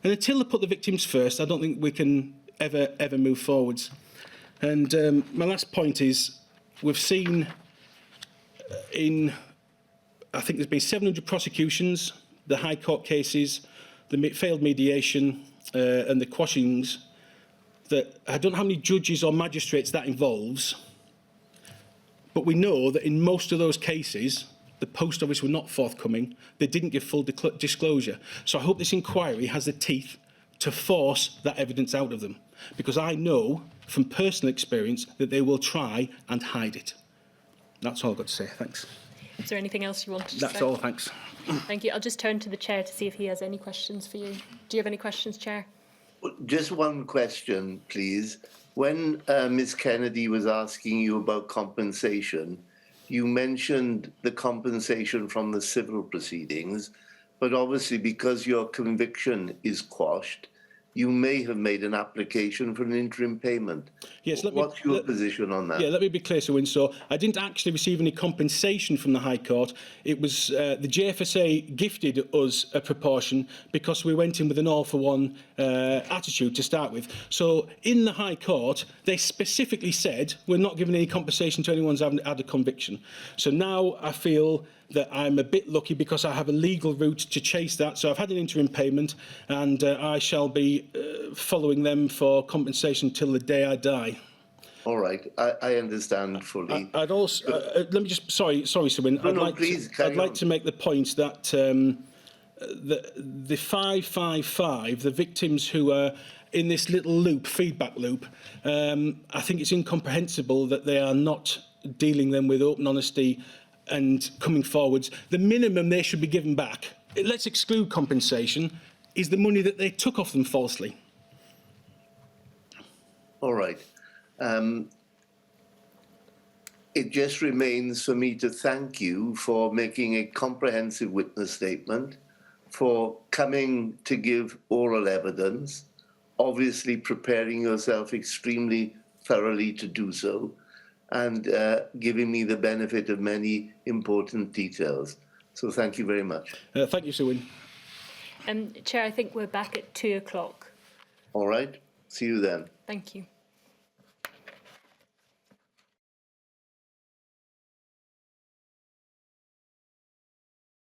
And until they put the victims first, I don't think we can ever move forwards. And my last point is, we've seen I think there's been 700 prosecutions, the High Court cases, the failed mediation and the quashings, that I don't know how many judges or magistrates that involves, but we know that in most of those cases, the post office were not forthcoming. They didn't give full disclosure. So I hope this inquiry has the teeth to force that evidence out of them, because I know from personal experience that they will try and hide it. That's all I've got to say. Thanks. Is there anything else you wanted to say? That's all. Thanks. Thank you. I'll just turn to the Chair to see if he has any questions for you. Do you have any questions, Chair? Just one question, please. When Ms. Kennedy was asking you about compensation, you mentioned the compensation from the civil proceedings, but obviously because your conviction is quashed, you may have made an application for an interim payment. Yes, What's your position on that? Yeah, let me be clear, Sir Wynne. So I didn't actually receive any compensation from the High Court. It was the JFSA gifted us a proportion because we went in with an all-for-one attitude to start with. So in the High Court, they specifically said we're not giving any compensation to anyone who's had a conviction. So now I feel that I'm a bit lucky because I have a legal route to chase that. So I've had an interim payment, and I shall be following them for compensation till the day I die. All right, I understand fully. I'd also let me just sorry, Sir Wynne. No, I'd like to make the point that the 555, the victims who are in this little loop, feedback loop, I think it's incomprehensible that they are not dealing them with open honesty and coming forwards. The minimum they should be given back, let's exclude compensation, is the money that they took off them falsely. All right. It just remains for me to thank you for making a comprehensive witness statement, for coming to give oral evidence, obviously preparing yourself extremely thoroughly to do so, and giving me the benefit of many important details. So thank you very much. Thank you, Sir Wynne. Chair, I think we're back at 2 o'clock. All right. See you then. Thank you.